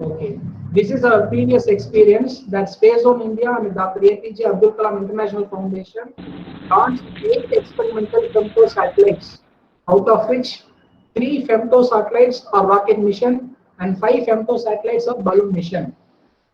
Okay. This is our previous experience that Space Zone India and Dr. APJ Abdul Kalam International Foundation launched 8 experimental femto satellites, out of which 3 femto satellites are rocket mission and 5 femto satellites are balloon mission.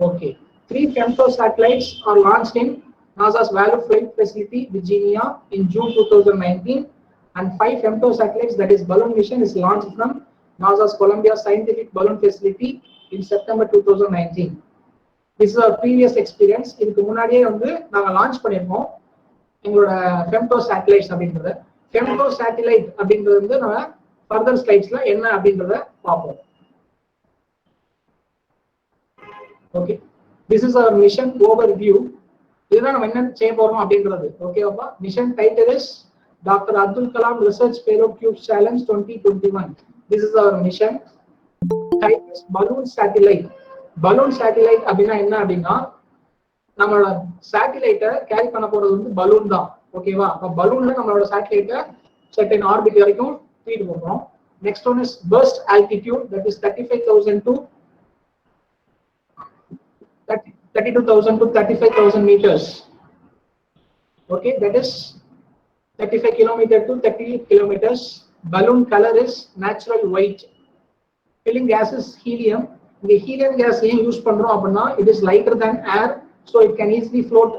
Okay. 3 femto satellites are launched in NASA's Valo Flight Facility, Virginia in June 2019, and 5 femto satellites, that is balloon mission, is launched from NASA's Columbia Scientific Balloon Facility in September 2019. This is our previous experience. இதுக்கு முன்னாடியே வந்து நாங்க launch பண்ணிருக்கோம் எங்களோட femto satellites அப்படின்றத. Femto satellite அப்படின்றது வந்து நம்ம ஃபர்தர் ஸ்லைட்ஸ்ல என்ன அப்படின்றத பார்ப்போம். Okay, this is our mission overview. இதுதான் நம்ம என்ன செய்ய போறோம் அப்படின்றது. ஓகேவா? Mission title is doctor Abdul Kalam research payload cube challenge 2021. This is our mission. Title is balloon satellite. Balloon satellite அப்படின்னா என்ன அப்படின்னா நம்மளோட சேட்டலைட்டை கேரி பண்ண போறது வந்து பலூன் தான். ஓகேவா? அப்ப பலூன்ல நம்மளோட சேட்டலைட்டை சர்டன் ஆர்பிட் வரைக்கும் தூக்கிட்டு போறோம். Next one is first altitude, that is 35,000 to 32,000 to 35,000 meters. Okay, that is 35 kilometers to 30 kilometers. Balloon color is natural white. Filling gas is helium. The helium gas ஏன் use பண்றோம் அப்படின்னா it is lighter than air, so it can easily float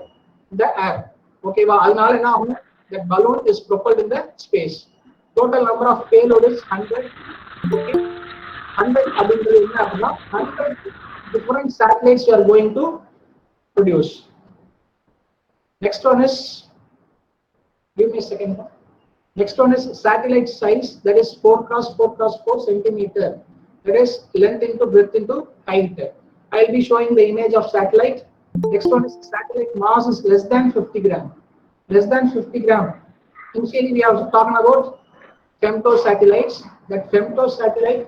the air. ஓகேவா? அதனால என்ன ஆகும்? That balloon is propelled in the space. Total number of payload is 100. 100 அப்படிங்கிறது என்ன அப்படின்னா 100 different satellites you are going to produce. Next one is, give me a second. Next one is satellite size, that is 4 cross 4 cross 4 centimeter. That is length into breadth into height. I will be showing the image of satellite. Next one is satellite mass is less than 50 gram. Less than 50 gram. Initially we are talking about femto satellites. That femto satellite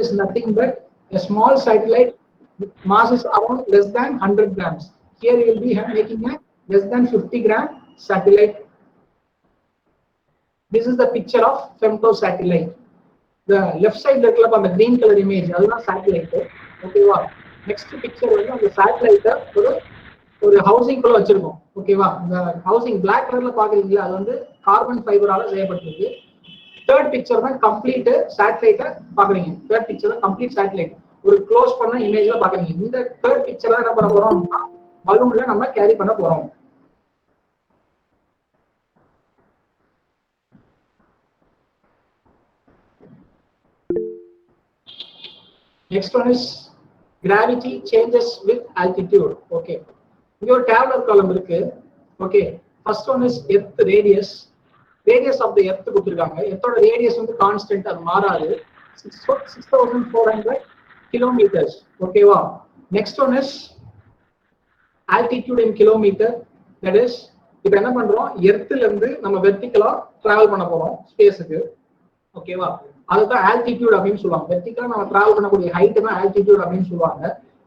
is nothing but a small satellite with mass is around less than 100 grams. Here we will be making a less than 50 gram satellite. This is the picture of femto satellite. The left side இருக்குல அந்த green color image, அதுதான் satellite. ஓகேவா? Next picture வந்து அந்த satellite ஒரு housing குள்ள வச்சிருக்கோம். ஓகேவா? இந்த ஹவுசிங் black கலர்ல பாக்குறீங்களா, அது வந்து கார்பன் ஃபைபரால செய்யப்பட்டிருக்கு. தேர்ட் பிக்சர் தான் கம்ப்ளீட் சேட்டலைட்டை பாக்குறீங்க. தேர்ட் பிக்சர் தான் கம்ப்ளீட் சேட்டலைட் ஒரு க்ளோஸ் பண்ண இமேஜ்ல பாக்குறீங்க. இந்த தேர்ட் பிக்சர் என்ன பண்ண போறோம்? பலூன்ல நம்ம கேரி பண்ண போறோம். Next one is gravity changes with altitude. Okay, இங்க ஒரு டேபுலர் காலம் இருக்கு. Okay, first one is earth radius. Radius of the earth கொடுத்திருக்காங்க. எர்த்தோட ரேடியஸ் வந்து கான்ஸ்டன்ட், அது மாறாது. 6400 கிலோமீட்டர்ஸ். ஓகேவா? Next one is altitude in kilometer. That is, இப்போ என்ன பண்றோம்? எர்த்ல இருந்து நம்ம வெர்டிகலா டிராவல் பண்ண போறோம் ஸ்பேஸ்க்கு. ஓகேவா? அதுதான் ஆல்டிடியூட் அப்படின்னு சொல்லுவாங்க. வெர்டிகலா நம்ம டிராவல் பண்ணக்கூடிய ஹைட் தான் ஆல்டிடியூட் அப்படின்னு சொல்லுவாங்க.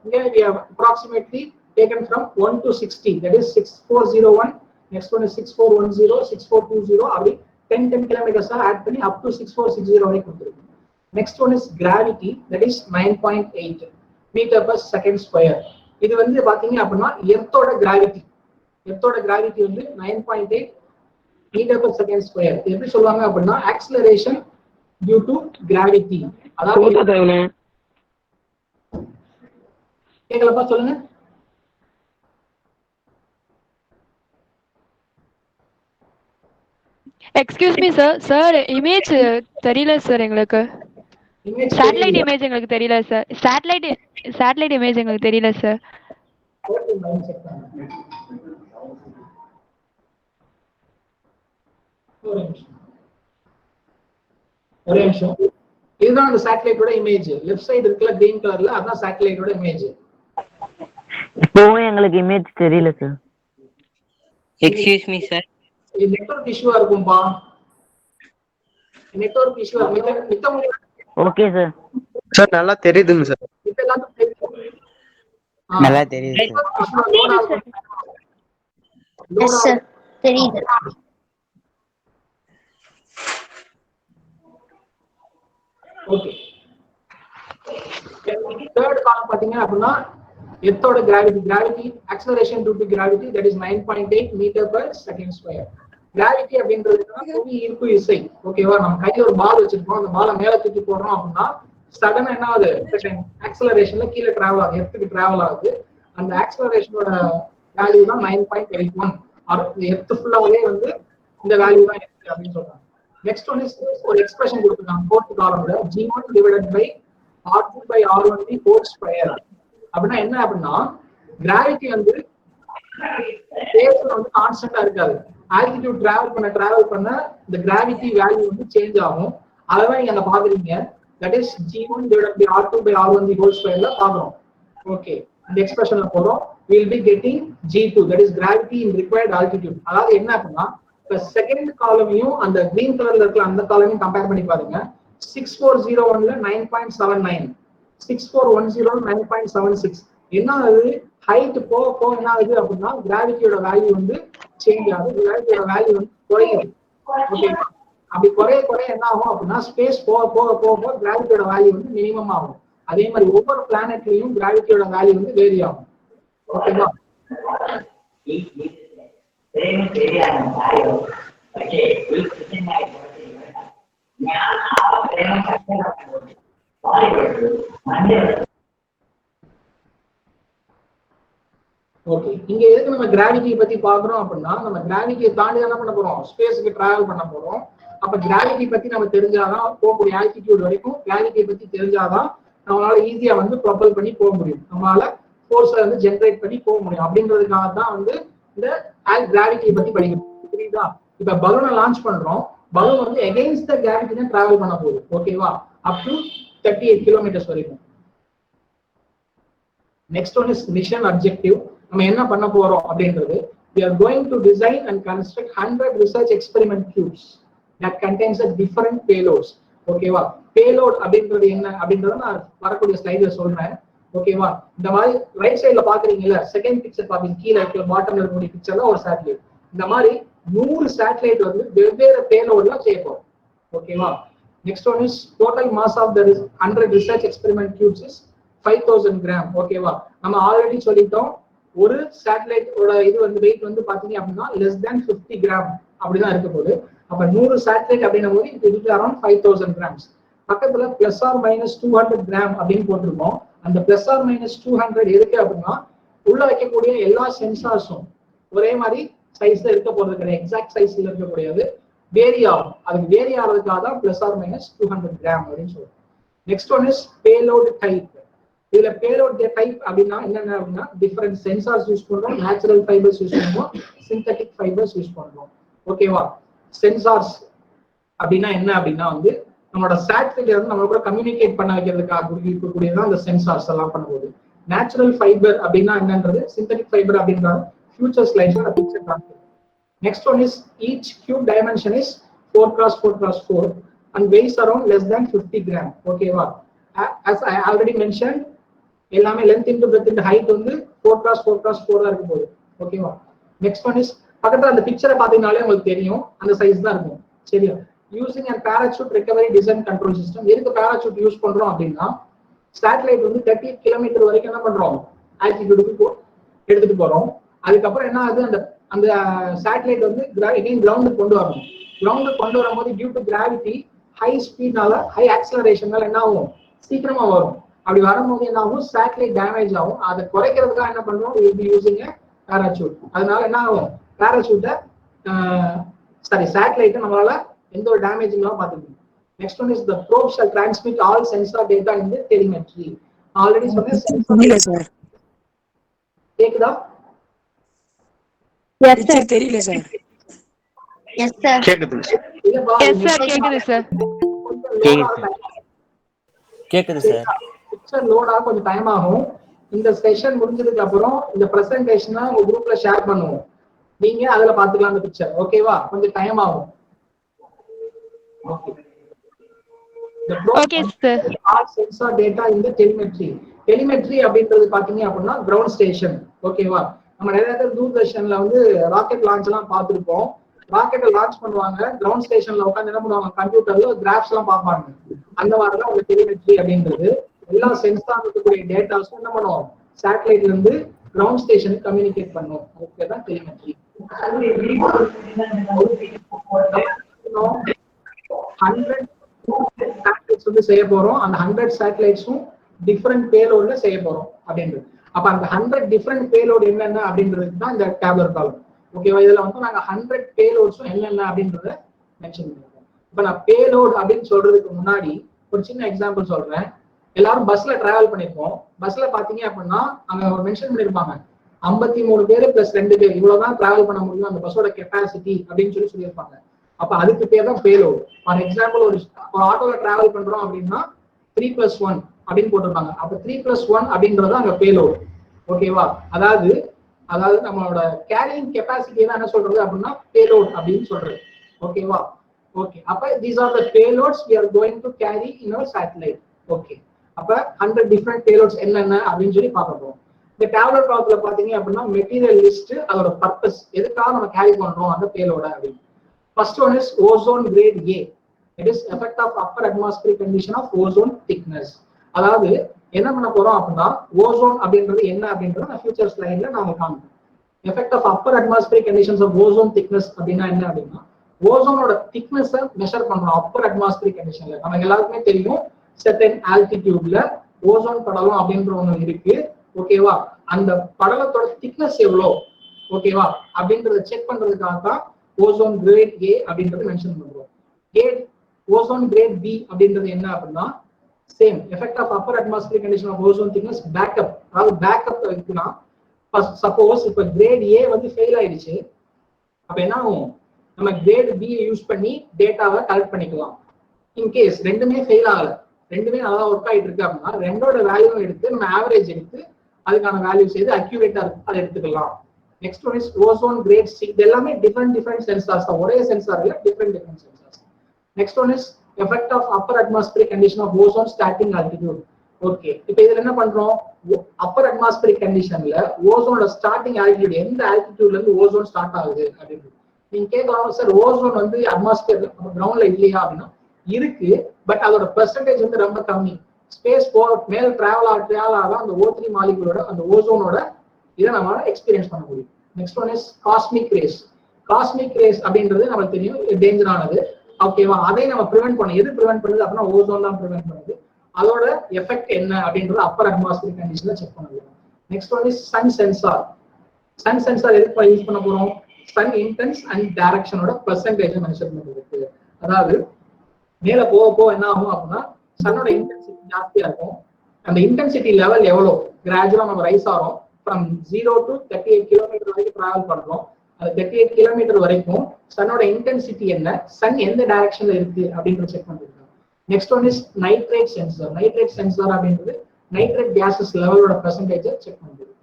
இங்க we have approximately taken from 1 to 60, that is 6401. next one is 6410, 6420 அப்படி 10 kilometers ஆட் பண்ணி up to 6460 வரைக்கும் கொடுத்திருக்கு. next one is gravity, that is 9.8 meter per second square. இது வந்து பாத்தீங்க அப்படின்னா எர்த்தோட கிராவிட்டி வந்து 9.8 meter per second square. எப்படி சொல்லுவாங்க அப்படின்னா acceleration due to gravity. அதாவது கேக்கலப்பா, சொல்லுங்க. Excuse me sir. Sir image தெரியல சார் எங்களுக்கு. சேட்டலைட் இமேஜ் எங்களுக்கு தெரியல சார். சேட்டலைட் இமேஜ் எங்களுக்கு தெரியல சார். ஒரே நிமிஷம். இதுதான் அந்த சேட்டலைட்டோட இமேஜ். லெஃப்ட் சைடு இருக்குல கிரீன் கலர்ல, அதான் சேட்டலைட்டோட இமேஜ். இப்போ எங்களுக்கு இமேஜ் தெரியல சார். Excuse me sir. இது நெட்வொர்க் இஷ்யூவா இருக்கும்பா. நெட்வொர்க் இஷ்யூ மித்த முடியும். Okay sir. சார் நல்லா தெரியுதுங்க சார். இதெல்லாம் நல்லா தெரியுது சார். எஸ் சார், தெரியுது. ஓகே, தேர்ட் காலம் பாத்தீங்க அப்படின்னா எர்த்தோட gravity acceleration due to gravity that is 9.8 metre per second square. Gravity அப்படின்றது புவி ஈர்ப்பு விசை. ஓகேவா, நம்ம கையில ஒரு பால் வச்சிருக்கோம், அந்த பாலை மேல தூக்கி போடுறோம் அப்படின்னா சடனா என்ன ஆகுது, ஆக்சலரேஷன்ல கீழே டிராவல் ஆகுது, எர்த்துக்கு டிராவல் ஆகுது. அந்த ஆக்சலரேஷனோட வேல்யூ தான் 9.81. எர்த்து ஃபுல்லாவே வந்து இந்த வேல்யூ தான் இருக்கு அப்படின்னு சொல்றாங்க. நெக்ஸ்ட் ஒன் இஸ் ஒரு எக்ஸ்பிரஷன் கொடுத்துருக்காங்க ஃபோர்த் காலம்ல G1 divided by R2 by R1 whole square. அப்படின்னா என்ன அப்படின்னா கிராவிட்டி வந்து ஸ்பேஸ்ல வந்து கான்ஸ்டன்டா இருக்காது. ஆல்டிடியூட் டிராவல் பண்ண இந்த கிராவிட்டி வேல்யூ வந்து சேஞ்ச் ஆகும். அததான் நீங்க அங்க பாக்குறீங்க. That is G1 divided by R2 by R1 whole squareல பாக்குறோம். ஓகே, இந்த எக்ஸ்பிரஷன்ல போறோம். we will be getting G2 that is gravity in required altitude. அதாவது என்ன அப்படின்னா இப்ப செகண்ட் காலமையும் அந்த கிரீன் கலர்ல இருக்கிற அந்த காலமையும் கம்பேர் பண்ணி பாருங்க. 6401ல 9.79, 6410 9.76. என்ன ஆகுது, ஹைட் போக என்ன ஆகுது அப்படின்னா கிராவிட்டியோட வேல்யூ வந்து சேஞ்ச் ஆகுது, கிராவிட்டியோட வேல்யூ வந்து குறையுது. ஓகே, அப்படி குறைய என்ன ஆகும் அப்படின்னா ஸ்பேஸ் போக கிராவிட்டியோட வேல்யூ வந்து மினிமம் ஆகும். அதே மாதிரி ஒவ்வொரு பிளானட்லயும் கிராவிட்டியோட வேல்யூ வந்து வேரி ஆகும். ஓகேவா, ஓகே. இங்க எதுக்கு நம்ம கிராவிட்டியை பத்தி பாக்குறோம் அப்படின்னா நம்ம கிராவிட்டியை தாண்டி என்ன பண்ண போறோம், ஸ்பேஸுக்கு டிராவல் பண்ண போறோம். அப்ப கிராவிட்டி பத்தி நம்ம தெரிஞ்சாதான் போகக்கூடிய ஆல்டிடியூட் வரைக்கும் கிராவிட்டியை பத்தி தெரிஞ்சாதான் நம்மளால ஈஸியா வந்து ப்ரொபல் பண்ணி போக முடியும், நம்மளால ஃபோர்ஸை வந்து ஜென்ரேட் பண்ணி போக முடியும். அப்படின்றதுக்காக தான் வந்து இந்த கிராவிட்டியை பத்தி படிக்கணும். புரியுதா? இப்ப பலூனை லான்ச் பண்றோம், பலூன் வந்து எகெயின்ஸ்ட் த கிராவிட்டி தான் டிராவல் பண்ண போகுது. ஓகேவா, அப் டு 38 கிலோமீட்டர்ஸ் வரைக்கும். Next one is mission objective. நம்ம என்ன பண்ண போறோம் அப்படின்றது, we are going to design and construct 100 research experiment cubes that contains a different payloads. ஓகேவா, பேலோட் அப்படின்றது என்ன அப்படின்றத நான் வரக்கூடிய ஸ்லைட்ல சொல்றேன். ஓகேவா, இந்த மாதிரி ரைட் சைட்ல பாக்குறீங்கல்ல, செகண்ட் பிக்சர் பாத்தீங்க, கீழே இருக்கிற பாட்டம்ல இருக்கக்கூடிய பிக்சர்ல ஒரு சேட்டலைட். இந்த மாதிரி 100 சேட்டலைட் வந்து வெவ்வேறு பேலோட்ல செய்யப்போம். ஓகேவா, next one is total mass of the 100 research experiment cubes is 5000 gram. ஓகேவா, நம்ம ஆல்ரெடி சொல்லிட்டோம் ஒரு சேட்டலைட்டோட இது வந்து வெயிட் வந்து பாத்தீங்க அப்படின்னா லெஸ் தேன் 50 கிராம் அப்படிதான் இருக்க போகுது. அப்ப 100 சேட்டலைட் அப்படின்னும் போது இது அரௌண்ட் 5000 கிராம்ஸ். பக்கத்துல பிளஸ் ஆர் மைனஸ் 200 கிராம் அப்படின்னு போட்டிருக்கோம். அந்த பிளஸ் ஆர் மைனஸ் 200 எதுக்கு அப்படின்னா உள்ள வைக்கக்கூடிய எல்லா சென்சார்ஸும் ஒரே மாதிரி சைஸ்ல இருக்க போறது கிடையாது, எக்ஸாக்ட் சைஸ்ல இருக்கக்கூடியது வேரி ஆகும். அதுக்கு வேரி ஆகிறதுக்காக தான் பிளஸ் ஆர் மைனஸ் 200 கிராம் அப்படின்னு சொல்றோம். Next one is payload type. இதுல பேலோட் டைப் அப்படின்னா என்னென்ன அப்படின்னா டிஃபரெண்ட் சென்சார்ஸ் யூஸ் பண்றோம், நேச்சுரல் ஃபைபர்ஸ் யூஸ் பண்றோம், சிந்தட்டிக் ஃபைபர்ஸ் யூஸ் பண்றோம். ஓகேவா, சென்சார்ஸ் அப்படின்னா என்ன அப்படின்னா வந்து நம்மளோட சேட்டலைட் வந்து நம்ம கூட கம்யூனிகேட் பண்ண வைக்கிறதுக்காக இருக்கக்கூடியதான் அந்த சென்சார்ஸ் எல்லாம் பண்ணும்போது. நேச்சுரல் ஃபைபர் அப்படின்னா என்னன்றது, சிந்தட்டிக் ஃபைபர் அப்படின்றது ஃபியூச்சர் ஸ்லைட்ஸ்ல பிக்சர் காட்டுது. Next one is each cube dimension is 4x4x4 and weighs around less than 50 gram. ஓகேவா, as I already mentioned எல்லாமே length into breadth into height வந்து 4x4x4 தான் இருக்கும் போது. ஓகேவா, நெக்ஸ்ட் ஒன் இஸ் பக்கத்துல அந்த பிக்சரை பாத்தீங்கன்னாலே உங்களுக்கு தெரியும் அந்த சைஸ் தான் இருக்கும். சரியா, using and parachute recovery design control system. எதுக்கு பேராசூட் யூஸ் பண்றோம் அப்படின்னா சேட்டலைட் வந்து 30 கிலோமீட்டர் வரைக்கும் என்ன பண்றோம், ஆல்டிடியூடுக்கு எடுத்துட்டு போறோம். அதுக்கப்புறம் என்ன ஆகுது, அந்த அந்த சேட்டலைட் வந்து கிரவுண்டுக்கு கொண்டு வரணும். கிரவுண்டுக்கு கொண்டு வரும்போது டியூ டு கிராவிட்டி ஹை ஸ்பீட்னால ஹை ஆக்சலரேஷனால என்ன ஆகும், சீக்கிரமா வரும். அப்படி வரும்போது என்ன ஆகும், சேட்டலைட் டேமேஜ் ஆகும். அதை குறைக்கிறதுக்காக என்ன பண்றோம், யூசிங் பேராசூட். அதனால என்ன ஆகும், பேராசூட்டை சேட்டலைட்டை நம்மளால எந்த ஒரு டேமேஜிங் எல்லாம் பார்த்துக்கணும். Next one is the probe shall transmit all sensor data in the telemetry. Already சொன்னேன், கேக்குதா? Yes sir. தெரியல சார். Yes sir. கேக்குது எஸ் சார், கேக்குது சார். கேக்குது சார். பிக்சர் லோட் ஆக கொஞ்சம் டைம் ஆகும். இந்த செஷன் முடிஞ்சதுக்கு அப்புறம் இந்த பிரசன்டேஷனை உங்க குரூப்ல ஷேர் பண்ணுவோம், நீங்க அதுல பாத்துக்கலாம் அந்த பிக்சர். ஓகேவா, கொஞ்சம் டைம் ஆகும். Okay sir. சென்சார் டேட்டா இந்த டெலிமெட்ரி அப்படின்றது பாத்தீங்க அப்படின்னா கிரவுண்ட் ஸ்டேஷன். ஓகேவா, நம்ம நிறைய பேர் தூர்தர்ஷன்ல வந்து ராக்கெட் லான்ச் எல்லாம் பார்த்திருப்போம். ராக்கெட்டை லான்ச் பண்ணுவாங்க, கிரவுண்ட் ஸ்டேஷன்ல உட்காந்து என்ன பண்ணுவாங்க, கம்ப்யூட்டர்ல கிராஃப்ஸ் எல்லாம் பார்ப்பாங்க. அந்த மாதிரி தான் உங்க டெலிமெட்ரி அப்படின்றது. எல்லா சென்சார் இருக்கக்கூடிய டேட்டாஸும் என்ன பண்ணுவோம், சேட்டலைட்ல இருந்து கிரவுண்ட் ஸ்டேஷனுக்கு கம்யூனிகேட் பண்ணுவோம். அதுக்கு தான் டெலிமெட்ரி. 100 சேட்டலைட்ஸ் வந்து செய்ய போறோம். அந்த 100 சேட்டலைட்ஸும் டிஃபரெண்ட் பேலோட்ல செய்ய போறோம் அப்படின்றது. அப்ப அந்த 100 டிஃபரெண்ட் பேலோட் என்னென்ன அப்படின்றது தான் இந்த டேப்லர் காலம். ஓகேவா? இதுல வந்து நாங்க 100 பேலோட்ஸும் என்னென்ன அப்படின்றத மென்ஷன் பண்ணிருக்கோம். இப்ப நான் பேலோட் அப்படின்னு சொல்றதுக்கு முன்னாடி ஒரு சின்ன எக்ஸாம்பிள் சொல்றேன். எல்லாரும் பஸ்ல டிராவல் பண்ணிருப்போம். பஸ்ல பாத்தீங்க அப்படின்னா அங்க ஒரு மென்ஷன் பண்ணிருப்பாங்க 53 பேர் பிளஸ் 2 பேர் இவ்வளவுதான் டிராவல் பண்ண முடியும் அந்த பஸ்ஸோட கெப்பாசிட்டி அப்படின்னு சொல்லியிருப்பாங்க. அப்ப அதுக்கு பேர் தான் பேலோட். ஃபார் எக்ஸாம்பிள் ஒரு ஆட்டோல டிராவல் பண்றோம் அப்படின்னா 3+1 அப்படின்னு போட்டிருப்பாங்க. அப்ப 3+1 அப்படின்றது அங்க பேலோட். ஓகேவா? அதாவது நம்மளோட கேரியிங் கெப்பாசிட்டி என்ன சொல்றது அப்படின்னா பேலோட் அப்படின்னு சொல்றது. ஓகேவா? ஓகே. அப்ப these are the payloads we are going to carry in our satellite. Okay. அப்ப 100 டிஃபரெண்ட் பேலோட்ஸ் என்னென்ன அப்படின்னு சொல்லி பார்க்க போறோம். இந்த டேப்லெட் ப்ராப்ளம்ல பாத்தீங்க அப்படின்னா மெட்டீரியல் லிஸ்ட், அதோட பர்பஸ், எதுக்காக நம்ம கேரி பண்றோம் அந்த பேலோட அப்படின்னு. First one is ozone grade A. It is effect of upper atmospheric condition of ozone thickness. அதாவது என்ன பண்ண போறோம் அப்படின்னா ஓசோன் அப்படின்றது என்ன அப்படின்றது நான் ஃபியூச்சர் ஸ்லைட்ல நாம காமிப்போம். Effect of upper atmospheric conditions of ozone thickness அப்படின்னா என்ன அப்படின்னா ஓசோனோட திக்னஸ் மெஷர் பண்றோம் அப்பர் அட்மாஸ்பியரிக் கண்டிஷன்ல. நமக்கு எல்லாருக்குமே தெரியும் செர்டைன் ஆல்டிடியூட்ல ஓசோன் படலம் அப்படின்ற ஒண்ணு இருக்கு. ஓகேவா? அந்த படலத்தோட திக்னஸ் எவ்வளோ, ஓகேவா அப்படின்றத செக் பண்றதுக்காக தான் ஓசோன் கிரேட் A அப்படின்றது மென்ஷன் பண்றோம். ஓசோன் கிரேட் B அப்படின்றது என்ன அப்படின்னா same effect of upper atmospheric condition of ozone thickness backup. அதாவது பேக்கப் இருக்குன்னா சப்போஸ் இப்ப கிரேட் A வந்து ஃபெயில் ஆயிடுச்சு, அப்ப என்ன ஆகும், நம்ம கிரேட் B யூஸ் பண்ணி டேட்டாவை கலெக்ட் பண்ணிக்கலாம். இன்கேஸ் ரெண்டுமே ஃபெயில் ஆகல, ரெண்டுமே நல்லா ஒர்க் ஆயிட்டு இருக்கு அப்படின்னா ரெண்டோட வேல்யூவும் எடுத்து நம்ம ஆவரேஜ் எடுத்து அதுக்கான வேல்யூஸ் எது அக்யூரேட்டா இருக்கு அதை எடுத்துக்கலாம். Next one is ozone grade C. இது எல்லாமே டிஃபரெண்ட் சென்சார்ஸ் தான், ஒரே சென்சார் இல்ல, different sensors. Next one is effect of upper atmospheric condition of ozone starting altitude. Okay. இப்போ இதுல என்ன பண்றோம், அப்பர் அட்மாஸ்பியரிக் கண்டிஷன்ல ஓசோனோட ஸ்டார்டிங் ஆல்டிடியூட் எந்த ஆல்டிடியூட்ல இருந்து ஓசோன் ஸ்டார்ட் ஆகுது அப்படின்னு நீங்க கேட்கலாம். சார் ஓசோன் வந்து அட்மாஸ்பியர் கிரவுண்ட்ல இல்லையா அப்படின்னா இருக்கு, பட் அதோட பெர்சன்டேஜ் வந்து ரொம்ப கம்மி. ஸ்பேஸ் மேல் டிராவல் ஆக அந்த O3 மாலிகுலோட அந்த ஓசோனோட இதை நம்ம எக்ஸ்பீரியன்ஸ் பண்ண முடியும். Next one is cosmic race. Cosmic rays அப்படின்றது நமக்கு தெரியும் டேஞ்சரானது. ஓகேவா? அதை நம்ம ப்ரிவென்ட் பண்ண எது ப்ரிவென்ட் பண்ணுது அப்படின்னா ஓசோன் தான் ப்ரிவென்ட் பண்ணுது. அதோட எஃபெக்ட் என்ன அப்படின்றது அப்பர் அட்மாஸ்பியரிக் கண்டிஷன்ல செக் பண்ண முடியும். Next one is sun sensor. Sun sensor எதுக்கு யூஸ் பண்ண போறோம், சன் இன்டென்ஸ் அண்ட் டைரக்ஷனோட பெர்சன்டேஜ் மென்ஷன் பண்றதுக்கு. அதாவது மேல போக என்ன ஆகும் அப்படின்னா சன்னோட இன்டென்சிட்டி ஜாஸ்தியா இருக்கும். அந்த இன்டென்சிட்டி லெவல் எவ்வளோ கிராஜுவலா நம்ம ரைஸ் ஆகிறோம். ஃப்ரம் 0 to 38 கிலோமீட்டர் வரைக்கும் டிராவல் பண்றோம். அந்த 38 கிலோமீட்டர் வரைக்கும் சன்னோட இன்டென்சிட்டி என்ன, சன் எந்த டைரக்ஷன்ல இருக்கு அப்படின்றத செக் பண்ணிருக்காங்க. Next one is nitrate sensor. Nitrate sensor அப்படின்றது நைட்ரேட் கேசஸ் லெவலோட பெர்சன்டேஜை செக் பண்ணிருக்கு.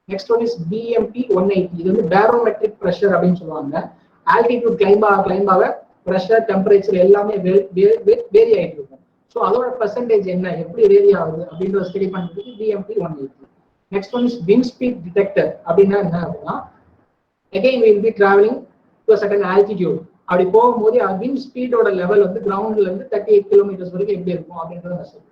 Next one is BMP 180. இது வந்து பேரோமெட்ரிக் ப்ரெஷர் அப்படின்னு சொல்லுவாங்க. ஆல்டிடியூட் கிளைம்ப் ஆக ப்ரெஷர் டெம்பரேச்சர் எல்லாமே வேரி ஆயிட்டு இருக்கும். ஸோ அதோட பெர்சன்டேஜ் என்ன, எப்படி வேரி ஆகுது அப்படின்றத ஸ்டடி பண்றதுக்கு BMP 180. Next one is wind speed detector. அப்படின்னா என்ன அப்படின்னா again we will be traveling to a certain altitude. அப்படி போகும்போது விண்ட் ஸ்பீடோட லெவல் வந்து கிரவுண்ட்ல இருந்து 38 கிலோமீட்டர்ஸ் வரைக்கும் எப்படி இருக்கும் அப்படின்றத measure.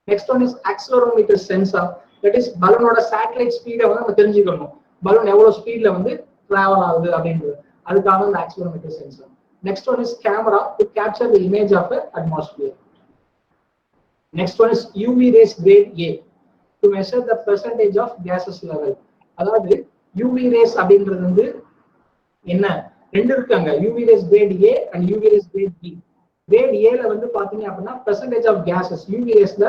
Next one is accelerometer sensor. That is பலூனோட சேட்டலைட் ஸ்பீடை வந்து நம்ம தெரிஞ்சுக்கணும், பலூன் எவ்வளவு ஸ்பீட்ல வந்து டிராவல் ஆகுது அப்படின்றது, அதுக்காக இந்த accelerometer sensor. Next one is camera to capture the image of atmosphere. Next one is UV rays grade A to measure the percentage of gases level. அதாவது UV rays அப்படின்றது வந்து என்ன, ரெண்டு இருக்காங்க, UV rays grade A and UV rays grade B. grade A ல வந்து பாத்தீங்க அப்படின்னா percentage of gases, UV raysல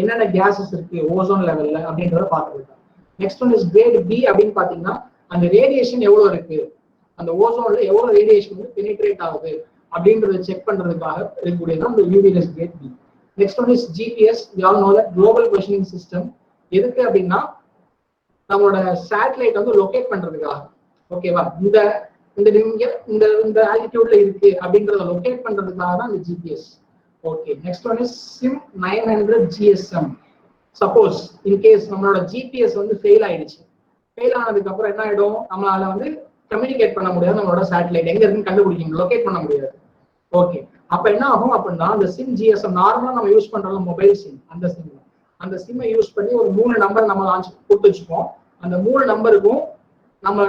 என்னென்ன gases இருக்கு ஓசோன் லெவல்ல அப்படின்றத பார்த்துருக்காங்க. Next one is grade B அப்படின்னு பாத்தீங்கன்னா அந்த ரேடியேஷன் எவ்வளவு இருக்கு, அந்த ஓசோன்ல எவ்வளவு ரேடியேஷன் வந்து பெனிட்ரேட் ஆகுது அப்படின்றத செக் பண்றதுக்காக இருக்கக்கூடியதான் இந்த UV rays grade B. Next one is GPS. we all know that global positioning system. எதுக்கு அப்படின்னா நம்மளோட சேட்டலைட் வந்து லொகேட் பண்றதுக்காக. ஓகேவா? இந்த இந்த ஆல்டிடியூட்ல இருக்கு அப்படின்றத லொகேட் பண்றதுக்காக தான் இந்த GPS. Okay. Next one is SIM 900 GSM. Suppose in case நம்மளோட GPS வந்து ஃபெயில் ஆயிடுச்சு, ஃபெயில் ஆனதுக்கு அப்புறம் என்ன ஆயிடும், நம்மளால வந்து கம்யூனிகேட் பண்ண முடியாது, நம்மளோட சேட்டலைட் எங்க இருக்குன்னு கண்டுபிடிக்கணும், லொகேட் பண்ண முடியாது. ஓகே. அப்ப என்ன ஆகும் அப்படின்னா அந்த SIM GSM நார்மலா நம்ம யூஸ் பண்றோம் மொபைல் சிம், அந்த சிம் அந்த சிம்மை யூஸ் பண்ணி ஒரு 3 நம்பர் நம்ம லான்ச் கொடுத்து வச்சுப்போம். அந்த 3 நம்பருக்கும் நம்ம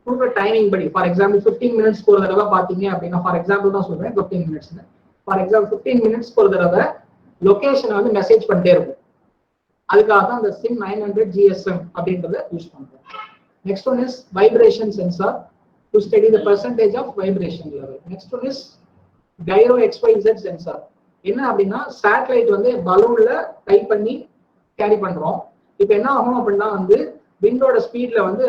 கொடுக்குற டைமிங் படி, ஃபார் எக்ஸாம்பிள் 15 மினிட்ஸ் ஒரு தடவை பார்த்தீங்க அப்படின்னா, ஃபார் எக்ஸாம்பிள் தான் சொல்றேன் 15 மினிட்ஸ், ஃபார் எக்ஸாம்பிள் 15 மினிட்ஸ் ஒரு தடவை லொகேஷனை வந்து மெசேஜ் பண்ணிட்டே இருக்கும். அதுக்காக தான் அந்த சிம் 900 GSM அப்படின்றத யூஸ் பண்றோம். Next one is vibration sensor to study the percentage of vibration level. Next one is gyro XYZ sensor. என்ன அப்படின்னா சேட்டலைட் வந்து பலூன்ல டைப் பண்ணி கேரி பண்றோம். இப்போ என்ன ஆகும் அப்படின்னா வந்து விண்டோட ஸ்பீட்ல வந்து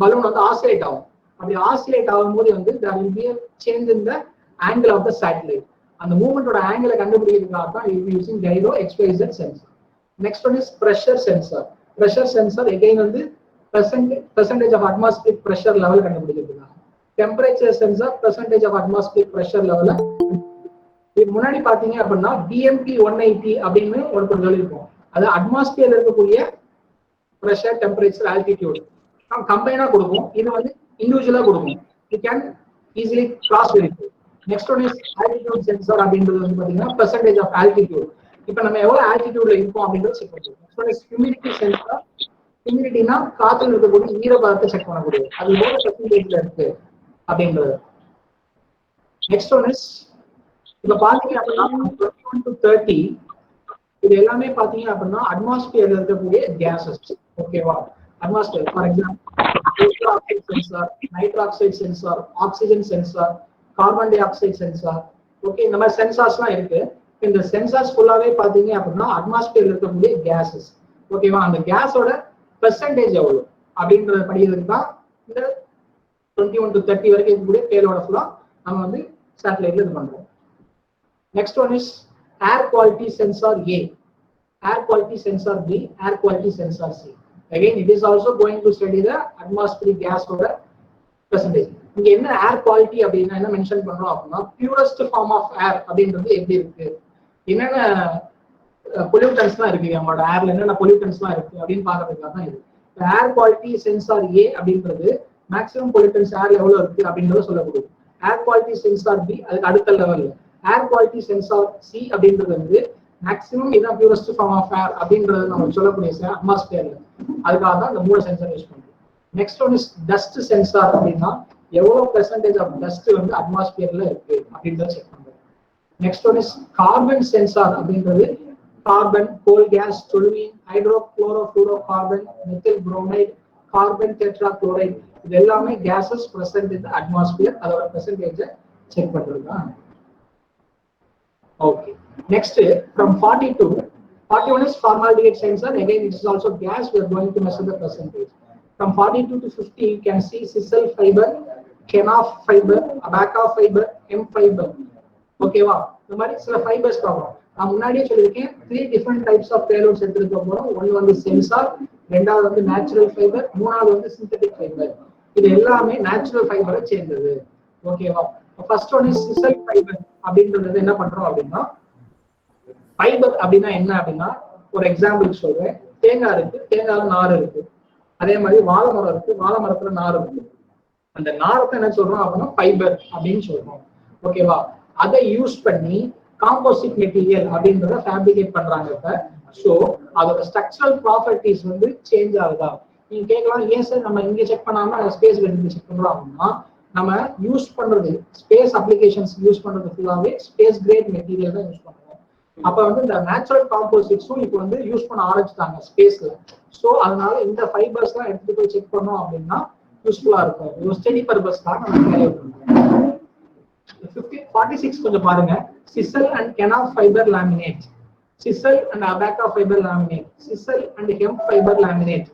பலூன் வந்து ஆசிலேட் ஆகும். அப்படி ஆசிலேட் ஆகும்போது வந்து there will be a change in the angle of the satellite. அந்த மூவ்மெண்டோட ஆங்கிளை கண்டுபிடிக்கிறதுக்காக தான் using gyro XYZ sensor. Next one is pressure sensor. Pressure sensor again வந்து percentage of atmospheric pressure level கண்டுபிடிக்கிறதுக்காக. Temperature sensor percentage of atmospheric pressure லெவல. இதுக்கு முன்னாடி பாத்தீங்க அப்படின்னா BMP 180 அப்படின்னு ஒரு பொருள் இருக்கும். அது அட்மாஸ்பியர்ல இருக்கக்கூடிய ப்ரெஷர், டெம்பரேச்சர், ஆல்டிடியூட் கம்பைனா கொடுக்கும். இது வந்து இண்டிவிஜுவலா கொடுக்கும். You can easily cross verify. Next one is altitude sensor அப்படின்றது வந்து பாத்தீங்கன்னா பெர்சன்டேஜ் ஆஃப் ஆல்டிடியூட். இப்போ நம்ம எவ்வளவு ஆல்டிடியூட்ல இருக்கோம் அப்படின்றத செக் பண்ணுவோம். Next one is humidity sensor. ஹியூமிடிட்டினா காத்துல இருக்கக்கூடிய ஈரப்பதத்தை செக் பண்ணக்கூடியது. அது எவ்வளவு பெர்சன்டேஜ்ல இருக்கு அப்படின்றது. நெக்ஸ்ட் ஒன் இஸ் இப்ப பாத்தீங்க அப்படின்னா 21 to 30 இது எல்லாமே பாத்தீங்க அப்படின்னா அட்மாஸ்பியர்ல இருக்கக்கூடிய கேசஸ். ஓகேவா? Atmosphere for example sensor, nitroxide sensor, oxygen sensor, carbon dioxide sensor. Okay, இந்த மாதிரி சென்சார்ஸ்லாம் இருக்கு. இந்த சென்சார்ஸ் ஃபுல்லாவே பாத்தீங்க அப்படின்னா அட்மாஸ்பியர்ல இருக்கக்கூடிய கேசஸ். ஓகேவா? அந்த கேஸோட பெர்சன்டேஜ் எவ்வளவு அப்படின்றத படிக்கிறதுக்கு தான் இந்த 21 to 30 வரைக்கும் இருக்கக்கூடிய பேரோட ஃபுல்லா நம்ம வந்து சேட்டலைட்ல இது பண்றோம். Next one is air quality sensor A, air quality sensor B, air quality sensor C. Again, it is also going to study the atmospheric gas or percentage. இங்க என்ன air quality அப்படின்னா என்ன மென்ஷன் பண்றோம் அப்படின்னா purest form of air அப்படின்றது எப்படி இருக்கு, என்னென்ன பொல்யூட்டன்ஸ்லாம் இருக்கு, நம்மளோட ஏர்ல என்னென்ன பொல்யூட்டன்ஸ்லாம் இருக்கு அப்படின்னு பாக்குறதுக்காக தான் இது. ஏர் குவாலிட்டி சென்சார் ஏ அப்படின்றது மேக்ஸிமம் பொல்யூட்டன்ஸ் ஏர்ல எவ்வளவு இருக்கு அப்படின்றத சொல்லக்கூடிய. ஏர் குவாலிட்டி சென்சார் பி அதுக்கு அடுத்த லெவல்ல. ஏர் குவாலிட்டி சென்சார் சி அப்படின்றது வந்து மேக்ஸிமம் இதான் பியூரஸ்ட் ஃபார்ம் ஆஃப் ஏர் அப்படின்றது நம்ம சொல்லக்கூடிய அட்மாஸ்பியர்ல. அதுக்காக தான் இந்த 3 சென்சார் யூஸ் பண்றோம். Next one is dust sensor. அப்படின்னா எவ்வளவு பெர்சன்டேஜ் ஆஃப் டஸ்ட் வந்து அட்மாஸ்பியர்ல இருக்கு அப்படின்றத செக் பண்றோம். Next one is carbon sensor. அப்படின்றது carbon, coal gas, toluene, hydrochlorofluorocarbon, methyl bromide, carbon tetrachloride, இது எல்லாமே கேசஸ் பிரசன்ட் இன் அட்மாஸ்பியர். அதோட பெர்சன்டேஜை செக் பண்றது தான். Okay. Next, from 40 to 41 is formaldehyde sensor. Again, it is also gas. We are going to measure the percentage. From 42 to 50, you can see sisal fiber, kenaf fiber, abaca fiber, M fiber. Okay, wow. The மாதிரி சில fibers பார்ப்போம். நான் முன்னாடியே சொல்லியிருக்கேன் 3 different types of payloads எடுத்துக்க போறோம். ஒன்று வந்து சென்சார், ரெண்டாவது வந்து நேச்சுரல் ஃபைபர், மூணாவது வந்து சிந்தட்டிக் ஃபைபர். இது எல்லாமே நேச்சுரல் ஃபைபரை சேர்ந்தது. ஓகேவா? ஃபர்ஸ்ட் ஒன் இஸ் சிசல் ஃபைபர் அப்படின்றது என்ன பண்றோம் அப்படின்னா, ஃபைபர் அப்படின்னா என்ன அப்படின்னா, ஒரு எக்ஸாம்பிள் சொல்றேன். தேங்காய் இருக்கு, தேங்காய்ல நார் இருக்கு. அதே மாதிரி வாழை மரம் இருக்கு, வாழை மரத்துல நார் இருக்கு. அந்த நாரத்தை என்ன சொல்றோம் அப்படின்னா ஃபைபர் அப்படின்னு சொல்றோம். ஓகேவா? அதை யூஸ் பண்ணி காம்போசிட் மெட்டீரியல் அப்படின்றத ஃபேப்ரிகேட் பண்றாங்க இப்ப. ஸோ அதோட ஸ்ட்ரக்சரல் ப்ராப்பர்ட்டிஸ் வந்து சேஞ்ச் ஆகுதா? நீங்க கேட்கலாம், ஏன் சார் நம்ம இங்க செக் பண்ணாம ஸ்பேஸ் எடுத்து செக் பண்றோம் அப்படின்னா, நம்ம யூஸ் பண்றது ஸ்பேஸ் அப்ளிகேஷன்ஸ் யூஸ் பண்றது ஃபுல்லாவே ஸ்பேஸ் கிரேட் மெட்டீரியல் தான் யூஸ் பண்றோம். அப்ப வந்து இந்த நேச்சுரல் காம்போசிட்ஸும் இப்போ வந்து யூஸ் பண்ண ஆரம்பிச்சிட்டாங்க ஸ்பேஸ்ல. ஸோ அதனால இந்த ஃபைபர்ஸ் எல்லாம் எடுத்துட்டு போய் செக் பண்ணோம் அப்படின்னா யூஸ்ஃபுல்லா இருக்கும். ஒரு ஸ்டடி பர்பஸ்க்காக நம்ம கேரி பண்றோம். 46 கொஞ்சம் பாருங்க. Sisal and kenaf fibre laminate, sisal and abaca fibre laminate, sisal and hemp fibre laminate.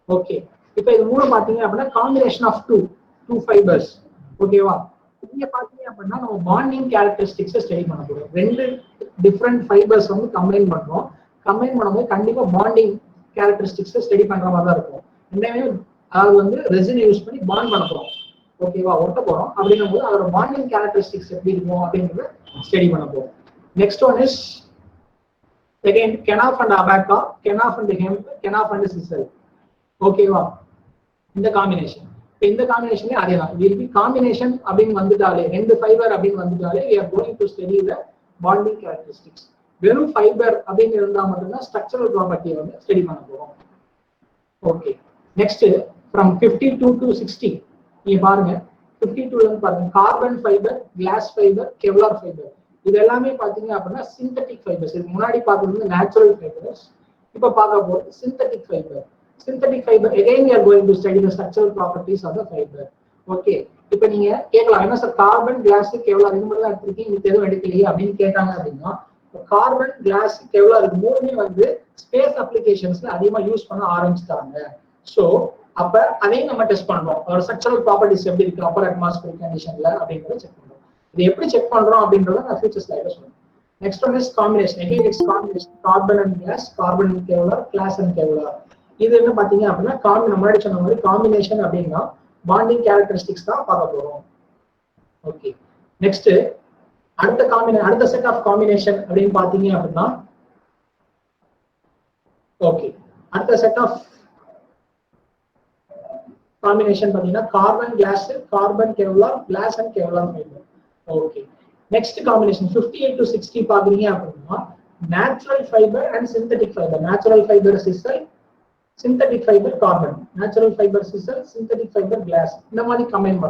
Okay, இப்போ இது மூணு பாத்தீங்க அப்படின்னா காம்பினேஷன் ஆஃப் டூ ஃபைபர்ஸ். ஓகேவா? இங்க பாத்தீங்க அப்படின்னா நம்ம பாண்டிங் கேரக்டரிஸ்டிக்ஸை ஸ்டடி பண்ண போறோம். 2 டிஃப்ரெண்ட் ஃபைபர்ஸ் வந்து கம்பைன் பண்றோம். கம்பைன் பண்ணும்போது கண்டிப்பா பாண்டிங் கேரக்டரிஸ்டிக்ஸை ஸ்டடி பண்ற மாதிரி தான் இருக்கும். ரெண்டுமே அதாவது வந்து ரெசின் யூஸ் பண்ணி பாண்ட் பண்ண போறோம். ஓகேவா? ஒட்ட போறோம். அப்படின்னும் போது அதோட பாண்டிங் கேரக்டரிஸ்டிக்ஸ் எப்படி இருக்கும் அப்படின்றத ஸ்டடி பண்ண போறோம். Next one is again kenaf and abaca, kenaf and hemp, kenaf and sisal. ஓகேவா? இந்த காம்பினேஷன். இந்த காம்பினேஷன்ல அதே தான். will be combination அப்படின்னு வந்துட்டாலே, ரெண்டு ஃபைபர் அப்படின்னு வந்துட்டாலே we are going to study the bonding characteristics. வெறும் ஃபைபர் அப்படின்னு இருந்தா மட்டும்தான் ஸ்ட்ரக்சரல் ப்ராப்பர்ட்டியை வந்து ஸ்டடி பண்ண போறோம். ஓகே, நெக்ஸ்ட் ஃப்ரம் 52 to 60 நீங்க பாருங்க. 52ல இருந்து பாருங்க, carbon fibre, glass fibre, Kevlar fibre, இது எல்லாமே பாத்தீங்க அப்படின்னா சிந்தட்டிக் ஃபைபர்ஸ். இது முன்னாடி பார்த்தது வந்து நேச்சுரல் ஃபைபர்ஸ், இப்ப பார்க்க போறது synthetic fibre. Synthetic fibre again we are going to study the structural properties of the fiber. Okay, இப்ப நீங்க கேட்கலாம், என்ன சார் கார்பன், கிளாஸ், கெவ்லார் இது மட்டும் தான் எடுத்துருக்கீங்க, இது எதுவும் எடுக்கலையே அப்படின்னு கேட்டாங்க. அப்படின்னா கார்பன், கிளாஸ், கெவ்லார் இது மூணுமே வந்து ஸ்பேஸ் அப்ளிகேஷன்ஸ்ல அதிகமா யூஸ் பண்ண ஆரம்பிச்சிட்டாங்க. சோ அப்ப அதையும் நம்ம டெஸ்ட் பண்றோம், ஒரு ஸ்ட்ரக்சரல் ப்ராப்பர்ட்டிஸ் எப்படி இருக்கு அப்பர் அட்மாஸ்பியரிக் கண்டிஷன்ல அப்படிங்கறத செக் பண்றோம். இது எப்படி செக் பண்றோம் அப்படின்றத நான் ஃபியூச்சர் ஸ்லைட்ல சொல்றேன். Next one is combination. again it's combination, carbon and glass, carbon and Kevlar, glass and Kevlar. இது என்ன பாத்தீங்க அப்படின்னா முன்னாடி சொன்ன மாதிரி காம்பினேஷன் அப்படின்னா பாண்டிங் கேரக்டரிஸ்டிக்ஸ் தான் பார்க்க போறோம். ஓகே, நெக்ஸ்ட் அடுத்த செட் ஆஃப் காம்பினேஷன் அப்படின்னு பாத்தீங்க அப்படின்னா ஓகே, அடுத்த செட் ஆஃப் காம்பினேஷன் பாத்தீங்கன்னா carbon, glass, carbon, Kevlar, glass and Kevlar fibre. Okay, next combination 58 to 60 பாக்குறீங்க அப்படின்னா natural fibre and synthetic fibre. Natural fibre sisal, synthetic fibre carbon, natural fibre sisal, synthetic fibre glass, இந்த மாதிரி combine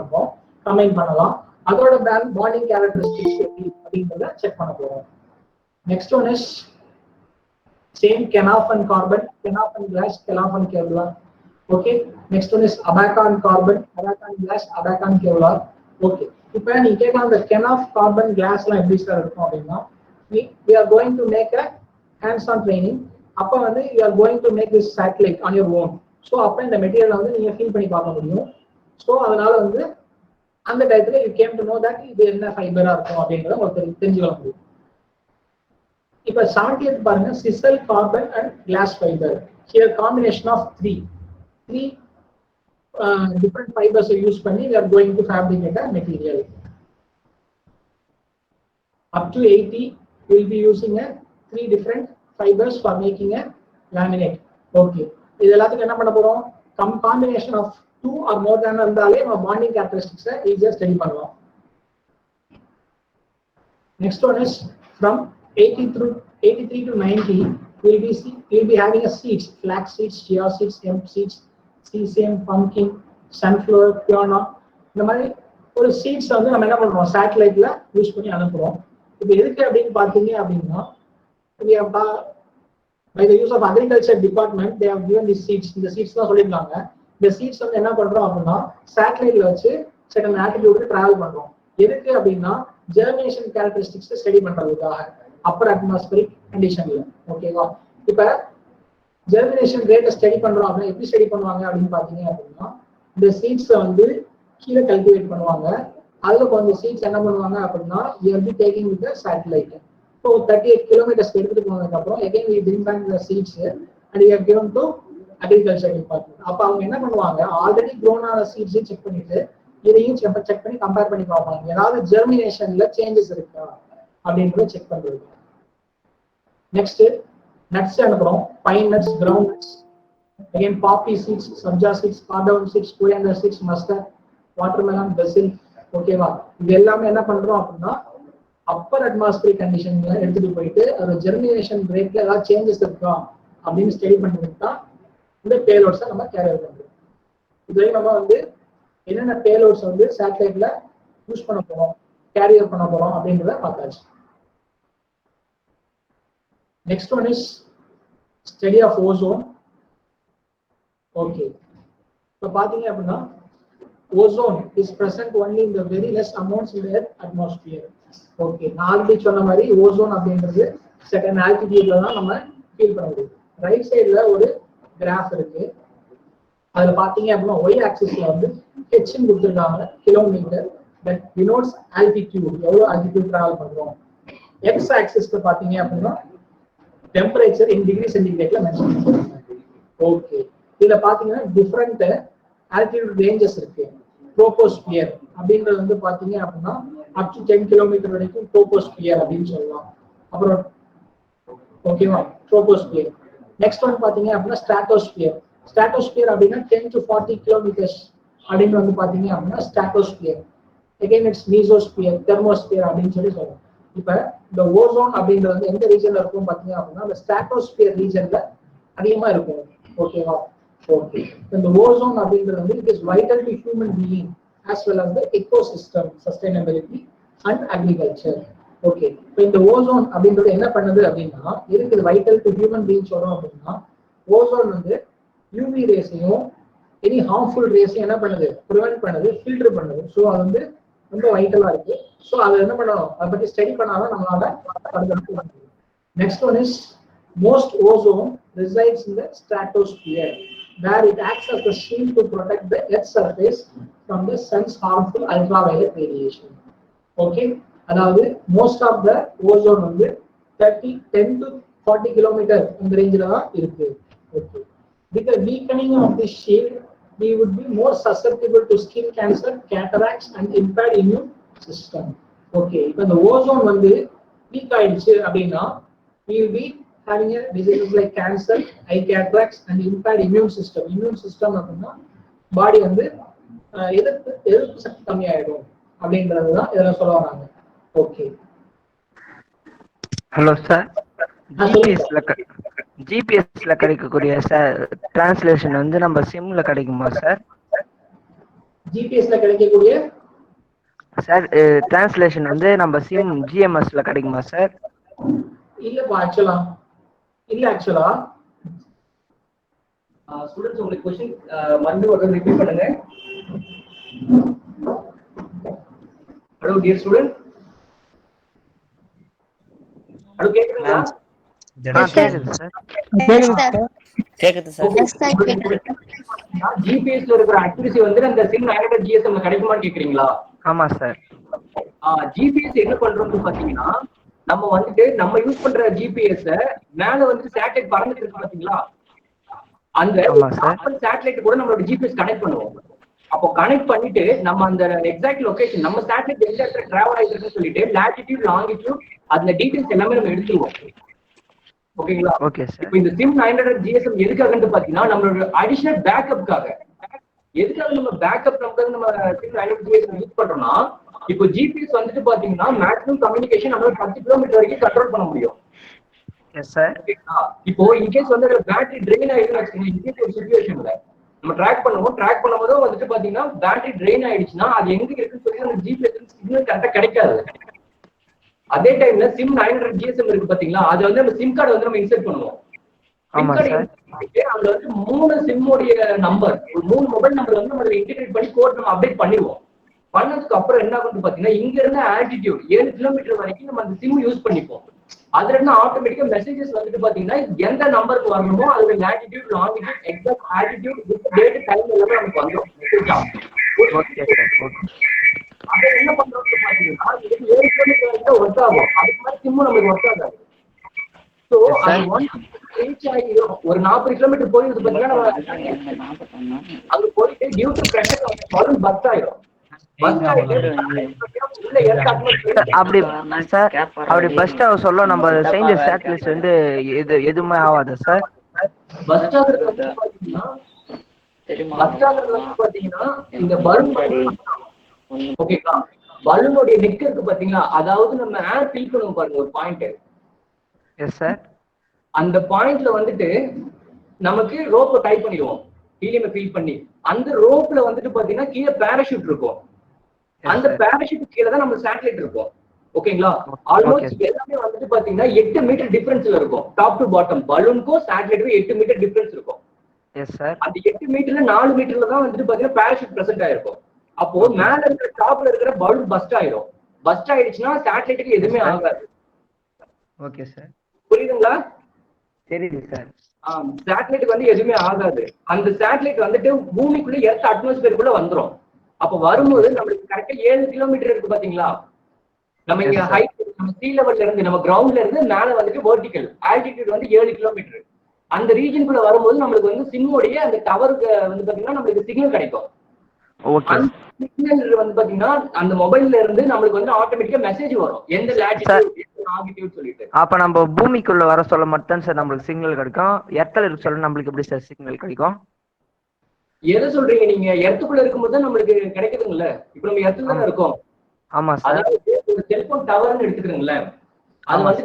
பண்ணலாம். அதோட bonding characteristics அப்படின்றத check பண்ண போறோம். Next one is same kenaf and carbon, kenaf and glass, kenaf and Kevlar. Okay, next one is abaca and carbon, abaca and glass, abaca and Kevlar. Okay, இப்போ நீங்க கேட்கலாம் இந்த கெனாஃப், கார்பன், கிளாஸ் எல்லாம் எப்படி சார் இருக்கும் அப்படின்னா we are going to make a hands on training. அப்ப வந்து you are going to make this satellite on your own. So அப்ப இந்த மெட்டீரியல் வந்து நீங்க ஃபீல் பண்ணி பார்க்க முடியும். ஸோ அதனால வந்து அந்த டயத்துல you came to know that இது என்ன ஃபைபரா இருக்கும் அப்படின்றத உங்களுக்கு தெரிஞ்சுக்க முடியும். இப்ப 78 பாருங்க, sisal, carbon and glass fibre. Here combination of three different fibers use பண்ணி we are going to fabricate a material. Up to 80 we will be using a 3 different fibers for making a laminate. Okay, இது எல்லாத்துக்கும் என்ன பண்ண போறோம், combination of 2 or more than இருந்தாலே நம்ம bonding characteristics ஈஸியா study பண்ணலாம். Next one is from 83 to 90 we will be having a seeds, flax seeds, chia seeds, hemp seeds, sesame, pumpkin, sunflower, quinoa. இந்த மாதிரி ஒரு சீட்ஸ் வந்து நம்ம என்ன பண்றோம், சேட்டலைட்ல யூஸ் பண்ணி அனுப்புறோம். இப்போ எதுக்கு அப்படின்னு பாத்தீங்க அப்படின்னா by the use of agriculture department they have given these seeds. இந்த சீட்ஸ் தான் சொல்லிருக்காங்க. இந்த சீட்ஸ் வந்து என்ன பண்றோம் அப்படின்னா சேட்டலைட்ல வச்சு certain altitude டிராவல் பண்றோம். எதுக்கு அப்படின்னா ஜெர்மினேஷன் கேரக்டரிஸ்டிக்ஸ் ஸ்டடி பண்றதுக்காக அப்பர் அட்மாஸ்பியரிக் கண்டிஷன்ல. ஓகேவா, இப்ப ஜெர்மினேஷன் ரேட்டை ஸ்டடி பண்றோம் அப்படின்னா எப்படி ஸ்டடி பண்ணுவாங்க அப்படின்னு பாத்தீங்க அப்படின்னா இந்த சீட்ஸை வந்து கீழே கல்டிவேட் பண்ணுவாங்க. அதுல கொஞ்சம் சீட்ஸ் என்ன பண்ணுவாங்க அப்படின்னா we will be taking with the satellite. So 38 kilometers எடுத்துட்டு போனதுக்கு அப்புறம் again we bring back the seeds and we have given to agriculture department. அப்ப அவங்க என்ன பண்ணுவாங்க, ஆல்ரெடி grown ஆன சீட்ஸ் செக் பண்ணிட்டு இதையும் செக் பண்ணி கம்பேர் பண்ணி பார்ப்பாங்க, ஏதாவது ஜெர்மினேஷன்ல சேஞ்சஸ் இருக்கா அப்படின்றத செக் பண்றது. நெக்ஸ்ட் நட்ஸ் அனுப்புறோம், pine nuts, ground nuts, again poppy seeds, sabja seeds, cardamom seeds, coriander seeds, mustard, watermelon, basil. ஓகேவா, இது எல்லாமே என்ன பண்றோம் அப்படின்னா அப்பர் அட்மாஸ்பியரிக் கண்டிஷன்ல எடுத்துட்டு போயிட்டு அது ஜெர்மினேஷன் ரேட்ல ஏதாவது சேஞ்சஸ் இருக்கா அப்படின்னு ஸ்டடி பண்ணிட்டு தான் இந்த பேலோட்ஸை நம்ம கேரியர் பண்றோம். இதுவரை நம்ம வந்து என்னென்ன பேலோட்ஸ் வந்து சேட்டலைட்ல யூஸ் பண்ண போறோம், கேரியர் பண்ண போறோம் அப்படின்றத பார்த்தாச்சு. Next one is study of ozone. Okay, இப்போ பாத்தீங்க அப்படின்னா ozone is present only in the very less amounts in the atmosphere. Okay, நான் ஆல்ரெடி சொன்ன மாதிரி ஓசோன் அப்படின்றது certain altitudeல தான் நம்ம ஃபீல் பண்ண முடியும். ரைட் சைடுல ஒரு கிராஃப் இருக்கு, அதுல பாத்தீங்க அப்படின்னா y ஆக்சிஸ்ல வந்து h ன்னு கொடுத்திருக்காங்க, கிலோமீட்டர், that denotes altitude, எவ்வளவு altitude டிராவல் பண்றோம். x ஆக்சிஸ்ல பாத்தீங்க அப்படின்னா டெம்பரேச்சர் in degree centigradeல மென்ஷன் பண்ணிருக்காங்க. ஓகே, இதுல பாத்தீங்கன்னா டிஃபரண்ட் altitude ranges இருக்கு. ட்ரோபோஸ்பியர் அப்படின்றது வந்து பாத்தீங்க அப்படின்னா up to 10 கிலோமீட்டர் வரைக்கும் ட்ரோபோஸ்பியர் அப்படின்னு சொல்லலாம். அப்புறம் ஓகேவா, ட்ரோபோஸ்பியர். நெக்ஸ்ட் ஒன் பாத்தீங்க அப்படின்னா ஸ்ட்ராட்டோஸ்பியர். ஸ்ட்ராட்டோஸ்பியர் அப்படின்னா 10 to 40 கிலோமீட்டர்ஸ் அப்படின்னு வந்து பாத்தீங்க அப்படின்னா stratosphere. Again it's mesosphere, thermosphere அப்படின்னு சொல்லி சொல்லுவோம். இப்ப இந்த ஓசோன் அப்படின்றது வந்து எந்த ரீஜன்ல இருக்கும் பாத்தீங்க அப்படின்னா இந்த ஸ்ட்ராட்டோஸ்பியர் ரீஜன்ல அதிகமா இருக்கும். ஓகேவா? ஓகே. இந்த ஓசோன் அப்படின்றது வந்து it is vital to human being as well as the ecosystem sustainability and agriculture. Okay. இப்போ இந்த ஓசோன் அப்படின்றது என்ன பண்ணுது அப்படின்னா எதுக்கு இது வைட்டல் டு ஹியூமன் பீயிங் சொல்றோம் அப்படின்னா ஓசோன் வந்து யூவி ரேஸையும் எனி ஹார்ம்ஃபுல் ரேஸையும் என்ன பண்ணுது ப்ரிவென்ட் பண்ணுது, ஃபில்டர் பண்ணுது. ஸோ அது வந்து ரொம்ப வைட்டலா இருக்கு. ஸோ அதை என்ன பண்ணணும், அதை பத்தி ஸ்டடி பண்ணாதான் நம்மளால தடுக்க முடியும். Next one is most ozone resides in the stratosphere where it acts as a shield to protect the earth's surface from the sun's harmful ultraviolet radiation. Okay, அதாவது most of the ozone வந்து 10 to 40 kilometer இந்த ரேஞ்சில தான் இருக்கு. Okay, with the weakening of this shield we would be more susceptible to skin cancer, cataracts and impaired immune system. Okay, இப்போ இந்த ozone வந்து week ஆயிடுச்சு அப்படின்னா we will be having a diseases like cancer, eye cataracts and impaired immune system. Immune system அப்படின்னா பாடி வந்து எதிர்ப்பு சக்தி கம்மியாயிடும் அப்படின்றதுதான் இதெல்லாம் சொல்ல வராங்க. ஓகே. ஹலோ சார், ஜிபிஎஸ்ல கிடைக்கக்கூடிய சார் டிரான்ஸ்லேஷன் வந்து நம்ம சிம்ல கிடைக்குமா சார்? ஜிபிஎஸ்ல கிடைக்கக்கூடிய சார் டிரான்ஸ்லேஷன் வந்து நம்ம சிம் ஜிஎம்எஸ்ல கிடைக்குமா சார்? இல்லப்பா, ஆக்சுவலா ஸ்டூடண்ட்ஸ் உங்களுக்கு क्वेश्चन மறுபடியும் ஒரு ரிப்பீட் பண்ணுங்க. ஹலோ டியர் ஸ்டூடண்ட், ஹலோ கேக்குதுங்களா? கேக்குது சார். ஜிபிஎஸ்ல இருக்கிற அக்யூரசி வந்து அந்த சிம் 900 ஜிஎஸ்எம் கிடைக்குமான்னு கேக்குறீங்களா? ஆமா சார். ஜிபிஎஸ் என்ன பண்றோம்னு பாத்தீங்கன்னா நம்ம வந்துட்டு நம்ம யூஸ் பண்ற ஜிபிஎஸ் மேல வந்து சேட்டலைட் பறந்துட்டு இருக்கு பாத்தீங்களா, அந்த சேட்டலைட் கூட நம்மளோட ஜிபிஎஸ் கனெக்ட் பண்ணுவோம். அப்போ கனெக்ட் பண்ணிட்டு நம்ம அந்த எக்ஸாக்ட் லொகேஷன் நம்ம சேட்டலைட் எந்த இடத்துல டிராவல் ஆகிருக்குன்னு சொல்லிட்டு லாட்டிடியூட் லாங்கிடியூட் அந்த டீடைல்ஸ் எல்லாமே நம்ம எடுத்துருவோம். ஓகேங்களா? இப்போ இந்த சிம் 900 ஜிஎஸ்எம் எதுக்காகன்னு பாத்தீங்கன்னா நம்மளோட அடிஷனல் பேக்கப்காக. எதுக்காக நம்ம பேக்கப் நம்ம சிம் 900 ஜிஎஸ்எம் யூஸ் பண்றோம்னா இப்போ ஜிபிஎஸ் வந்துட்டு பாத்தீங்கன்னா மேக்ஸிமம் கம்யூனிகேஷன் நம்மளால 10 கிலோமீட்டர் வரைக்கும் கண்ட்ரோல் பண்ண முடியும். இப்போ இன்கேஸ் வந்து பேட்டரி ட்ரெயின் ஆயிடுச்சுன்னு இன்கேஸ் ஒரு சிச்சுவேஷன்ல நம்ம ட்ராக் பண்ணும்போது வந்துட்டு பாத்தீங்கன்னா பேட்டரி ட்ரெயின் ஆயிடுச்சுன்னா அது எங்க இருக்குன்னு சொல்லி அந்த ஜிபிஎஸ் சிக்னல் கரெக்டா கிடைக்காது. அதே டைம்ல சிம் 900 ஜிஎஸ்எம் இருக்கு பாத்தீங்களா, அது வந்து நம்ம சிம் கார்டு வந்து நம்ம இன்சர்ட் பண்ணுவோம். அதுல வந்து 3 சிம்மோடைய நம்பர், ஒரு 3 மொபைல் நம்பர் வந்து நம்ம இன்டிகிரேட் பண்ணி கோட் நம்ம அப்டேட் பண்ணிடுவோம். பண்ணதுக்கு அப்புறம் என்ன ஆகும்னு பாத்தீங்கன்னா இங்க இருந்து ஆல்டிடியூட் 7 கிலோமீட்டர் வரைக்கும் நம்ம அந்த சிம் யூஸ் பண்ணிப்போம். அதுல இருந்து ஆட்டோமேட்டிக்கா மெசேஜஸ் வந்துட்டு பாத்தீங்கன்னா எந்த நம்பருக்கு வரணுமோ அதோட latitude longitude exact altitude date time எல்லாமே நமக்கு வந்துடும் மெசேஜா. அதை என்ன பண்றோம்னு பாத்தீங்கன்னா 7 கிலோமீட்டர் வரைக்கும் ஒர்க் ஆகும். அதுக்கு மாதிரி சிம்மும் நமக்கு ஒர்க் ஆகாது. ஸோ அது ஒன்ஸ் ரீச் ஆகிடும் ஒரு 40 கிலோமீட்டர் போயிடுது பாத்தீங்கன்னா அங்க போயிட்டு டியூ டு பிரஷர் பஸ் ஆயிடும். அப்படி சார், அப்படி பஸ்ட் ஆக சொல்ல நம்ம செஞ்ச சேட்டலைட் வந்து எதுவுமே ஆகாது சார். பஸ்ட் ஆகுறது பாத்தீங்கன்னா இந்த பலூன் ஓகேங்களா, பலூனுடைய நெக் இருக்கு பாத்தீங்களா, அதாவது நம்ம ஏர் ஃபில் பண்ணுவோம் பாருங்க ஒரு பாயிண்ட். Yes sir. அந்த பாயிண்ட்ல வந்துட்டு நமக்கு ரோப்பை டைப் பண்ணிடுவோம், ஹீலியம் ஃபில் பண்ணி. அந்த ரோப்ல வந்துட்டு பாத்தீங்கன்னா கீழே பேராஷூட் இருக்கும். அந்த பேராஷூட் கீழே தான் நம்ம சேட்டலைட் இருக்கும். ஓகேங்களா, ஆல்மோஸ்ட் எல்லாமே வந்துட்டு பாத்தீங்கன்னா 8 மீட்டர் டிஃபரன்ஸ்ல இருக்கும். டாப் டு பாட்டம் பலூனுக்கும் சேட்டலைட்டுக்கும் 8 மீட்டர் டிஃபரன்ஸ் இருக்கும். அந்த 8 மீட்டர்ல 4 மீட்டர்ல தான் வந்துட்டு பாத்தீங்கன்னா பேராஷூட் பிரசன்ட் ஆயிருக்கும். அப்போ மேல இருக்கிற டாப்ல இருக்கிற பலூன் பஸ்ட் ஆயிடும். பஸ்ட் ஆயிடுச்சுன்னா சேட்டலைட்டுக்கு எதுவுமே ஆகாது. ஓகே சார், புரியுதுங்களா? தெரியுது சார். சேட்டலைட்டுக்கு வந்து எதுவுமே ஆகாது. அந்த சேட்டலைட் வந்துட்டு பூமிக்குள்ள எர்த் அட்மாஸ்பியருக்குள்ள வந்துடும். அப்ப வரும்போது நம்மளுக்கு கரெக்டா 7 கிலோமீட்டர் இருக்கு பாத்தீங்களா, நம்ம இங்க ஹைட் நம்ம சீ லெவல்ல இருந்து நம்ம கிரவுண்ட்ல இருந்து மேல வந்துட்டு வெர்டிகல் ஆல்டிடியூட் வந்து 7 கிலோமீட்டர். அந்த ரீஜனுக்குள்ள வரும்போது நம்மளுக்கு வந்து சிம்முடைய அந்த டவருக்கு வந்து பாத்தீங்கன்னா நம்மளுக்கு சிக்னல் கிடைக்கும். அந்த சிக்னல் வந்து பாத்தீங்கன்னா அந்த மொபைல்ல இருந்து நம்மளுக்கு வந்து ஆட்டோமேட்டிக்கா மெசேஜ் வரும் எந்த லாட்டிடியூட் லாங்கிடியூட் சொல்லிட்டு. அப்ப நம்ம பூமிக்குள்ள வர சொல்ல மட்டும் சார் நம்மளுக்கு சிக்னல் கிடைக்கும். எர்த்ல இருக்க சொல்ல நம்மளுக்கு எப்படி சார் சிக்னல் கிடைக்கும்? எதை சொல்றீங்க நீங்க? எர்த்துக்குள்ள இருக்கும்போது நம்மளுக்கு கிடைக்குதுங்கல்ல. இப்ப நம்ம எர்த்துல தான் இருக்கோம். ஆமா சார். அதாவது ஒரு செல்போன் டவர்னு எடுத்துக்கிறீங்களேன், அது வந்து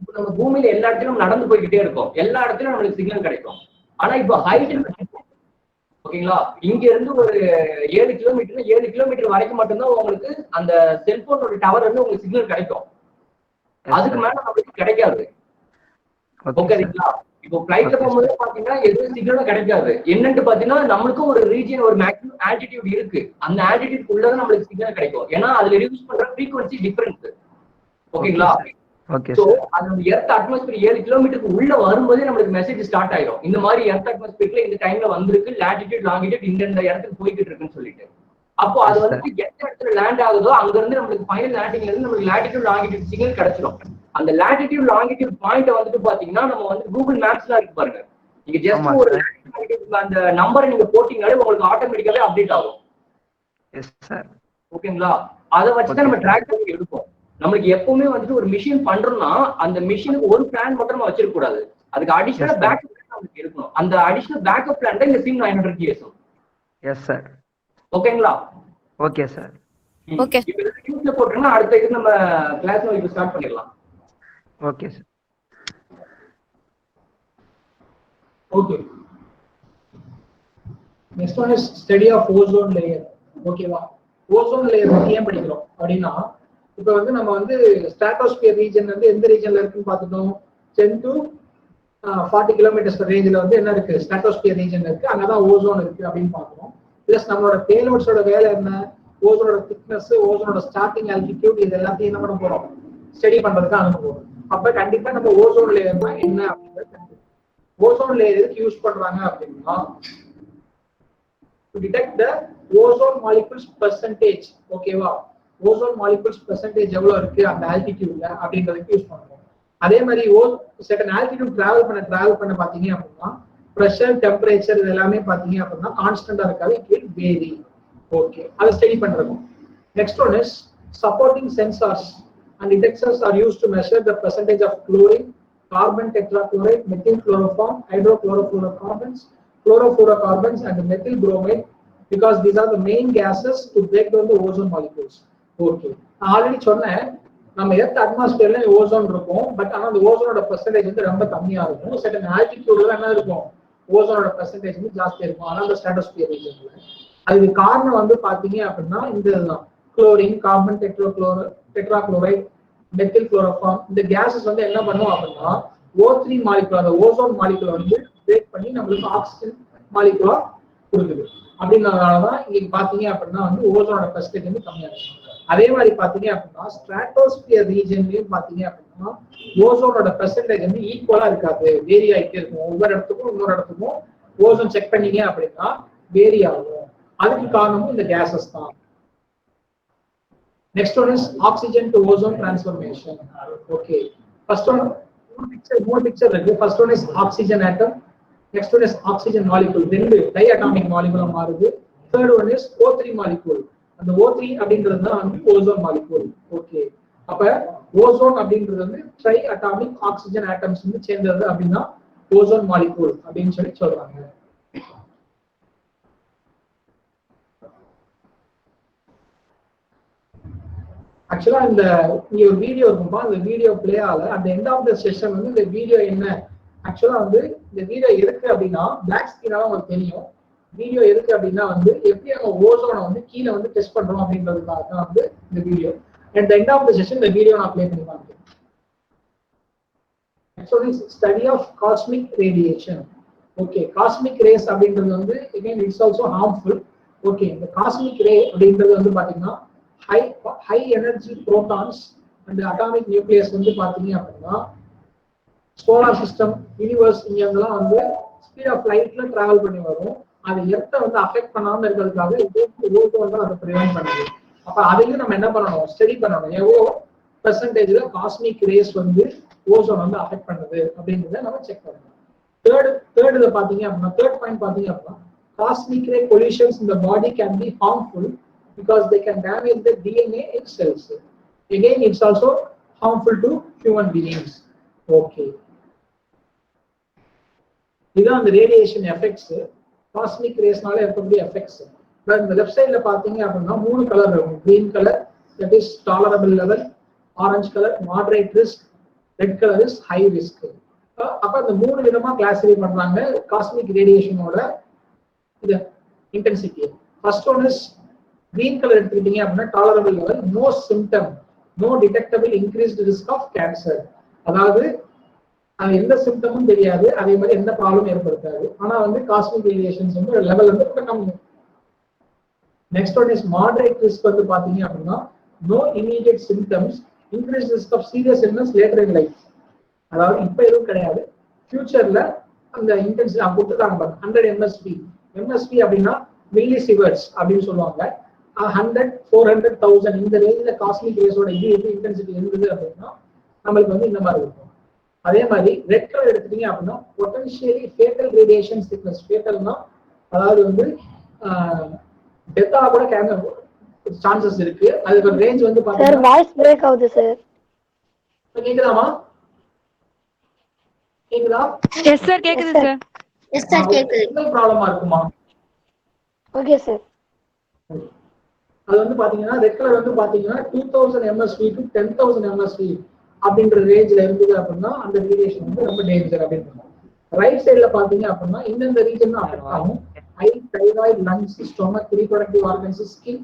இப்ப நம்ம பூமியில எல்லா இடத்துலயும் நம்ம நடந்து போய்கிட்டே இருக்கோம், எல்லா இடத்துலயும் நம்மளுக்கு சிக்னல் கிடைக்கும். ஆனா இப்போ ஹைட் ஓகேங்களா, இங்க இருந்து ஒரு 7 கிலோமீட்டர் வரைக்கும் மட்டும்தான் உங்களுக்கு அந்த செல்போனோட டவர் வந்து உங்களுக்கு சிக்னல் கிடைக்கும். அதுக்கு மேல நம்மளுக்கு கிடைக்காது. ஓகேங்களா, இப்போ பிளைட்ல போகும்போது பாத்தீங்கன்னா எதுவும் சிக்னலும் கிடைக்காது. என்னன்னு பாத்தீங்கன்னா நம்மளுக்கும் ஒரு ரீஜியன், ஒரு மேக்ஸிமம் ஆல்டிடியூட் இருக்கு, அந்த ஆல்டிடியூட் உள்ளதான் நம்மளுக்கு சிக்னல் கிடைக்கும். ஏன்னா அதுல யூஸ் பண்ற ஃப்ரீக்வன்சி டிஃபரன்ஸ். ஓகேங்களா, சோ அந்த எர்த் அட்மாஸ்பியர் 7 கிலோமீட்டருக்கு உள்ள வரும்போதே நம்மளுக்கு மெசேஜ் ஸ்டார்ட் ஆயிடும். இந்த மாதிரி எர்த் அட்மாஸ்பியர்ல இந்த டைம்ல வந்திருக்கு, லாட்டிடியூட் லாங்கிடியூட் இந்த இடத்துக்கு போய்கிட்டு இருக்குன்னு சொல்லிட்டு. அப்போ அது வந்து எந்த இடத்துல லேண்ட் ஆகுதோ அங்க இருந்து நம்மளுக்கு ஃபைனல் லேண்டிங்ல இருந்து நம்மளுக்கு லாட்டிடியூட் லாங்கிடியூட் சிக்னல் கிடைச்சிடும். அந்த லாட்டிடியூட் லாங்கிடியூட் பாயிண்ட் வந்துட்டு பாத்தீங்கன்னா நம்ம வந்து கூகுள் மேப்ஸ்ல இருக்கு பாருங்க, நீங்க ஜஸ்ட் ஒரு அந்த நம்பரை நீங்க போட்டீங்கனாலே உங்களுக்கு ஆட்டோமேட்டிக்காவே அப்டேட் ஆகும். ஓகேங்களா, அதை வச்சுதான் நம்ம ட்ராக் பண்ணி எடுப்போம். நம்மளுக்கு எப்பவுமே வந்துட்டு ஒரு மிஷின் பண்றோம்னா அந்த மிஷினுக்கு ஒரு பிளான் மட்டும் நம்ம வச்சிருக்க கூடாது, அதுக்கு அடிஷனல் பேக்கப் பிளான் நமக்கு இருக்கணும். அந்த அடிஷனல் பேக்கப் பிளான் தான் இந்த சிம் 900 GS. Yes sir. ஓகேங்களா? Okay sir. ஓகே, இப்போ நியூஸ்ல போட்டுறோம்னா அடுத்த இது நம்ம கிளாஸ் இப்போ ஸ்டார்ட் பண்ணிடலாம். Okay sir. Okay, next one is study of ozone layer. ஓகேவா, ஓசோன் லேயர் பத்தி ஏன் படிக்கிறோம் அப்படின்னா, இப்போ வந்து நம்ம வந்து ஸ்ட்ராட்டோஸ்பியர் ரீஜன் வந்து எந்த ரீஜன்ல இருக்குன்னு பார்த்துட்டோம். 10 to 40 கிலோமீட்டர்ஸ் ரேஞ்சில் வந்து என்ன இருக்கு, ஸ்ட்ராட்டோஸ்பியர் ரீஜன் இருக்கு, அங்கதான் ஓசோன் இருக்கு அப்படின்னு பார்க்கணும். பிளஸ் நம்மளோட பேலோட்ஸோட வேலை என்ன, ஓசோனோட திக்னஸ், ஓசோனோட ஸ்டார்டிங் ஆல்டிடியூட், இது எல்லாத்தையும் என்ன பண்ண போறோம், ஸ்டடி பண்றதுக்கு அனுப்புவோம். அப்ப கண்டிப்பா நம்ம ஓசோன் லேயர் தான் என்ன அப்படின்றது. ஓசோன் லேயர் எதுக்கு யூஸ் பண்றாங்க அப்படின்னா, to detect the ozone molecules percentage. ஓகேவா, ஓசோன் மாலிகுல்ஸ் பெர்சன்டேஜ் எவ்வளவு இருக்கு அந்த ஆல்டிடியூட்ல அப்படின்றதுக்கு யூஸ் பண்ணுவோம். அதே மாதிரி செகண்ட் ஆல்டிடியூட் டிராவல் பண்ண பாத்தீங்க அப்படின்னா பிரஷர், டெம்பரேச்சர் இது எல்லாமே பாத்தீங்க அப்படின்னா கான்ஸ்டன்டா இருக்காது, இட் வில் வேரி. ஓகே, அதை ஸ்டடி பண்றோம். Next one is supporting sensors and detectors are used to measure the percentage of chlorine, carbon tetrachloride, methyl chloroform, hydrochlorofluorocarbons, chlorofluorocarbons and methyl bromide, because these are the main gases to break down the ozone molecules. Okay, already சொன்னேன் நம்ம earth அட்மாஸ்பியர்ல ozone இருக்கும், but ஆனா அந்த ஓசோனோட percentage வந்து ரொம்ப கம்மியா இருக்கும். Certain ஆல்டிடியூட்ல என்ன இருக்கும், ஓசோனோட பெர்சன்டேஜ் வந்து ஜாஸ்தியா இருக்கும், ஆனா அந்த ஸ்ட்ராட்டோஸ்பியர் ரீஜன்ல. அதுக்கு காரணம் வந்து பாத்தீங்க அப்படின்னா இந்த இதுதான், chlorine, carbon tetrachloride, methyl chloroform, இந்த கேஸஸ் வந்து என்ன பண்ணுவோம் அப்படின்னா O3 மாலிகுலர், அந்த ஓசோன் மாலிகுலர் வந்து பிரேக் பண்ணி நம்மளுக்கு ஆக்சிஜன் மாலிகுலா கொடுக்குது. அப்படின்றதுனாலதான் இங்க பாத்தீங்க அப்படின்னா வந்து ஓசோனோட பெர்சன்டேஜ் வந்து கம்மியா இருக்கும். அதே மாதிரி பாத்தீங்க அப்படின்னா ஸ்ட்ராட்டோஸ்பியர் ரீஜன்லயும் பாத்தீங்க அப்படின்னா ஓசோனோட பெர்சன்டேஜ் வந்து ஈக்குவலா இருக்காது, வேரி ஆகிட்டே இருக்கும். ஒவ்வொரு இடத்துக்கும் இன்னொரு இடத்துக்கும் ஓசோன் செக் பண்ணீங்க அப்படின்னா வேரி ஆகும். அதுக்கு காரணமும் இந்த கேசஸ் தான். Next one is oxygen to ozone transformation. Okay, first one மூணு பிக்சர் இருக்கு. First one is oxygen atom, next one is oxygen molecule, ரெண்டு டை அட்டாமிக் மாலிகூலா மாறுது. Third one is O3 molecule, அந்த O3 அப்படின்றது தான் வந்து ஓசோன் மாலிகூல். ஓகே, அப்ப ஓசோன் அப்படின்றது வந்து ட்ரை அட்டாமிக் ஆக்சிஜன் ஆட்டம்ஸ் வந்து சேர்ந்தது அப்படின்னா ஓசோன் மாலிகூல் அப்படின்னு சொல்லி சொல்றாங்க. ஆக்சுவலா இந்த இங்க ஒரு வீடியோ இருக்கும்பா, அந்த வீடியோ பிளே ஆகல. அந்த எண்ட் ஆஃப் த செஷன் வந்து இந்த வீடியோ என்ன, ஆக்சுவலா வந்து இந்த வீடியோ எதுக்கு அப்படின்னா பிளாக் ஸ்கிரீனால உங்களுக்கு தெரியும். வீடியோ எதுக்கு அப்படின்னா வந்து எப்படி நம்ம ஓசோனை வந்து கீழே வந்து டெஸ்ட் பண்றோம் அப்படின்றதுக்காக தான் வந்து இந்த video. At the end of the session இந்த வீடியோ நான் ப்ளே பண்ணி காமிக்கிறேன். Study of cosmic radiation. Okay, cosmic rays அப்படின்றது வந்து again it's also harmful. Okay, இந்த காஸ்மிக் ரே அப்படின்றது வந்து பாத்தீங்கன்னா high energy protons and atomic nucleus வந்து பாத்தீங்க அப்படின்னா சோலார் சிஸ்டம், யூனிவர்ஸ், இங்கெல்லாம் வந்து ஸ்பீட் ஆஃப் லைட்ல டிராவல் பண்ணி வரும். அது எர்த்தை வந்து அஃபெக்ட் பண்ணாம இருக்கிறதுக்காக ஓசோன் தான் அதை ப்ரிவென்ட் பண்ணுது. அப்ப அதையும் நம்ம என்ன பண்ணணும், ஸ்டடி பண்ணணும். எவ்வளோ பெர்சன்டேஜ்ல காஸ்மிக் ரேஸ் வந்து ஓசோன் வந்து அஃபெக்ட் பண்ணுது அப்படின்றத நம்ம செக் பண்ணணும். தேர்ட் இதை பாத்தீங்க அப்படின்னா, தேர்ட் பாயிண்ட் பாத்தீங்க அப்படின்னா cosmic ray pollutions in the body can be harmful because they can damage the DNA in cells. Again, it's also harmful to human beings. Okay, இதான் அந்த ரேடியேஷன் எஃபெக்ட்ஸ், காஸ்மிக் ரேஸ்னால இருக்கக்கூடிய effects. இந்த left சைட்ல பாத்தீங்க அப்படின்னா 3 colour இருக்கும், green colour, that is tolerable level, orange color moderate risk, red color is high risk. அப்ப அந்த மூணு விதமா கிளாசிஃபை பண்றாங்க காஸ்மிக் ரேடியேஷனோட இது intensity. First one is green color எடுத்துக்கிட்டீங்க அப்படின்னா tolerable level, no symptom, no detectable increased risk of cancer. அதாவது எந்த சிம்டமும் தெரியாது, அதே மாதிரி எந்த ப்ராப்ளம் ஏற்படுத்தாது. ஆனா வந்து காஸ்மிக் ரேடியேஷன்ஸ் வந்து லெவல் வந்து ரொம்ப கம்மி. Next one is moderate risk வந்து பாத்தீங்க அப்படின்னா no immediate symptoms, increase risk of serious illness later in life. அதாவது இப்ப எதுவும் கிடையாது, ஃபியூச்சர்ல அந்த இன்டென்சிட்டி கொடுத்துருக்காங்க 100 MSV. MSV அப்படின்னா மில்லி சிவர்ட்ஸ் அப்படின்னு சொல்லுவாங்க. 100, 400, 1000 இந்த ரேஞ்சில் காஸ்மிக் ரேஸோட இது எப்படி இன்டென்சிட்டி இருந்தது அப்படின்னா நம்மளுக்கு வந்து இந்த மாதிரி இருக்கும். அதே மாதிரி ரெட் கலர் எடுத்துட்டீங்க அப்படின்னா பொட்டன்ஷியலி ஃபேட்டல் ரேடியேஷன் சிக்னஸ். ஃபேட்டல்னா அதாவது வந்து டெத்தா கூட சான்சஸ் இருக்கு. அதுக்கு ரேஞ்ச் வந்து சார் வாய்ஸ் பிரேக் ஆகுது சார். கேக்குதாமா? கேக்குதா? எஸ் சார் கேக்குது சார். எஸ் சார் கேக்குது. சிக்னல் ப்ராப்ளமா இருக்குமா? Okay sir. அது வந்து பாத்தீங்கன்னா ரெட் கலர் வந்து பாத்தீங்கன்னா 2000 MSV to 10,000 MSV அப்படின்ற ரேஞ்ச்ல இருந்தது அப்படின்னா அந்த ரேடியேஷன் வந்து ரொம்ப டேஞ்சர் அப்படின்னு. ரைட் சைடுல பாத்தீங்க அப்படின்னா இந்த ரீஜன் தான் அஃபெக்ட் ஆகும். Eye, thyroid, lungs, stomach, reproductive organs, skin,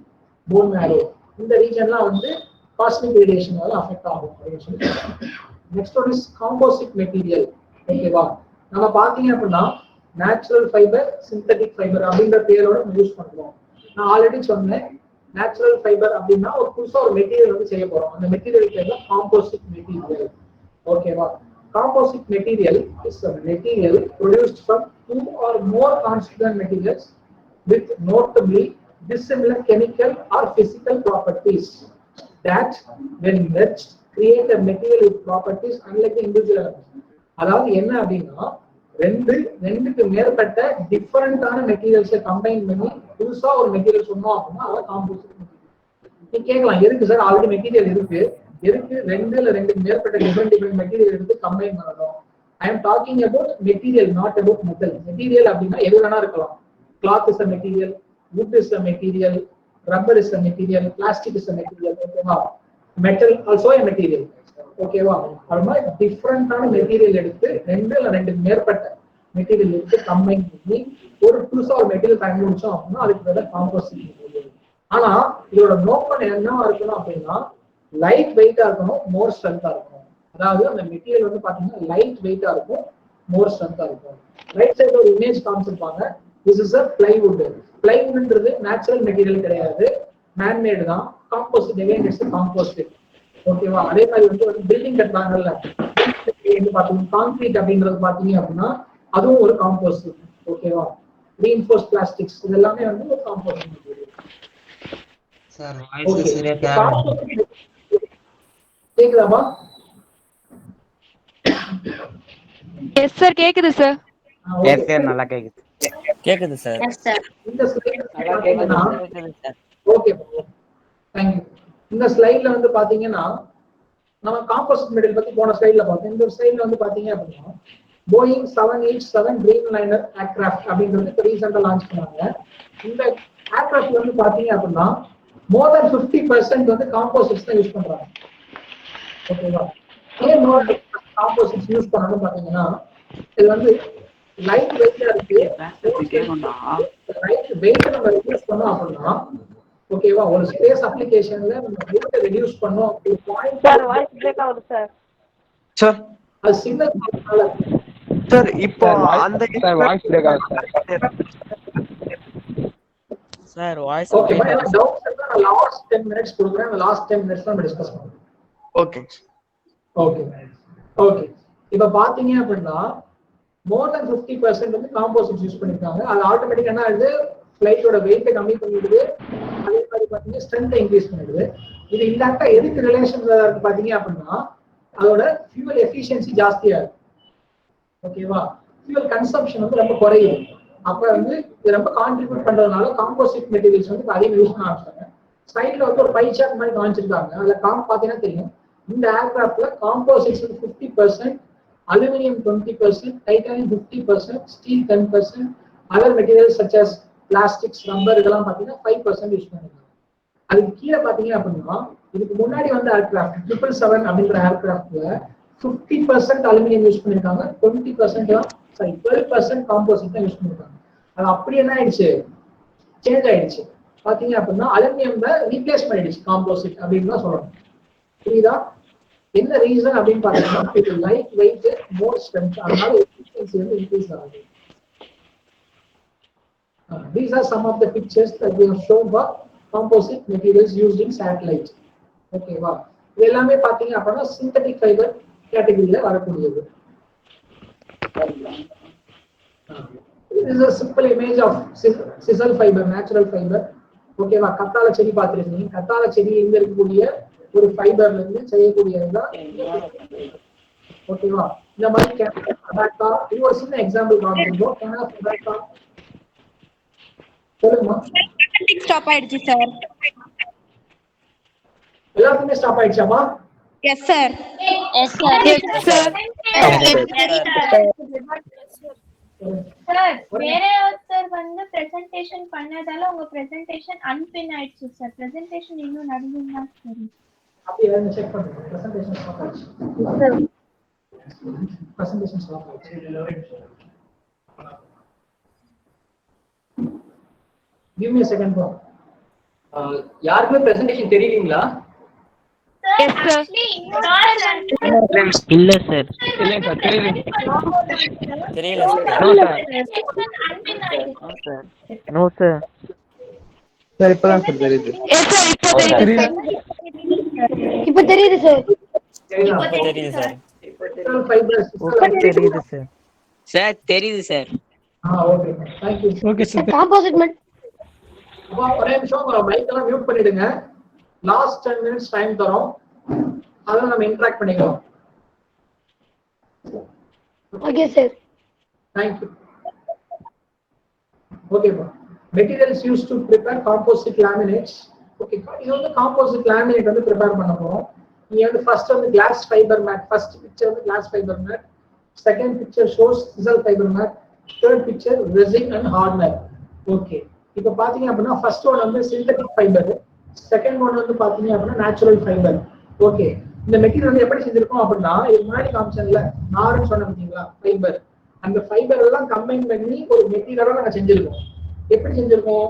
bone marrow இந்த ரீஜன்லாம் வந்து காஸ்மிக் ரேடியேஷனால அஃபெக்ட் ஆகும் அப்படின்னு சொல்லி. Next one is composite material. ஓகேவா? நம்ம பாத்தீங்க அப்படின்னா நேச்சுரல் ஃபைபர், சிந்தட்டிக் ஃபைபர் அப்படின்ற பேரோட யூஸ் பண்றோம். நான் ஆல்ரெடி சொன்னேன் நேச்சுரல் ஃபைபர் அப்படின்னா ஒரு புதுசா ஒரு மெட்டீரியல் வந்து செய்ய போறோம். அந்த மெட்டீரியல் பேர் தான் காம்போசிட் மெட்டீரியல். ஓகேவா? Composite material is a material produced from two or more constituent materials with notably dissimilar chemical or physical properties that when merged create a material with properties unlike the individual elements. அதாவது என்ன அப்படின்னா ரெண்டுக்கு மேற்பட்ட டிஃபரெண்டான மெட்டீரியல்ஸை combine பண்ணி புதுசா ஒரு material சொன்னோம் அப்படின்னா அதான் காம்போசிட் மெட்டீரியல். நீ கேட்கலாம் எதுக்கு சார் ஆல்ரெடி மெட்டீரியல் இருக்கு, எதுக்கு ரெண்டுக்கு மேற்பட்ட டிஃபரெண்ட் மெட்டீரியல் எடுத்து கம்பைன் பண்ணணும்? I am talking about material, not about metal. Material அப்படின்னா எது வேணா இருக்கலாம். Cloth is a material, wood is a material, rubber is a material, plastic is a material. ஓகேவா? metal also a material. ஓகேவா? அது மாதிரி டிஃபரெண்டான மெட்டீரியல் எடுத்து ரெண்டுக்கு மேற்பட்ட மெட்டீரியல் எடுத்து கம்பைன் பண்ணி ஒரு புதுசா ஒரு மெட்டீரியல் பயன்படுத்தோம் அப்படின்னா அதுக்கு பேர் காம்போசிட் மெட்டீரியல். ஆனா இதோட நோக்கம் என்னவா இருக்கணும் அப்படின்னா லைட் வெயிட்டா இருக்கணும், மோர் ஸ்ட்ரென்த்தா இருக்கணும். அதாவது அந்த மெட்டீரியல் வந்து பாத்தீங்கன்னா லைட் வெயிட்டா இருக்கும், மோர் ஸ்ட்ரென்த்தா இருக்கும். ரைட் சைடுல ஒரு இமேஜ் காமிச்சிருப்பாங்க. This is a plywood. பிளைவுட்ன்றது நேச்சுரல் மெட்டீரியல் கிடையாது, மேன்மேடு தான். Composite again it's composite. ஓகேவா? அதே மாதிரி வந்து ஒரு பில்டிங் கட்டுறாங்கல்ல, கான்கிரீட் அப்படின்றது பாத்தீங்க அப்படின்னா அதுவும் ஒரு காம்போசிட். ஓகேவா? ரீஇன்ஃபோர்ஸ் பிளாஸ்டிக்ஸ் இது எல்லாமே வந்து ஒரு காம்போசிட் மெட்டீரியல். சார் வாய்ஸ் சரியா கேட்கல. கேக்குதாமா? எஸ் சார் கேக்குது சார். நல்லா கேக்குது. கேக்குது சார். Yes sir. இந்த ஸ்லைட்ல ஓகே थैंक यू. இந்த ஸ்லைட்ல வந்து பாத்தீங்கன்னா நம்ம காம்போசிட் மெட்டீரியல் பத்தி போன ஸ்லைட்ல பார்த்தோம். இந்த ஸ்லைட்ல வந்து பாத்தீங்க அப்படின்னா போயிங் 787 ட்ரீம்லைனர் ஏர்கிராஃப்ட் அப்படின்றது இப்போ ரீசெண்டா லான்ச் பண்ணாங்க. இந்த ஏர்கிராஃப்ட் வந்து பாத்தீங்க அப்படின்னா மோர் தென் 50% வந்து காம்போசிட்ஸ் தான் யூஸ் பண்றாங்க. ஓகேவா? ஏன் மோர் காம்போசிட்ஸ் யூஸ் பண்ணணும்னு பாத்தீங்கன்னா இது வந்து லைட் வெயிட்டா இருக்கு. லைட் வெயிட் நம்ம ரெடியூஸ் பண்ணோம் அப்படின்னா ஓகேவா ஒரு ஸ்பேஸ் அப்ளிகேஷன்ல நம்ம வெயிட் ரெடியூஸ் பண்ணோம் அப்படி பாயிண்ட். சார் வாய்ஸ் பிரேக் ஆகுது சார். சார் அது சிக்னல் சார் இப்போ அந்த வாய்ஸ் பிரேக் ஆகுது sir voice okay but doubts இருந்தா நான் லாஸ்ட் 10 மினிட்ஸ் கொடுக்குறேன். அந்த லாஸ்ட் 10 மினிட்ஸ் நம்ம டிஸ்கஸ் பண்ணுவோம். Okay okay okay. இப்போ பாத்தீங்க அப்படின்னா மோர் தென் 50% வந்து காம்போசிட்ஸ் யூஸ் பண்ணிருக்காங்க. அது ஆட்டோமேட்டிக்கா என்ன ஆகுது, ஃப்ளைட்டோட வெயிட்டை கம்மி பண்ணிடுது, அதே மாதிரி பாத்தீங்கன்னா ஸ்ட்ரென்த்தை இன்க்ரீஸ் பண்ணிடுது. இது இன்டாக்டா எதுக்கு ரிலேஷன்ல இருக்கு பாத்தீங்க அப்படின்னா அதோட ஃபியூவல் எஃபிஷியன்சி ஜாஸ்தியா இருக்கு. ஓகேவா? ஃபியூவல் கன்சம்ப்ஷன் வந்து ரொம்ப குறையும். அப்ப வந்து இது ரொம்ப கான்ட்ரிபியூட் பண்றதுனால காம்போசிட் மெட்டீரியல்ஸ் வந்து அதிகம் யூஸ் பண்ண ஆரம்பிச்சாங்க. சைட்ல வந்து ஒரு பை சார்ட் மாதிரி காமிச்சிருக்காங்க. அதுல பாத்தீங்கன்னா தெரியும் இந்த ஏர்கிராஃப்ட்ல composites 50%, aluminium 20%, titanium 50%, steel 10%, other materials such as plastics, rubber இதெல்லாம் பாத்தீங்கன்னா 5% யூஸ் பண்ணிருக்காங்க. அதுக்கு கீழே பாத்தீங்க அப்படின்னா இதுக்கு முன்னாடி வந்த ஏர்கிராஃப்ட் 777 அப்படின்ற ஏர்கிராஃப்ட்ல 50% அலுமினியம் யூஸ் பண்ணிருக்காங்க, 20% தான், சாரி 12% காம்போசிட் தான் யூஸ் பண்ணிருக்காங்க. அது அப்படி என்ன ஆயிடுச்சு, சேஞ்ச் ஆயிடுச்சு. பாத்தீங்க அப்படின்னா அலுமினியம் ரீப்ளேஸ் பண்ணிடுச்சு காம்போசிட் அப்படின்னு தான் சொல்லணும். புரியுதா? என்ன ரீசன் அப்படின்னு பாத்தீங்கன்னா இது லைட் வெயிட், மோர் ஸ்ட்ரென்த், அதனால எஃபிஷியன்சி வந்து இன்க்ரீஸ் ஆகுது. These are some of the pictures that we have shown for composite materials used in satellite. ஓகேவா? இது எல்லாமே பாத்தீங்க அப்படின்னா சிந்தட்டிக் ஃபைபர் கேட்டகரியில வரக்கூடியது. This is a simple image of sisal fiber, natural fiber. ஓகேவா? கத்தாழ செடி பார்த்திருக்கீங்க. கத்தாழ செடியில் இருந்து இருக்கக்கூடிய ஒரு ஃபைபர்ல இருந்து செய்யக்கூடியதுதான். ஓகேவா? இந்த மாதிரி கேனடா இது ஒரு சின்ன எக்ஸாம்பிள் காமிச்சிருக்கோம். கேனடா சொல்லுமா? ஸ்டாப் ஆயிடுச்சு சார். எல்லாத்துக்குமே ஸ்டாப் ஆயிடுச்சாமா? Yes sir. Yes sir. Sir sir வேற ஒருத்தர் வந்து பிரசன்டேஷன் பண்ணதால உங்க பிரசன்டேஷன் அன்பின் ஆயிடுச்சு சார். பிரசன்டேஷன் இன்னும் நடந்துன்னா சரி. அப்படியே என்ன செக் பண்ணுங்க. பிரசன்டேஷன் ஸ்டாப் ஆயிடுச்சு. பிரசன்டேஷன் ஸ்டாப் ஆயிடுச்சு. Give me a second bro. யாருக்குமே பிரசன்டேஷன் தெரியலீங்களா? Yes sir. இல்ல சார். தெரியல நோ சார். சார் இப்பதான் சார் தெரியுது. எஸ் சார் இப்போ தெரியுது சார். தெரியுது சார். ஃபைபர்ஸ் தெரியுது சார். சார் தெரியுது sir. Okay. Thank you. Okay sir. Composite மெட் அப்பா ஒரே நிமிஷம் மைக் எல்லாம் மியூட் பண்ணிடுங்க. லாஸ்ட் 10 minutes டைம் தரோம். அதனால நம்ம இன்டராக்ட் பண்ணிக்கலாம். Okay sir. Thank you. Okay bro. Materials used to prepare composite laminates. Okay, இது வந்து composite laminate வந்து prepare பண்ண போறோம். நீங்க வந்து first வந்து glass fiber mat, first picture வந்து glass fiber mat, second picture shows sisal fiber mat, third picture resin and hardener. Okay. இப்போ பாத்தீங்க அப்படின்னா ஃபர்ஸ்ட் ஒன் வந்து சிந்தட்டிக் ஃபைபர், செகண்ட் ஒன் வந்து பாத்தீங்க அப்படின்னா நேச்சுரல் ஃபைபர். ஓகே, இந்த மெட்டீரியல் வந்து எப்படி செஞ்சிருக்கோம் அப்படின்னா இது முன்னாடி காமிச்சன்ல நார்னு சொன்ன பாத்தீங்களா ஃபைபர், அந்த ஃபைபர் எல்லாம் கம்பைன் பண்ணி ஒரு மெட்டீரியலா நாங்க செஞ்சிருக்கோம். எப்படி செஞ்சிருக்கோம்?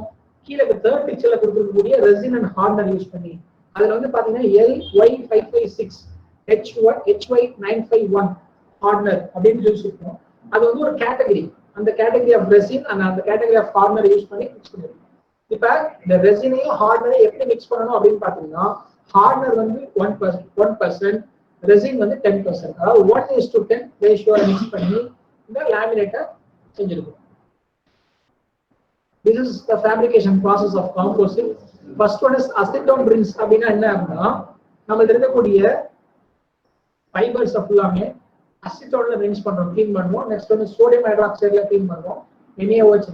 கீழே தேர்ட் பிக்சர்ல கொடுத்துருக்கக்கூடிய ரெசின் அண்ட் ஹார்டனர் யூஸ் பண்ணி அதுல வந்து பாத்தீங்கன்னா LY556 HY951 ஹார்டனர் அப்படின்னு யூஸ் பண்ணுவோம். அது வந்து ஒரு கேட்டகரி, அந்த கேட்டகரி ஆஃப் ரெசின் அண்ட் அந்த கேட்டகரி ஆஃப் ஹார்டனர் யூஸ் பண்ணி மிக்ஸ் பண்ணிருக்கோம். இப்ப இந்த ரெசினையும் ஹார்டனரையும் எப்படி மிக்ஸ் பண்ணணும் அப்படின்னு பாத்தீங்கன்னா ஹார்டனர் வந்து 1%, ரெசின் வந்து 10%, அதாவது 1:10 ரேஷியோல மிக்ஸ் பண்ணி இந்த லேமினேட்டை செஞ்சிருக்கோம். This is the fabrication process of composite. First one is acetone rinse. அப்படின்னா என்ன அப்படின்னா நம்ம இருக்கக்கூடிய ஃபைபர்ஸ் ஃபுல்லாமே அசிட்டோன்ல ரின்ஸ் பண்றோம், க்ளீன் பண்ணுவோம். நெக்ஸ்ட் வந்து சோடியம் ஹைட்ராக்சைடுல க்ளீன் பண்ணுவோம், NaOH.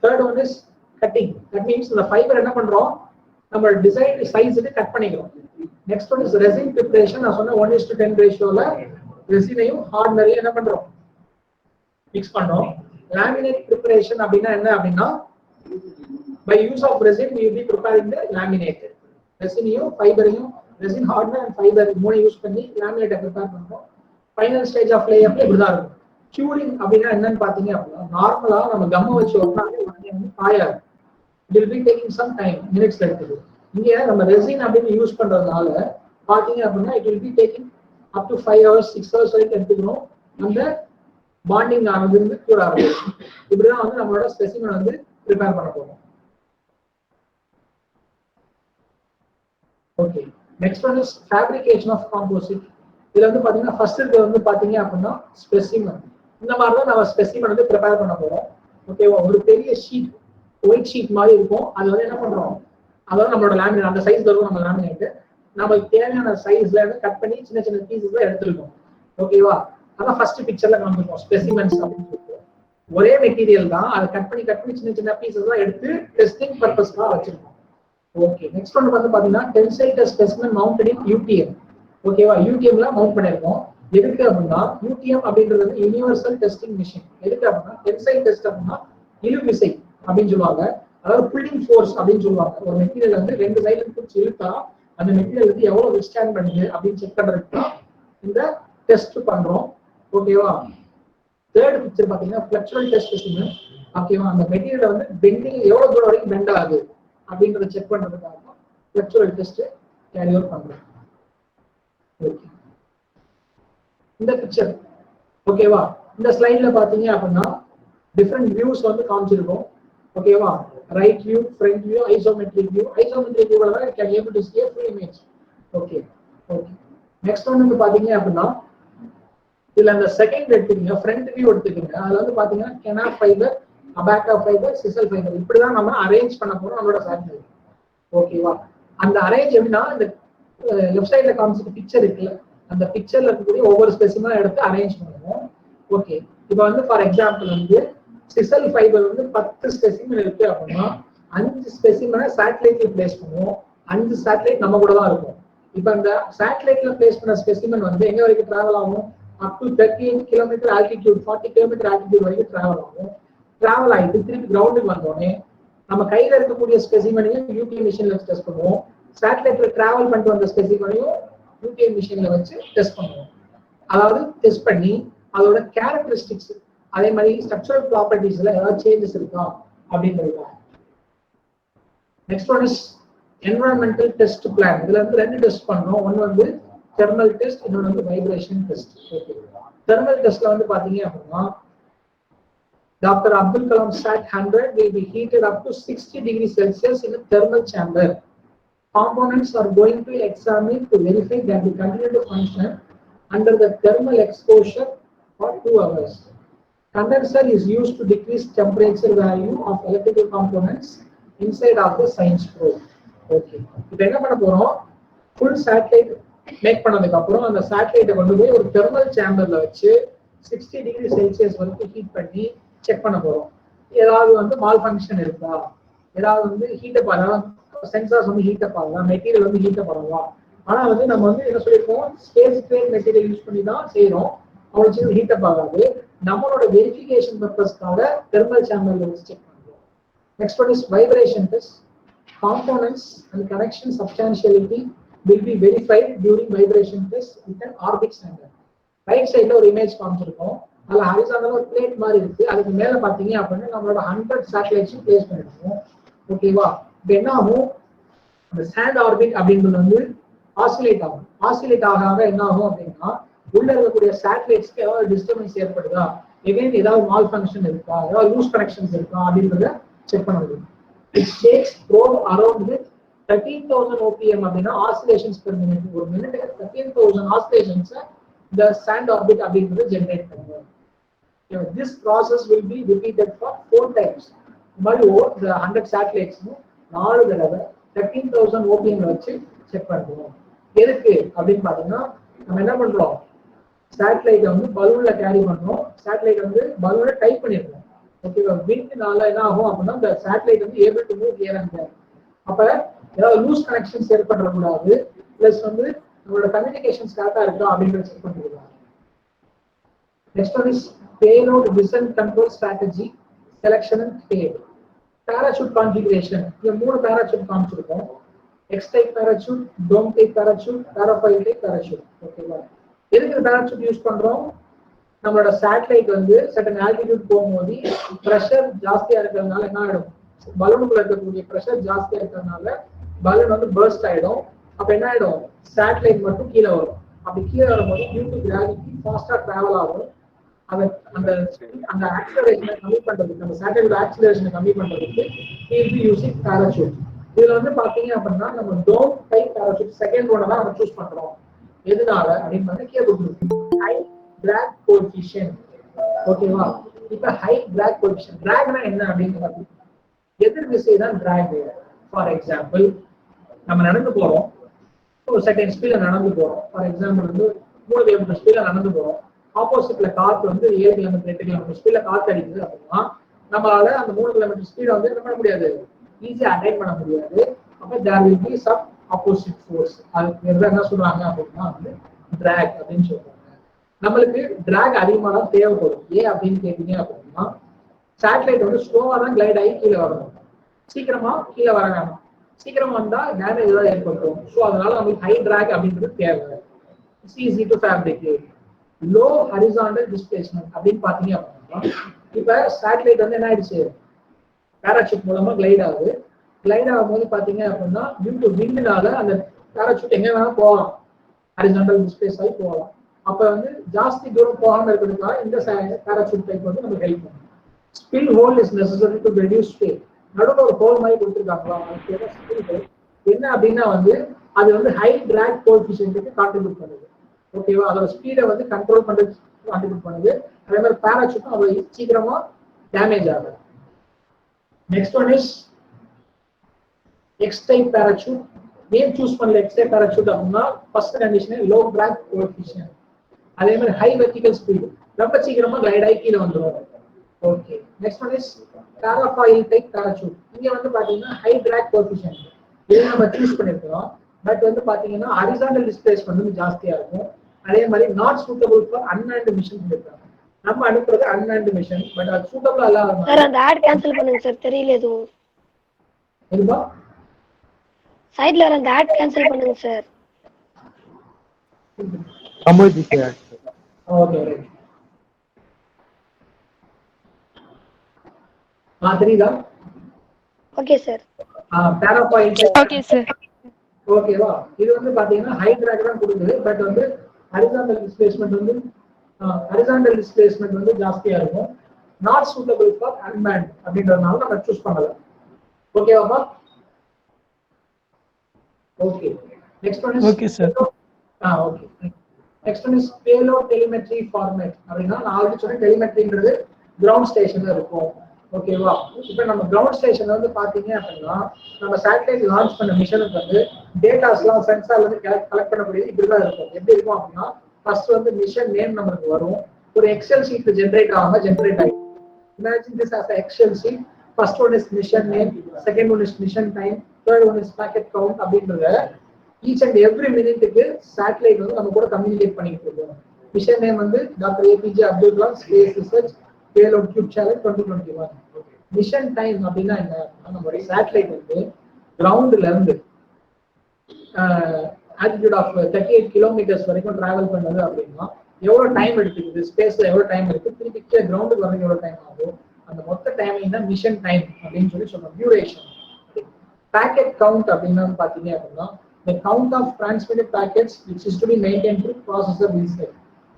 Third one is cutting. That means இந்த ஃபைபர் என்ன பண்றோம், நம்ம டிசைன் சைஸுக்கு கட் பண்ணிக்கிறோம். Next one is resin preparation. நான் சொன்ன 1:10 ரேஷியோல ரெசினையும் ஹார்டனரையும் என்ன பண்றோம், மிக்ஸ் பண்றோம். லேமினேட் ப்ரிப்பரேஷன் அப்படின்னா என்ன அப்படின்னா by use of resin we will be preparing the laminate. ரெசினையும் ஃபைபரையும் ரெசின் ஹார்டனர் அண்ட் ஃபைபர் மூணு யூஸ் பண்ணி லேமினேட்டை ப்ரிப்பேர் பண்றோம். ஃபைனல் ஸ்டேஜ் ஆஃப் லேஅப்ல இப்படிதான் இருக்கும். க்யூரிங் அப்படின்னா என்னன்னு பாத்தீங்க அப்படின்னா நார்மலா நம்ம கம்ம வச்சு ஒட்டினாலே வந்து காயாது. It will be taking some time, minutes எடுக்குது. இங்க நம்ம ரெசின் அப்படின்னு யூஸ் பண்றதுனால பாத்தீங்க அப்படின்னா it will be taking up to 5 hours 6 hours வரைக்கும் எடுத்துக்கணும். அந்த பாண்டிங் ஆனது வந்து கியூர் ஆகுது. இப்படிதான் வந்து நம்மளோட ஸ்பெசிமென் வந்து ப்ரிப்பேர் பண்ண போறோம். Okay, next one is fabrication of composite. இதுல வந்து பாத்தீங்கன்னா ஃபர்ஸ்ட் இருக்கிறது வந்து பாத்தீங்க அப்படின்னா ஸ்பெசிமென். இந்த மாதிரி தான் நம்ம ஸ்பெசிமென் வந்து ப்ரிப்பேர் பண்ண போறோம். ஓகேவா? ஒரு பெரிய ஷீட், ஒயிட் ஷீட் மாதிரி இருக்கும். அது வந்து என்ன பண்றோம், அதாவது நம்மளோட லேமினேட் அந்த சைஸ் வரும். நம்ம லேமினேட் நமக்கு தேவையான சைஸ்ல இருந்து கட் பண்ணி சின்ன சின்ன பீசஸ்ல எடுத்துருக்கோம். ஓகேவா? அதான் ஃபர்ஸ்ட் பிக்சர்ல காமிப்போம் ஸ்பெசிமென்ஸ் அப்படின்னு சொல்லிட்டு. ஒரே மெட்டீரியல் தான், அதை கட் பண்ணி சின்ன சின்ன பீசஸ்லாம் எடுத்து டெஸ்டிங் பர்பஸ்க்காக வச்சிருக்கோம். ஓகே, நெக்ஸ்ட் ஒன் வந்து பாத்தீங்கன்னா டென்சைல் டெஸ்ட் ஸ்பெசிமென் மவுண்டட் இன் UTM. ஓகேவா? UTMல மவுண்ட் பண்ணிருக்கோம். எதுக்கு அப்படின்னா UTM அப்படின்றது வந்து யூனிவர்சல் டெஸ்டிங் மிஷின். எதுக்கு அப்படின்னா டென்சைல் டெஸ்ட் அப்படின்னா இழு விசை அப்படின்னு சொல்லுவாங்க, அதாவது புல்லிங் ஃபோர்ஸ் அப்படின்னு சொல்லுவாங்க. ஒரு மெட்டீரியல் வந்து ரெண்டு சைடுல பிடிச்சி இழுத்தா அந்த மெட்டீரியல் வந்து எவ்வளவு விஸ்டாண்ட் பண்ணுது அப்படின்னு செக் பண்றதுக்கு தான் இந்த டெஸ்ட் பண்றோம். ஓகேவா? தேர்ட் பிக்சர் பாத்தீங்கன்னா ஃபிளக்சுரல் டெஸ்ட் ஸ்பெசிமென். ஓகேவா? அந்த மெட்டீரியல் வந்து பெண்டிங் எவ்வளவு தூரம் வரைக்கும் பெண்ட் ஆகுது அப்படின்றத செக் பண்றதுக்காக ஃபிளக்சுரல் டெஸ்ட் கேரி அவுட் பண்றோம். ஓகே, இந்த பிக்சர் ஓகேவா? இந்த ஸ்லைட்ல பாத்தீங்க அப்படின்னா டிஃபரெண்ட் வியூஸ் வந்து காமிச்சிருக்கோம். ஓகேவா? Right view, front view, isometric view. Isometric வியூல தான் can able to see a full image. Okay okay. Next one வந்து பாத்தீங்க அப்படின்னா இதுல அந்த செகண்ட் எடுத்துக்கீங்க, ஃப்ரண்ட் வியூ எடுத்துக்கீங்க. அதுல வந்து பாத்தீங்கன்னா kenaf fibre, abaca fibre, sisal fibre இப்படிதான் நம்ம அரேஞ்ச் பண்ண போறோம் நம்மளோட ஃபேக்டரி. ஓகேவா? அந்த அரேஞ்ச் எப்படின்னா இந்த லெஃப்ட் சைடுல காமிச்சிட்டு பிக்சர் இருக்குல்ல, அந்த பிக்சர்ல இருக்கக்கூடிய ஒவ்வொரு ஸ்பெசிமெனா எடுத்து அரேஞ்ச் பண்ணுவோம். ஓகே, இப்போ வந்து ஃபார் எக்ஸாம்பிள் வந்து சிசல் ஃபைபர் வந்து 10 ஸ்பெசிமென் இருக்கு அப்படின்னா 5 ஸ்பெசிமெனை சேட்டலைட்ல பிளேஸ் பண்ணுவோம். 5 சேட்டலைட் நம்ம கூட தான் இருக்கும். இப்போ அந்த சேட்டலைட்ல பிளேஸ் பண்ண ஸ்பெசிமென் வந்து எங்க வரைக்கும் டிராவல் ஆகும்? Up to 38 kilometre altitude, 40 kilometre altitude வரைக்கும் டிராவல் ஆகும். டிராவல் ஆகிட்டு திருப்பி கிரவுண்டுக்கு வந்தோடனே நம்ம கையில இருக்கக்கூடிய ஸ்பெசிமெனையும் யூடிஐ மிஷின்ல வச்சு டெஸ்ட் பண்ணுவோம். சேட்டலைட்ல டிராவல் பண்ணிட்டு வந்த ஸ்பெசிமெனையும் யூடிஐ மிஷின்ல வச்சு டெஸ்ட் பண்ணுவோம். அதாவது டெஸ்ட் பண்ணி அதோட கேரக்டரிஸ்டிக்ஸ் அதே மாதிரி ஸ்ட்ரக்சரல் ப்ராப்பர்ட்டிஸ்ல ஏதாவது சேஞ்சஸ் இருக்கா அப்படின்றது. Next one is environmental test plan. இதுல வந்து 2 டெஸ்ட் பண்றோம். ஒன்னு வந்து தெர்மல் டெஸ்ட், இன்னொன்று வந்து வைப்ரேஷன் டெஸ்ட். ஓகே, தெர்மல் டெஸ்ட்ல வந்து பாத்தீங்க அப்படின்னா Dr. Abdul Kalam Sat 100 will be heated up to 60 degrees Celsius in a thermal chamber. Components are going to examine to verify that they continue to function under the thermal exposure for 2 hours. Condenser is used to decrease temperature value of electrical components inside of the science probe. Okay, இப்போ என்ன பண்ண போறோம்? full satellite make பண்ணதுக்கு அப்புறம் அந்த சேட்டலைட்டை கொண்டு போய் ஒரு தெர்மல் சேம்பர்ல வச்சு 60 டிகிரி செல்சியஸ் வரைக்கும் ஹீட் பண்ணி செக் பண்ண போறோம். ஏதாவது வந்து மால் ஃபங்க்ஷன் இருக்கா, ஏதாவது வந்து ஹீட்டப் ஆகலாம், சென்சார்ஸ் வந்து ஹீட்டப் ஆகலாம், மெட்டீரியல் வந்து ஹீட்டப் ஆகலாம். ஆனா வந்து நம்ம வந்து என்ன சொல்லியிருக்கோம், ஸ்பேஸ் கிரேட் மெட்டீரியல் யூஸ் பண்ணி தான் செய்யறோம். அவ்வளவு சின்ன ஹீட்டப் ஆகாது. நம்மளோட வெரிஃபிகேஷன் பர்பஸ்க்காக தெர்மல் சேம்பர்ல வச்சு செக் பண்ணுறோம். Next one is vibration test. Components and connection substantiality will be verified during vibration test with an orbit standard. Right சைடுல ஒரு இமேஜ் காமிச்சிருக்கோம். அதுல ஹரிசாண்டலா ஒரு பிளேட் மாதிரி இருக்கு. அதுக்கு மேல பாத்தீங்க அப்படின்னா நம்மளோட 100 சேட்டலைட்ஸும் பிளேஸ் பண்ணிருக்கோம். ஓகேவா? இப்போ என்ன ஆகும், அந்த சாண்ட் ஆர்பிட் அப்படின்றது வந்து ஆசிலேட் ஆகும். ஆசிலேட் ஆக என்ன ஆகும் அப்படின்னா உள்ள இருக்கக்கூடிய சேட்டலைட்ஸ்க்கு ஏதாவது டிஸ்டர்பன்ஸ் ஏற்படுதா, எகைன் ஏதாவது மால் ஃபங்க்ஷன் இருக்கா, ஏதாவது லூஸ் கனெக்ஷன்ஸ் இருக்கா அப்படின்றத செக் பண்ண முடியும். It takes probe around with 13,000 OPM அப்படின்னா oscillations per minute. ஒரு மினிட்டுக்கு 13,000 oscillations the sand orbit அப்படின்றது ஜெனரேட் பண்ணுவோம். This process will be repeated for 4 times. மாதிரி the 100 satellites 4 தடவை 13,000 OPM வச்சு செக் பண்ணுவோம். எதுக்கு அப்படின்னு பாத்தீங்கன்னா நம்ம என்ன பண்றோம், சேட்டலைட்டை வந்து பலூன்ல கேரி பண்றோம். சேட்டலைட் வந்து பலூன்ல டைப் பண்ணிருக்கோம். ஓகேவா? விண்ட்னால என்ன ஆகும் அப்படின்னா இந்த சேட்டலைட் வந்து able to move here and there. அப்ப ஏதாவது லூஸ் கனெக்ஷன்ஸ் ஏற்பட கூடாது. பிளஸ் வந்து நம்மளோட கம்யூனிகேஷன்ஸ் கரெக்டா இருக்கா அப்படின்றத செக் பண்ணிருக்காங்க. Next one is payload descent control strategy selection and fate. Parachute configuration. இங்க 3 பேராசூட் காமிச்சிருக்கோம். X type parachute, dome type parachute, parafoil type parachute. ஓகேவா? எதுக்கு பேராசூட் யூஸ் பண்றோம்? நம்மளோட சேட்டலைட் வந்து சர்டன் ஆல்டிடியூட் போகும்போது ப்ரெஷர் ஜாஸ்தியா இருக்கிறதுனால என்ன ஆயிடும், பலூனுக்குள்ள இருக்கக்கூடிய ப்ரெஷர் ஜாஸ்தியா இருக்கிறதுனால பலூன் வந்து பர்ஸ்ட் ஆயிடும். அப்ப என்ன ஆயிடும், சேட்டலைட் மட்டும் கீழே வரும். அப்படி கீழே வரும்போது டியூ டு கிராவிட்டி ஃபாஸ்டா டிராவல் ஆகும். அந்த அந்த ஆக்சிலரேஷனை கம்மி பண்றதுக்கு, நம்ம சேட்டலைட் ஆக்சிலரேஷனை கம்மி பண்றதுக்கு we'll be using parachute. இதுல வந்து பாத்தீங்க அப்படின்னா நம்ம டோம் டைப் parachute செகண்ட் ஒன்னை தான் நம்ம சூஸ் பண்றோம். எதனால அப்படின்னு வந்து கீழே கொடுத்துருக்கு. High drag coefficient. ஓகேவா? இப்ப ஹை drag coefficient. dragனா என்ன அப்படின்னு பாத்தீங்கன்னா எதிர் விசை தான் drag. ஃபார் எக்ஸாம்பிள் நம்ம நடந்து போறோம், ஒரு செகண்ட் ஸ்பீட்ல நடந்து போறோம். ஃபார் எக்ஸாம்பிள் வந்து 3 கிலோமீட்டர் ஸ்பீட்ல நடந்து போறோம். ஆப்போசிட்ல காத்து வந்து 7 கிலோமீட்டர் 8 கிலோமீட்டர் ஸ்பீட்ல காத்து அடிக்குது அப்படின்னா நம்மளால அந்த 3 கிலோமீட்டர் ஸ்பீட வந்து என்ன பண்ண முடியாது, ஈஸியா அட்டைன் பண்ண முடியாது. அப்ப there will be some opposite force. அதுக்கு என்ன சொல்றாங்க அப்படின்னா வந்து drag அப்படின்னு சொல்றாங்க. நம்மளுக்கு drag அதிகமா தான் தேவைப்படும். ஏன் அப்படின்னு கேட்டீங்க அப்படின்னா சேட்டலைட் வந்து ஸ்லோவா தான் கிளைட் ஆகி கீழே வரணும், சீக்கிரமா கீழே வர வேணும். சீக்கிரம் வந்தா டேமேஜ் தான் ஏற்படும். ஸோ அதனால நமக்கு ஹை டிராக் அப்படின்றது தேவை. Easy to fabricate. Low horizontal displacement அப்படின்னு பாத்தீங்க அப்படின்னா இப்ப சேட்டலைட் வந்து என்ன ஆயிடுச்சு, பேராசூட் மூலமா கிளைட் ஆகுது. கிளைட் ஆகும்போது பாத்தீங்க அப்படின்னா டியூ டு விண்ட்னால அந்த பேராசூட் எங்க வேணா போகலாம், ஹரிசாண்டல் டிஸ்பிளேஸ் ஆகி போகலாம். அப்ப வந்து ஜாஸ்தி தூரம் போகாம இருக்கிறதுக்காக இந்த பேராசூட் டைப் வந்து நமக்கு ஹெல்ப் பண்ணும். Spill whole is necessary to reduce speed. நடுவில் ஒரு ஹோல் மாதிரி கொடுத்துருக்காங்களா, என்ன அப்படின்னா வந்து அது வந்து ஹை டிராக் கோஎஃபிஷியன்ட்க்கு கான்ட்ரிபியூட் பண்ணுது. ஓகேவா, அதோட ஸ்பீடை வந்து கண்ட்ரோல் பண்றது கான்ட்ரிபியூட் பண்ணுது. அதே மாதிரி பேராசூட்டும் அவ்வளவு சீக்கிரமா டேமேஜ் ஆகுது. Next one is X type parachute. ஏன் சூஸ் பண்ணல எக்ஸ் டைப் பேராசூட் அப்படின்னா first condition low drag coefficient, அதே மாதிரி ஹை வெர்டிகல் ஸ்பீட், ரொம்ப சீக்கிரமா கிளைட் ஆகி கீழே வந்துடும். Okay, next one is parafoil type parachute. இங்க வந்து பாத்தீங்கன்னா ஹை டிராக் கோஎஃபிஷியன்ட் இதை நம்ம சூஸ் பண்ணிருக்கோம். பட் வந்து பாத்தீங்கன்னா ஹரிசாண்டல் டிஸ்பிளேஸ்மெண்ட் வந்து ஜாஸ்தியா இருக்கும். அதே மாதிரி not suitable for unmanned mission இருக்காங்க. நம்ம அனுப்புறது அன்மேன்டு மிஷன், பட் அது சூட்டபிள் இல்லாத சார் அந்த ஆட் கேன்சல் பண்ணுங்க சார், தெரியல எதுவும். எதுபா சைடுல வர அந்த ஆட் கேன்சல் பண்ணுங்க சார். அமோஜி சார். Okay right. தெரியுதா? Okay sir. parafoil okay sir. ஓகேவா, இது வந்து பாத்தீங்கன்னா ஹை டிராக் தான் கொடுக்குது. பட் வந்து ஹரிசாண்டல் டிஸ்பிளேஸ்மெண்ட் வந்து ஜாஸ்தியா இருக்கும். நாட் சூட்டபிள் ஃபார் அன்மேன்ட் அப்படின்றதுனால நம்ம சூஸ் பண்ணல. ஓகேவாமா? Okay, next one is okay sir. Okay, next one is payload telemetry format. அப்படின்னா நான் ஆல்ரெடி சொன்ன டெலிமெட்ரின்றது கிரவுண்ட் ஸ்டேஷன்ல இருக்கும். ஓகேவா, இப்ப நம்ம கிரவுண்ட் ஸ்டேஷன்ல வந்து பாத்தீங்க அப்படின்னா நம்ம சேட்டலைட் லான்ச் பண்ண மிஷனுக்கு வந்து டேட்டாஸ் எல்லாம் சென்சார்ல இருந்து கலெக்ட் பண்ணக்கூடியது இப்படிதான் இருக்கும். எப்படி இருக்கும் அப்படின்னா ஃபர்ஸ்ட் வந்து மிஷன் நேம் நமக்கு வரும். ஒரு எக்ஸல் ஷீட் ஜென்ரேட் ஆகும். Imagine this as an Excel sheet. First one is mission name, second one is mission time, third one is packet count. அப்படின்றத each and every minute-க்கு சேட்டலைட் வந்து நம்ம கூட கம்யூனிகேட் பண்ணிட்டு இருக்கோம். மிஷன் நேம் வந்து doctor APJ Abdul Kalam space research payload cube challenge 2021. Mission time அப்படின்னா என்ன, நம்மளுடைய சேட்டலைட் வந்து கிரவுண்ட்ல இருந்து ஆல்டிடியூட் ஆஃப் 38 கிலோமீட்டர்ஸ் வரைக்கும் டிராவல் பண்ணது அப்படின்னா எவ்வளவு டைம் எடுத்துக்குது, ஸ்பேஸ்ல எவ்வளவு டைம் இருக்கு, திருப்பி கிரவுண்டுக்கு வரதுக்கு எவ்வளவு டைம் ஆகும், அந்த மொத்த டைமிங் தான் மிஷன் டைம் அப்படின்னு சொல்லி சொல்றோம். டியூரேஷன். பாக்கெட் கவுண்ட் அப்படின்னா பாத்தீங்க அப்படின்னா the count of transmitted packets which is to be maintained through processor reset.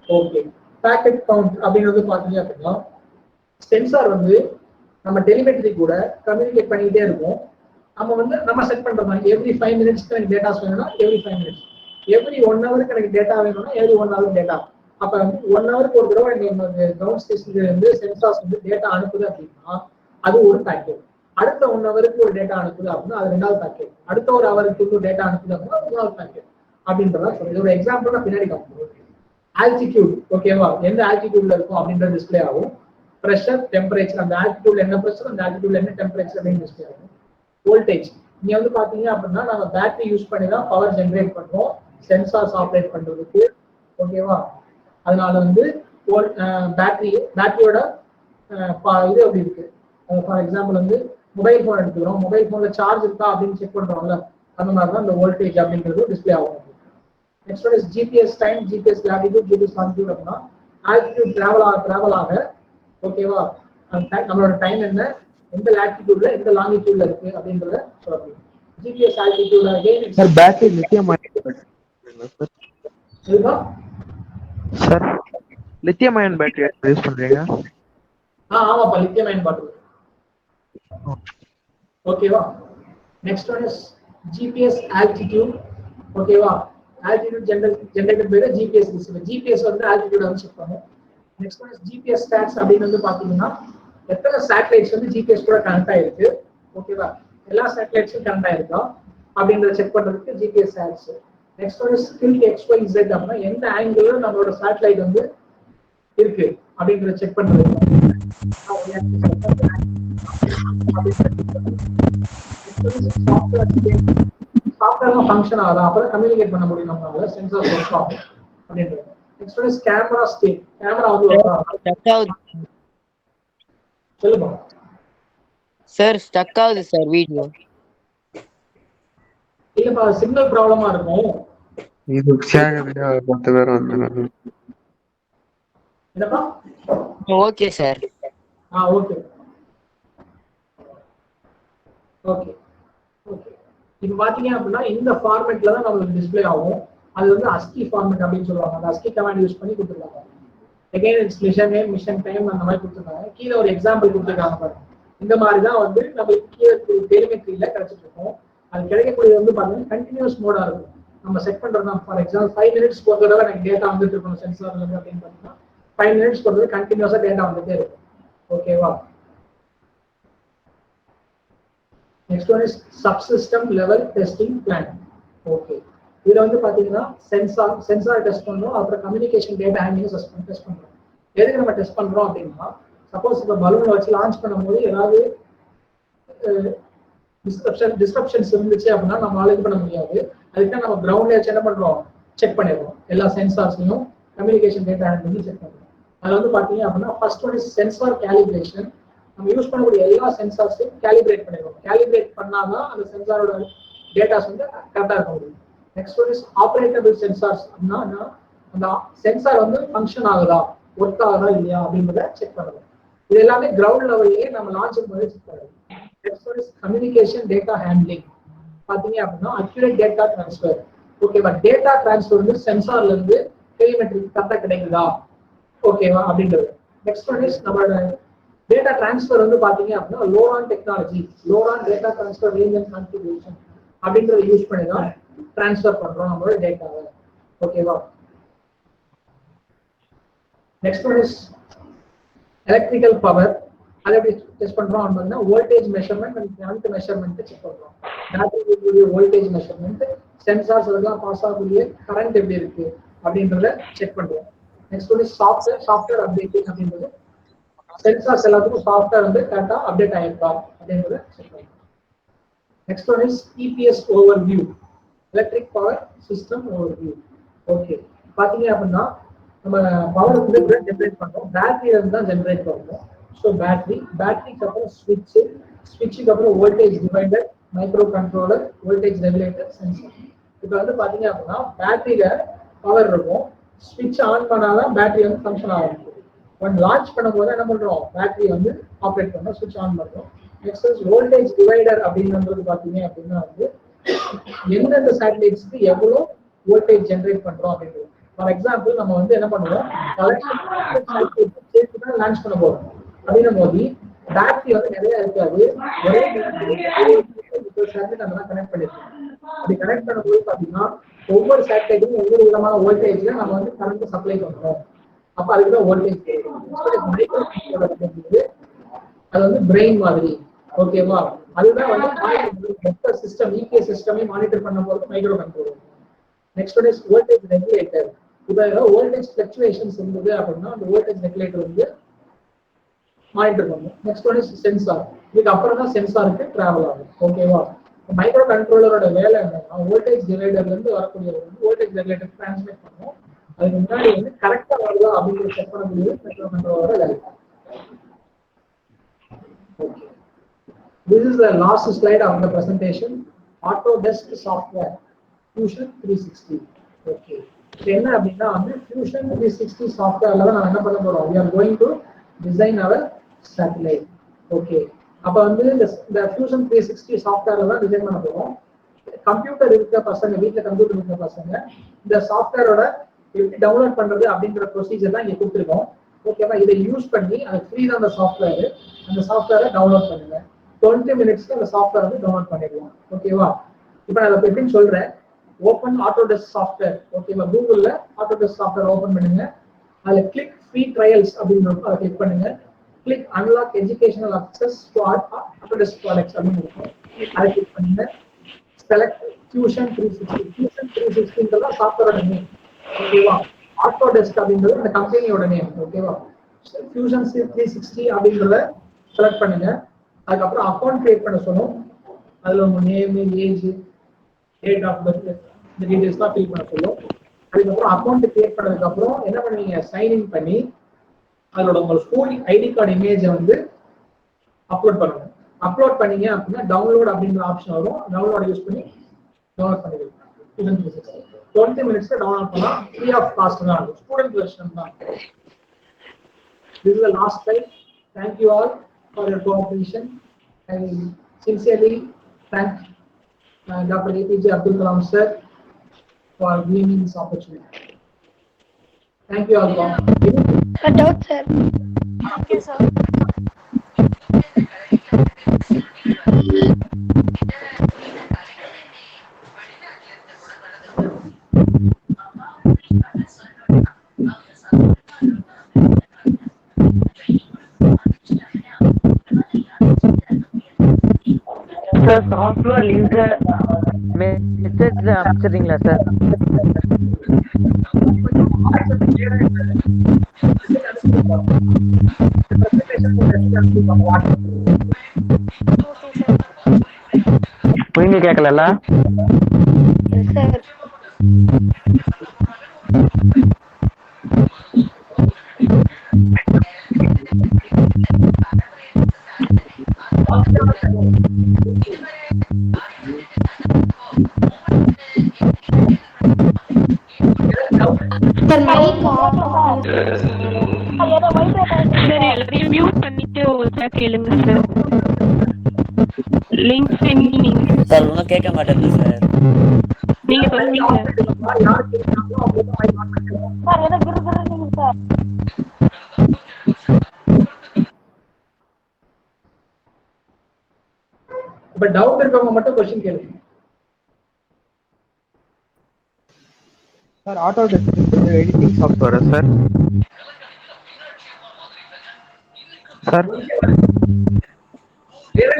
Okay, packet count அப்படிங்கிறது பாத்தீங்க அப்படின்னா சென்சார் வந்து நம்ம டெலிமெட்ரி கூட கம்யூனிகேட் பண்ணிட்டே இருக்கும். நம்ம செட் பண்றோம் எவ்ரி 5 மினிட்ஸ்க்கு எனக்கு டேட்டாஸ் வேணும்னா எவ்ரி 5 மினிட்ஸ், எவ்ரி 1 ஹவருக்கு எனக்கு டேட்டா வேணும்னா எவ்ரி 1 ஹவர் டேட்டா. அப்ப வந்து 1 ஹவருக்கு ஒரு தடவை எனக்கு கிரவுண்ட் ஸ்டேஷன்ல இருந்து சென்சார்ஸ் வந்து டேட்டா அனுப்புது அப்படின்னா அது ஒரு பேக்கெட். அடுத்த 1 ஹவருக்கு ஒரு டேட்டா அனுப்புது அப்படின்னா அது 2வது பேக்கெட். அடுத்த ஒரு ஹவருக்கு ஒரு டேட்டா அனுப்புது அப்படின்னா 3வது பேக்கெட் அப்படின்றத சொல்றேன். இதோட எக்ஸாம்பிள் நான் பின்னாடி காமிக்கிறேன். ஆல்டிடியூட், ஓகேவா, எந்த ஆல்டிடியூட்ல இருக்கும் அப்படின்றது டிஸ்பிளே ஆகும். பிரஷர், டெம்பரேச்சர், அந்த ஆல்டிடியூட்ல என்ன பிரஷர், அந்த ஆல்டிடியூட்ல என்ன டெம்பரேச்சர் அப்படின்னு டிஸ்பிளே ஆகும். வோல்டேஜ், இங்க வந்து பாத்தீங்க அப்படின்னா நம்ம பேட்டரி யூஸ் பண்ணி தான் பவர் ஜெனரேட் பண்றோம் சென்சார்ஸ் ஆப்ரேட் பண்றதுக்கு. ஓகேவா, அதனால வந்து பேட்டரியோட இது அப்படி இருக்கு. ஃபார் எக்ஸாம்பிள் வந்து மொபைல் போன் எடுத்துக்கிறோம், மொபைல் போன்ல சார்ஜ் இருக்கா அப்படின்னு செக் பண்றோம்ல, அந்த மாதிரி தான் இந்த வோல்டேஜ் அப்படின்றது டிஸ்பிளே ஆகும். Next one is GPS time, GPS latitude, GPS longitude அப்படின்னா ஆல்டிடியூட் டிராவல் ஆக ஓகேவா நம்மளோட டைம் என்ன, எந்த லாட்டிடியூட்ல எந்த லாங்கிடியூட்ல இருக்கு அப்படின்றத சொல்றோம். GPS altitude again sir battery lithium ion sir, lithium ion battery use பண்றீங்க? ஆமாப்பா, லித்தியம் அயன் பேட்டரி. ஓகேவா, next one is GPS altitude. ஓகேவா, altitude generated by the GPS receiver. GPS வந்து ஆல்டிடியூட் வந்து செக் பண்ணும். Next one is GPS stats அப்படின்னு வந்து பாத்தீங்கன்னா எத்தனை சேட்டலைட்ஸ் வந்து ஜிபிஎஸ் கூட கனெக்ட் ஆயிருக்கு. ஓகேவா, எல்லா சேட்டலைட்ஸும் கனெக்ட் ஆயிருக்கா அப்படின்றத செக் பண்றதுக்கு GPS stats. Next one is tilt XYZ அப்படின்னா எந்த ஆங்கிள் நம்மளோட சேட்டலைட் வந்து இருக்கு அப்படின்றத செக் பண்றது. சாஃப்ட்வேர் ஃபங்க்ஷன் ஆகுது, அப்பதான் கம்யூனிகேட் பண்ண முடியும் நம்மளால, சென்சார் ஒர்க் ஆகும் அப்படின்றது. Next one is camera state. Camera வந்து சொல்லுங்க சார் ஸ்டக் ஆகுது சார் வீடியோ. இல்லப்பா சிக்னல் ப்ராப்ளமா இருக்கும். இது கேக்குது 10 பேர் வந்துறாங்க. என்னப்பா? Okay sir. Okay okay okay. இப்போ பாத்தீங்க அப்படின்னா இந்த ஃபார்மேட்ல தான் நம்மளுக்கு டிஸ்ப்ளே ஆகும். அது வந்து ASCII ஃபார்மேட் அப்படின்னு சொல்லுவாங்க. அந்த ASCII கமாண்ட் யூஸ் பண்ணி கொடுத்துருக்காங்க. Again it's mission name, mission time அந்த மாதிரி கொடுத்துருக்காங்க. கீழே ஒரு எக்ஸாம்பிள் கொடுத்துருக்காங்க பாருங்க. இந்த மாதிரி தான் வந்து நம்மளுக்கு கீழே டெலிமெட்ரியில கிடைச்சிட்டு இருக்கும். அது கிடைக்கக்கூடியது வந்து பாத்தீங்கன்னா கண்டினியூஸ் மோடா இருக்கும். நம்ம செட் பண்றோம்னா ஃபார் எக்ஸாம்பிள் 5 மினிட்ஸ் ஒரு தடவை எனக்கு டேட்டா வந்துட்டு இருக்கணும் சென்சார்ல இருந்து அப்படின்னு பாத்தீங்கன்னா 5 மினிட்ஸ் ஒரு தடவை கண்டினியூஸா டேட்டா வந்துட்டே இருக்கும். ஓகேவா? Next one is subsystem level testing plan. Okay. இதுல வந்து பாத்தீங்கன்னா சென்சார் டெஸ்ட் பண்றோம், அப்புறம் கம்யூனிகேஷன் டேட்டா ஹேண்ட்லிங் டெஸ்ட் பண்றோம். எதுக்கு நம்ம டெஸ்ட் பண்றோம் அப்படின்னா சப்போஸ் இப்போ பலூனை வச்சு லான்ச் பண்ணும்போது ஏதாவது டிஸ்கிரிப்ஷன்ஸ் இருந்துச்சு அப்படின்னா நம்மளால இது பண்ண முடியாது. அதுக்கு நம்ம கிரவுண்ட்ல வச்சு என்ன பண்றோம், செக் பண்ணிடுறோம். எல்லா சென்சார்ஸையும் கம்யூனிகேஷன் டேட்டா ஹேண்ட்லிங் செக் பண்றோம். அதுல வந்து பாத்தீங்க அப்படின்னா first one is sensor calibration. நம்ம யூஸ் பண்ணக்கூடிய எல்லா சென்சார்ஸையும் கேலிபிரேட் பண்ணிடுவோம். கேலிபிரேட் பண்ணாதான் அந்த சென்சாரோட டேட்டாஸ் வந்து கரெக்டா இருக்க முடியும். Next one is operable sensors. அப்படின்னா அந்த சென்சார் வந்து ஃபங்க்ஷன் ஆகுதா, ஒர்க் ஆகுதா இல்லையா அப்படின்றத செக் பண்ணுவோம். இது எல்லாமே கிரவுண்ட் லெவல்லே நம்ம லான்ச் போது செக் பண்ணுவோம். Next one is communication data handling. பாத்தீங்க அப்படின்னா அக்யூரேட் டேட்டா டிரான்ஸ்ஃபர். ஓகேவா? டேட்டா டிரான்ஸ்ஃபர் வந்து சென்சார்ல இருந்து டெலிமெட்ரி கரெக்டா கிடைக்குதா, ஓகேவா அப்படின்றது. நெக்ஸ்ட் ஒன் இஸ் நம்மளோட டேட்டா டிரான்ஸ்ஃபர் வந்து பாத்தீங்க அப்படின்னா LoRa technology, LoRa data transfer range and configuration அப்படின்றத யூஸ் பண்ணி தான் டிரான்ஸ்ஃபர் பண்றோம் நம்மளோட டேட்டாவை. ஓகேவா? Next one is electrical power. அதை எப்படி டெஸ்ட் பண்றோம் அப்படின்னா voltage measurement and current measurement check பண்றோம். பேட்டரி வோல்டேஜ் மெஷர்மெண்ட், சென்சார்ஸ் எல்லாம் பாஸ் ஆகக்கூடிய கரண்ட் எப்படி இருக்கு அப்படின்றத செக் பண்றோம். Next one is software updating அப்படின்றது சென்சார்ஸ் எல்லாத்துக்கும் சாஃப்ட்வேர் வந்து கரெக்டா அப்டேட் ஆயிருக்கா அப்படின்றத செக் பண்ணுவோம். Next one is EPS overview, electric power system overview. Okay, பாத்தீங்க அப்படின்னா நம்ம பவர் வந்து ஜென்ரேட் பண்றோம், பேட்டரியில இருந்து தான் ஜென்ரேட் பண்றோம். ஸோ பேட்டரிக்கு அப்புறம் ஸ்விட்சுக்கு அப்புறம் voltage divider, micro controller, voltage regulator, sensor. இப்போ வந்து பாத்தீங்க அப்படின்னா பேட்டரியில பவர் இருக்கும், ஸ்விட்ச் ஆன் பண்ணாதான் பேட்டரி வந்து ஃபங்க்ஷன் ஆகும். ஒன் லான்ச் பண்ணும்போது என்ன பண்றோம், பேட்டரி வந்து ஆப்ரேட் பண்ணோம், ஸ்விட்ச் ஆன் பண்றோம். நெக்ஸ்ட் வோல்டேஜ் டிவைடர் அப்படின்றது பாத்தீங்க அப்படின்னா வந்து எந்தெந்த சேட்டலைட்ஸ்க்கு எவ்வளவு வோல்டேஜ் ஜென்ரேட் பண்றோம் அப்படின்றது. ஃபார் எக்ஸாம்பிள் நம்ம வந்து என்ன பண்ணுவோம், லான்ச் பண்ண போறோம் அப்படின்னும் போது பேட்டரி வந்து நிறைய இருக்காது, ஒரே சேட்டலைட் நம்ம கனெக்ட் பண்ணிருக்கோம். அப்படி கனெக்ட் பண்ணும்போது பாத்தீங்கன்னா ஒவ்வொரு சேட்டலைட்டும் ஒவ்வொரு விதமான வோல்டேஜ்ல நம்ம வந்து கரண்ட் சப்ளை பண்றோம். அப்ப அதுக்குதான் வோல்டேஜ் அது வந்து பிரெயின் மாதிரி. ஓகேவா? அதுதான் வந்து மொத்த சிஸ்டம், இபிஎஸ் சிஸ்டமே மானிட்டர் பண்ண போறது micro controller. Next one is voltage regulator. இப்போ வோல்டேஜ் ஃபிளக்சுவேஷன்ஸ் இருந்தது அப்படின்னா அந்த வோல்டேஜ் ரெகுலேட்டர் வந்து மானிட்டர் பண்ணும். Next one is sensor. இதுக்கு அப்புறம் தான் சென்சாருக்கு டிராவல் ஆகும். ஓகேவா? மைக்ரோ கண்ட்ரோலரோட வேலை என்னன்னா வோல்டேஜ் டிவைடர்ல இருந்து வரக்கூடிய வோல்டேஜ் ரெகுலேட்டர் டிரான்ஸ்மிட் பண்ணும். அதுக்கு முன்னாடி வந்து கரெக்டா வருதா அப்படின்னு செக் பண்ணக்கூடியது மைக்ரோ கண்ட்ரோலரோட வேலை. Okay. This is the last slide of the presentation. Autodesk software Fusion 360. Okay. என்ன அப்படின்னா வந்து Fusion 360 சாஃப்ட்வேர்ல தான் நம்ம என்ன பண்ண போறோம், we are going to design our satellite. Okay. அப்ப வந்து இந்த Fusion 360 சாஃப்ட்வேர்ல தான் டிசைன் பண்ண போறோம். கம்ப்யூட்டர் இருக்க பசங்க, வீட்டுல கம்ப்யூட்டர் இருக்க பசங்க இந்த சாஃப்ட்வேரோட எப்படி டவுன்லோட் பண்றது அப்படிங்கிற ப்ரொசீஜர் தான் இங்க கொடுத்துருக்கோம். ஓகேவா? இதை யூஸ் பண்ணி அது ஃப்ரீ தான் அந்த சாஃப்ட்வேர். அந்த சாஃப்ட்வேரை டவுன்லோட் பண்ணுங்க. 20 மினிட்ஸ்க்கு அந்த சாஃப்ட்வேர் வந்து டவுன்லோட் பண்ணிடலாம். ஓகேவா? இப்போ நான் அதை எப்படின்னு சொல்றேன். Open Autodesk software. ஓகேவா? கூகுள்ல ஆட்டோடெஸ்க் சாஃப்ட்வேர் ஓபன் பண்ணுங்க. அதுல கிளிக் ஃப்ரீ ட்ரையல்ஸ் அப்படின்றப்ப அதை கிளிக் பண்ணுங்க. Click unlock educational access to Autodesk products அப்படின்னு இருக்கும். அதை கிளிக் பண்ணுங்க. Select Fusion 360. Fusion 360ன்றது சாஃப்ட்வேரோட நேம். ஓகேவா? ஆட்டோடெஸ்க் அப்படின்றது அந்த கம்பெனியோட நேம். ஓகேவா? Fusion 360 அப்படின்றத செலக்ட் பண்ணுங்க. அதுக்கப்புறம் அக்கௌண்ட் கிரியேட் பண்ண சொல்லும். அதுல உங்க name, age, date of birth, இந்த டீடைல்ஸ் தான் ஃபில் பண்ண சொல்லும். அதுக்கப்புறம் அக்கௌண்ட் கிரியேட் பண்ணதுக்கு அப்புறம் என்ன பண்ணுவீங்க, சைன்இன் பண்ணி அதோட உங்க ஸ்கூல் ஐடி கார்டு இமேஜை வந்து அப்லோட் பண்ணுங்க. அப்லோட் பண்ணீங்க அப்படின்னா டவுன்லோட் அப்படிங்கிற ஆப்ஷன் வரும். டவுன்லோட் யூஸ் பண்ணி டவுன்லோட் பண்ணிக்கலாம். ஸ்டூடெண்ட் வெர்ஷன் 20 மினிட்ஸ்ல டவுன்லோட் பண்ணா ஃப்ரீ ஆஃப் காஸ்ட் தான் இருக்கும். ஸ்டூடெண்ட் வெர்ஷன் தான். This is the last slide. Thank you all for your cooperation. I sincerely thank Dr. APJ Abdul Kalam sir for giving me this opportunity. Thank you all. Sir, doubt, sir. Thank you, sir. Sir software link message அனுப்பிச்சிடுறீங்களா sir? புரிஞ்சு கேட்கல? Yes, sir. Sir எல்லாரையும் mute பண்ணிட்டு ஒருத்தா கேளுங்க sir. Link sending sir ஒன்றும் கேட்க மாட்டேங்குது சார். நீங்க சொல்லுங்க. இப்ப டவுட் இருக்கவங்க மட்டும் क्वेश्चन கேளுங்க. Sir Autodesk editing software sir. Sir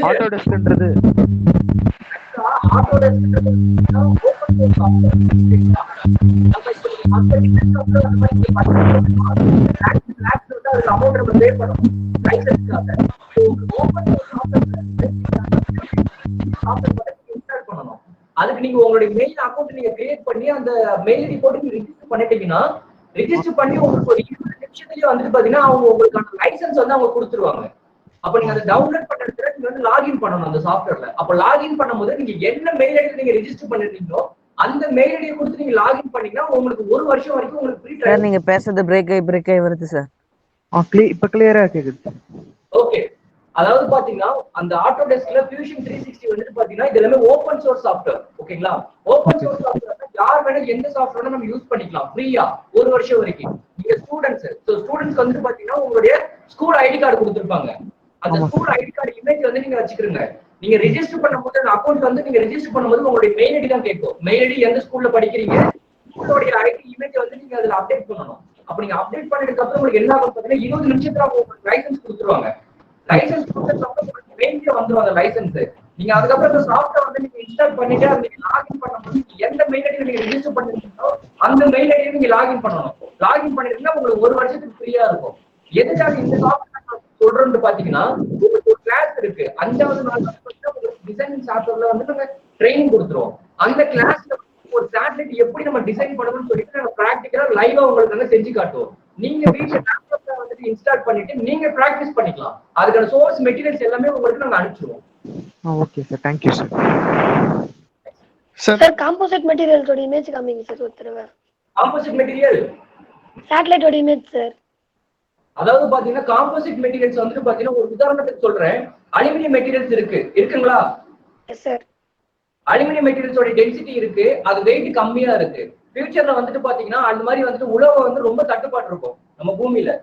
ஆட்டோடெஸ்க்ன்றது அதுக்கு நீங்க உங்களுடைய மெயில் அக்கௌண்ட் நீங்க கிரியேட் பண்ணி அந்த மெயில் ஐடி போட்டு நீங்க ரெஜிஸ்டர் பண்ணிட்டீங்கன்னா ரெஜிஸ்டர் பண்ணி உங்களுக்கு ஒரு 20 நிமிஷத்துலயே வந்துட்டு பாத்தீங்கன்னா அவங்க உங்களுக்கான லைசன்ஸ் வந்து அவங்க கொடுத்துருவாங்க. அப்ப நீங்க அதை டவுன்லோட் பண்ண இடத்துல நீங்க வந்து லாகின் பண்ணணும் அந்த சாஃப்ட்வேர்ல. அப்ப லாகின் பண்ணும்போது நீங்க என்ன மெயில் ஐடி நீங்க ரெஜிஸ்டர் பண்ணிருக்கீங்களோ அந்த மெயில் ஐடியை கொடுத்து நீங்க லாகின் பண்ணீங்கன்னா உங்களுக்கு 1 வருஷம் வரைக்கும் உங்களுக்கு ஃப்ரீ சார் நீங்க பேசுறது பிரேக் ஆகி வருது சார். இப்ப கிளியரா கேக்குது. ஓகே, அதாவது பாத்தீங்கன்னா அந்த ஆட்டோடெஸ்க்ல ஃபியூஷன் 360 வந்துட்டு பாத்தீங்கன்னா இது எல்லாமே ஓபன் சோர்ஸ் சாஃப்ட்வேர். ஓகேங்களா? ஓபன் சோர்ஸ் சாஃப்ட்வேர் யார் வேணா எந்த சாஃப்ட்வேர் நம்ம யூஸ் பண்ணிக்கலாம் ஃப்ரீயா 1 வருஷம் வரைக்கும். நீங்க ஸ்டூடெண்ட்ஸ், சோ ஸ்டூடெண்ட்ஸ்க்கு வந்துட்டு பாத்தீங்கன்னா உங்களுடைய ஸ்கூல் ஐடி கார்டு கொடுத்திருப்பாங்க. அந்த ஸ்கூல் ஐடி கார்டு இமேஜ் வந்து நீங்க வச்சுக்கிறீங்க. நீங்க ரெஜிஸ்டர் பண்ணும்போது அந்த அக்கௌண்ட் வந்து நீங்க ரெஜிஸ்டர் பண்ணும்போது உங்களுடைய மெயில் ஐடி தான் கேட்கும். மெயில் ஐடி எந்த ஸ்கூல்ல படிக்கிறீங்க, ஸ்கூலோட ஐடி இமேஜ் வந்து நீங்க அதுல அப்டேட் பண்ணணும். அப்ப நீங்க அப்டேட் பண்ணதுக்கு அப்புறம் உங்களுக்கு என்ன ஆகும் பாத்தீங்கன்னா 20 நிமிஷத்துல உங்களுக்கு லைசன்ஸ் கொடுத்துருவாங்க. லைசன்ஸ் கொடுத்ததுக்கு அப்புறம் உங்களுக்கு மெயிலே வந்துரும் அந்த லைசன்ஸ். நீங்க அதுக்கப்புறம் இந்த சாஃப்ட்வேர் வந்து நீங்க இன்ஸ்டால் பண்ணிட்டு அதை நீங்க லாகின் பண்ணும்போது எந்த மெயில் ஐடி நீங்க ரெஜிஸ்டர் பண்ணிருக்கீங்களோ அந்த மெயில் ஐடியை நீங்க லாகின் பண்ணணும். லாகின் பண்ணிருந்தீங்கன்னா உங்களுக்கு 1 வருஷத்துக்கு ஃப்ரீயா இருக்கும். எதுக்காக இந்த சாஃப்ட்வேர் சொல்றோம்னு பாத்தீங்கன்னா உங்களுக்கு ஒரு கிளாஸ் இருக்கு. 5வது நாள் உங்களுக்கு டிசைனிங் சாஃப்ட்வேர்ல வந்து நாங்க ட்ரைனிங் கொடுத்துருவோம். அந்த கிளாஸ்ல ஒரு சேட்டலைட் எப்படி நம்ம டிசைன் பண்ணணும்னு சொல்லிட்டு நாங்க பிராக்டிகலா லைவா உங்களுக்கு நாங்க செஞ்சு காட்டுவோம். நீங்க வீட்ல லேப்டாப்ல வந்துட்டு இன்ஸ்டால் பண்ணிட்டு நீங்க பிராக்டிஸ் பண்ணிக்கலாம். அதுக்கான சோர்ஸ் மெட்டீரியல்ஸ் எல்லாமே உங்களுக்கு நாங்க அனுப்பிச்சிடுவோம். Okay sir, thank you sir. Sir composite மெட்டீரியல்ஸோட இமேஜ் காமிங்க சார் ஒரு தடவை. காம்போசிட் மெட்டீரியல் சேட்டலைட்டோட இமேஜ் சார். அதாவது பாத்தீங்கன்னா காம்போசிட் மெட்டீரியல்ஸ் வந்துட்டு பாத்தீங்கன்னா ஒரு உதாரணத்துக்கு சொல்றேன். அலுமினியம் மெட்டீரியல்ஸ் இருக்குங்களா? Yes sir. அலுமினியம் மெட்டீரியல்ஸோட டென்சிட்டி இருக்கு, அது வெயிட் கம்மியா இருக்கு. ஃபியூச்சர்ல வந்துட்டு பாத்தீங்கன்னா அந்த மாதிரி வந்துட்டு உலகம் வந்து ரொம்ப தட்டுப்பாடு இருக்கும் நம்ம பூமியில.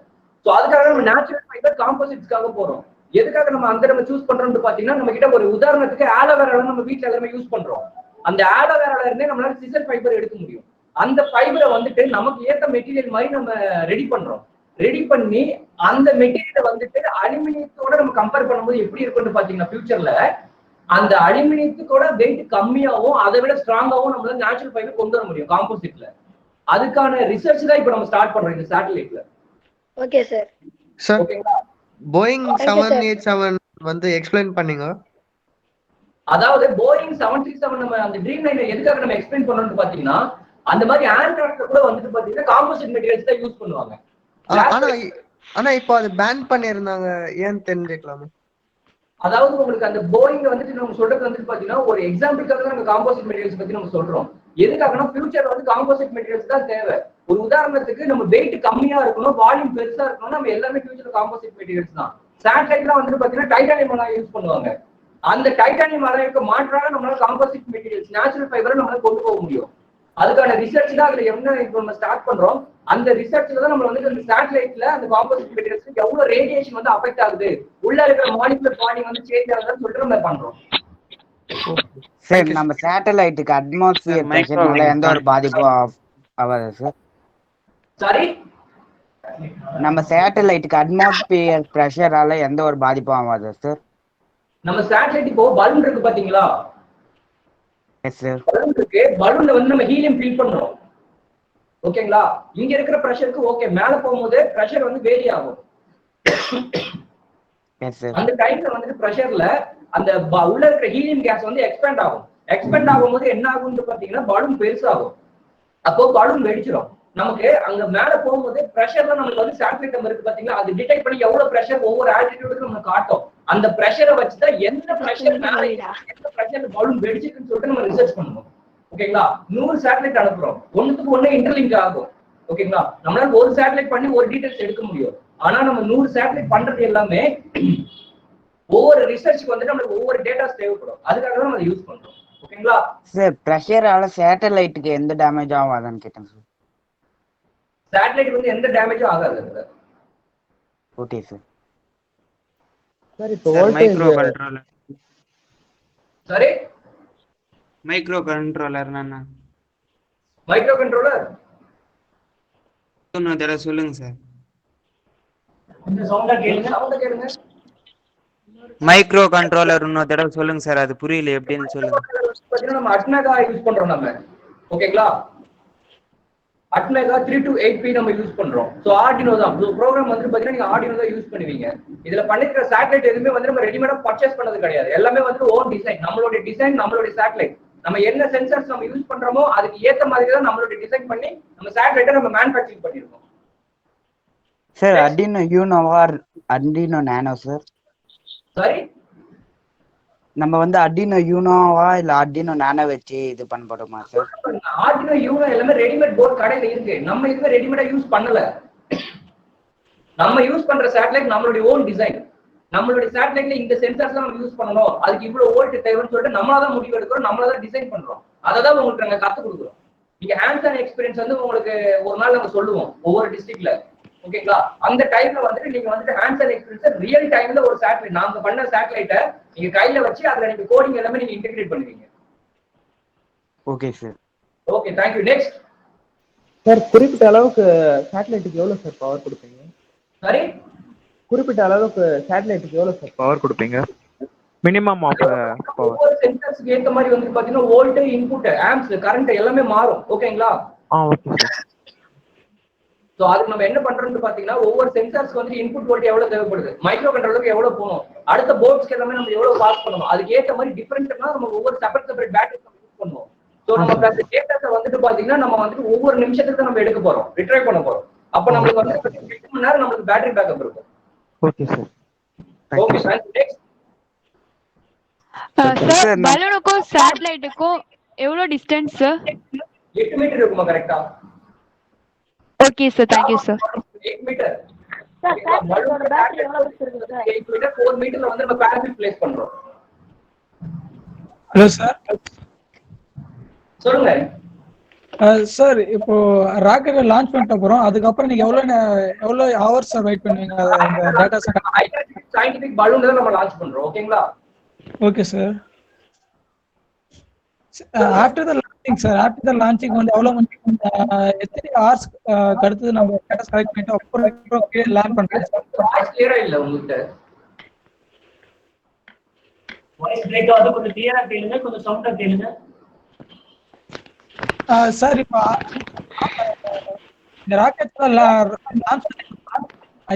சோ அதுக்காக நம்ம நேச்சுரல் ஃபைபர் காம்போசிட்ஸ்க்காக போறோம். எதுக்காக நம்ம அந்த நம்ம சூஸ் பண்றோம்னு பாத்தீங்கன்னா நம்ம கிட்ட ஒரு உதாரணத்துக்கு ஆலோவேரா நம்ம வீட்டுல எல்லாமே யூஸ் பண்றோம். அந்த ஆலோவேரால இருந்தே நம்மளால சிசர் ஃபைபர் எடுக்க முடியும். அந்த ஃபைபரை வந்துட்டு நமக்கு ஏத்த மெட்டீரியல் மாதிரி நம்ம ரெடி பண்றோம். ரெடி பண்ணி அந்த மெட்டீரியலை வந்துட்டு அலுமினியத்தோட நம்ம கம்பேர் பண்ணும்போது எப்படி இருக்கும்னு பாத்தீங்கன்னா ஃபியூச்சர்ல அந்த அலுமினியத்துக்கோட வெயிட் கம்மியாவும் அதை விட ஸ்ட்ராங்காவும் நம்மளால நேச்சுரல் ஃபைபர் கொண்டு வர முடியும் காம்போசிட்ல. அதுக்கான ரிசர்ச் தான் இப்ப நம்ம ஸ்டார்ட் பண்றோம் இந்த சேட்டலைட்ல. Okay sir. சார் ஓகேங்களா? போயிங் 787 வந்து எக்ஸ்பிளைன் பண்ணீங்க. அதாவது போயிங் 737 நம்ம அந்த ட்ரீம் லைனை எதுக்காக நம்ம எக்ஸ்பிளைன் பண்ணணும்னு பாத்தீங்கன்னா அந்த மாதிரி ஏர்கிராஃப்ட்ல கூட வந்துட்டு பாத்தீங்கன்னா காம்போசிட் மெட்டீரியல்ஸ் தான் யூஸ் பண்ணுவாங்க. ஆனா இப்போ அது பேன் பண்ணிருந்தாங்க, ஏன் தெரிஞ்சுக்கலாமா? அதாவது உங்களுக்கு அந்த போயிங் வந்துட்டு நம்ம சொல்றது வந்துட்டு பாத்தீங்கன்னா ஒரு எக்ஸாம்பிளுக்காக தான் நம்ம காம்போசிட் மெட்டீரியல்ஸ் பத்தி நம்ம சொல்றோம். எதுக்காகனா ஃபியூச்சர்ல வந்து காம்போசிட் மெட்டீரியல்ஸ் தான் தேவை. ஒரு உதாரணத்துக்கு நம்ம வெயிட் கம்மியா இருக்கணும், வால்யூம் பெருசா இருக்கணும், நம்ம எல்லாமே ஃபியூச்சர் காம்போசிட் மெட்டீரியல்ஸ் தான். சேட்டலைட்லாம் வந்துட்டு பாத்தீங்கன்னா டைட்டானியம் அலாய் யூஸ் பண்ணுவாங்க. அந்த டைட்டானியம் அலாய்க்கு மாற்றாக நம்மளால காம்போசிட் மெட்டீரியல்ஸ் நேச்சுரல் ஃபைபரை நம்மளால கொண்டு போக முடியும். அதுக்கான ரிசர்ச் தான் அதுல என்ன இப்போ நம்ம ஸ்டார்ட் பண்றோம். அந்த ரிசர்ச்ல தான் நம்ம வந்து அந்த சேட்டலைட்ல அந்த காம்போசிட் மெட்டீரியல்ஸ்க்கு எவ்வளவு ரேடியேஷன் வந்து அஃபெக்ட் ஆகுது, உள்ள இருக்கிற மாலிகுலர் பாண்டிங் வந்து சேஞ்ச் ஆகுதுன்னு சொல்லிட்டு நம்ம பண்றோம். சார் நம்ம சேட்டலைட்டுக்கு அட்மாஸ்பியர் பிரஷர்னால எந்த ஒரு பாதிப்பும் ஆகாது சார்? சாரி, நம்ம சேட்டலைட்டுக்கு அட்மாஸ்பியர் பிரஷரால எந்த ஒரு பாதிப்பும் ஆகாது சார்? நம்ம சேட்டலைட் இப்போ பலூன் இருக்கு பாத்தீங்களா? Yes sir. பலூன் இருக்கு, பலூன்ல வந்து நம்ம ஹீலியம் ஃபில் பண்றோம். ஓகேங்களா? இங்க இருக்கிற பிரஷருக்கு ஓகே, மேல போகும்போது பிரஷர் வந்து வேரி ஆகும். Yes sir. அந்த டைம்ல வந்து பிரஷர்ல அந்த உள்ள இருக்கிற ஹீலியம் கேஸ் வந்து எக்ஸ்பேண்ட் ஆகும். எக்ஸ்பேண்ட் ஆகும்போது என்ன ஆகும்னு பாத்தீங்கன்னா பலூன் பெருசாகும். அப்போ பலூன் வெடிச்சிடும். நமக்கு அங்க மேல போகும்போது பிரஷர்ல நமக்கு வந்து சேட்டலைட் இருக்கு பாத்தீங்களா, அது டிடெக்ட் பண்ணி எவ்வளவு பிரஷர் ஒவ்வொரு ஆல்டிடியூடுக்கு நமக்கு காட்டும். அந்த பிரஷரை வச்சுதான் எந்த பிரஷர் மேல எந்த பிரஷர் பலூன் வெடிச்சிருக்குன்னு சொல்லிட்டு நம்ம ரிசர்ச் பண்ணுவோம். ஓகேங்களா? 100 சேட்டலைட் அனுப்புறோம், ஒண்ணுக்கு ஒண்ணு இன்டர்லிங்க் ஆகும். ஓகேங்களா? நம்மளால ஒரு சேட்டலைட் பண்ணி ஒரு டீடைல்ஸ் எடுக்க முடியும். ஆனா நம்ம 100 சேட்டலைட் பண்றது எல்லாமே ஒவ்வொரு ரிசர்ச்க்கு வந்து நமக்கு ஒவ்வொரு டேட்டாஸ் தேவைப்படும். அதுக்காக தான் நம்ம யூஸ் பண்றோம். ஓகேங்களா சார்? பிரஷரால சேட்டலைட்டுக்கு எந்த டேமேஜ் ஆகாதுன்னு கேட்டேன் சார். சேட்டலைட் வந்து எந்த டேமேஜும் ஆகாது. Okay sir. சார் இப்போ மைக்ரோ கண்ட்ரோலர். சரி, மைக்ரோ கண்ட்ரோலர் என்ன? மைக்ரோ கண்ட்ரோலர் இன்னொரு தடவை சொல்லுங்க சார். இந்த சவுண்டா கேளுங்க. மைக்ரோ கண்ட்ரோலர் இன்னொரு தடவை சொல்லுங்க சார், அது புரியல எப்படின்னு சொல்லுங்க. பாத்தீங்கன்னா நம்ம அட்மெகா யூஸ் பண்றோம் நம்ம. ஓகேங்களா? அட்மெகா 328P நம்ம யூஸ் பண்றோம். சோ ஆர்டினோ தான் ப்ரோக்ராம் வந்து பாத்தீங்கன்னா நீங்க ஆர்டினோ தான் யூஸ் பண்ணுவீங்க. இதுல பண்ணிருக்கிற சேட்டலைட் எதுவுமே வந்து நம்ம ரெடிமேடா பர்ச்சேஸ் பண்ணது கிடையாது. எல்லாமே வந்து ஓன் டிசைன், நம்மளுடைய டிசைன், நம்மளுடைய சேட்டலைட். நம்ம என்ன சென்சார்ஸ் நம்ம யூஸ் பண்றோமோ அதுக்கு ஏத்த மாதிரி தான் நம்மளுடைய டிசைன் பண்ணி நம்ம சேட்டலைட்டை நம்ம மேனுஃபேக்சரிங் பண்ணிருக்கோம். சார் அர்டினோ யூனோவா அர்டினோ நானோ சார்? சரி, நம்ம வந்து அர்டினோ யூனோவா இல்ல அர்டினோ நானோ வச்சு இது பண்ணப்படுமா சார்? ஆர்டினோ யூனோ எல்லாமே ரெடிமேட் போர்டு கடையில இருக்கு. நம்ம இதுவே ரெடிமேடா யூஸ் பண்ணல. நம்ம யூஸ் பண்ற சேட்டலைட் நம்மளுடைய ஓன் டிசைன். நம்மளுடைய சேட்டலைட்ல இந்த சென்சார்ஸ் நம்ம யூஸ் பண்ணணும், அதுக்கு இவ்வளவு வோல்ட் தேவைன்னு சொல்லிட்டு நம்மளாதான் முடிவு எடுக்கிறோம், நம்மளாதான் டிசைன் பண்றோம். அதை தான் உங்களுக்கு நாங்க கத்து கொடுக்குறோம். நீங்க ஹேண்ட்ஸ் ஆன் எக்ஸ்பீரியன்ஸ் வந்து உங்களுக்கு ஒரு நாள் நம்ம சொல்லுவோம் ஒவ்வொரு டிஸ்ட்ரிக்ட்ல. ஓகேங்களா? அந்த டைம்ல வந்துட்டு நீங்க வந்துட்டு ஹேண்ட்ஸ் ஆன் எக்ஸ்பீரியன்ஸ் ரியல் டைம்ல ஒரு சேட்டலைட் நாங்க பண்ண சேட்டலைட்டை நீங்க கையில வச்சு அதுல நீங்க கோடிங் எல்லாமே நீங்க இன்டெகிரேட் பண்ணுவீங்க. Okay sir. Okay, thank you. Next sir, குறிப்பிட்ட அளவுக்கு சேட்டலைட்டுக்கு எவ்வளவு சார் பவர் கொடுப்பீங்க? சரி, குறிப்பிட்ட அளவுக்கு சேட்டலைட்டுக்கு எவ்வளவு சார் பவர் கொடுப்பீங்க? Minimum of power. ஒவ்வொரு சென்சார்ஸ்க்கு ஏத்த மாதிரி வந்து பாத்தீங்கன்னா வோல்ட், இன்புட், ஆம்ப்ஸ், கரண்ட் எல்லாமே மாறும். ஓகேங்களா? Okay sir. சோ அதுக்கு நம்ம என்ன பண்றோம்னு பாத்தீங்கன்னா ஒவ்வொரு சென்சார்ஸ்க்கு வந்து இன்புட் வோல்ட் எவ்வளவு தேவைப்படுது, மைக்ரோ கண்ட்ரோலருக்கு எவ்வளவு போகணும், அடுத்த போர்ட்ஸ்க்கு எல்லாமே நம்ம எவ்வளவு பாஸ் பண்ணணும், அதுக்கு ஏத்த மாதிரி டிஃபரெண்ட்னா நம்ம ஒவ்வொரு செப்பரேட் பேட்டரி யூஸ் பண்ணுவோம். சோ நம்ம அந்த டேட்டாஸை வந்துட்டு பாத்தீங்கன்னா நம்ம வந்துட்டு ஒவ்வொரு நிமிஷத்துக்கு நம்ம எடுக்க போறோம், ரிட்ரைவ் பண்ண போறோம். அப்ப நம்மளுக்கு வந்து 8 மணி நேரம் நம்மளுக்கு பேட்டரி பேக்கப் இருக்கும். Okay sir. Okay sir. Next sir, பலூனுக்கும் சேட்டலைட்டுக்கும் எவ்வளவு டிஸ்டன்ஸ் சார்? 8 மீட்டர் இருக்குமா? கரெக்ட்டா? Okay sir, thank you sir. 8 metre. Sir சேட்டலைட்டோட பேட்டரி எவ்வளவு இருக்கு சார்? 8 மீட்டர் 4 மீட்டர்ல வந்து நம்ம பேரபிள் பிளேஸ் பண்றோம். Hello sir. சொல்லுங்க சார். இப்போ ராக்கெட்டை லான்ச் பண்ணிட்ட அப்புறம் அதுக்கப்புறம் நீங்க எவ்வளவு ஹவர்ஸ் வெயிட் பண்ணுவீங்க அந்த டேட்டா சயின்டிபிக் பலூன் தான் நம்ம லான்ச் பண்றோம். ஓகேங்களா? Okay sir. After the launching sir, after the launching வந்து எவ்வளவு எத்தனை ஹவர்ஸ் அடுத்து நம்ம டேட்டா கலெக்ட் பண்ணிட்டு அப்புறம் லேண்ட் பண்றோம்? வாய்ஸ் கிளியரா இல்ல உங்களுக்கு. வாய்ஸ் பிரேக் ஆகுது, கொஞ்சம் கிளியரா கேளுங்க, கொஞ்சம் சவுண்டா கேளுங்க. சார், இப்போ இந்த ராக்கெட்ல லான்ச்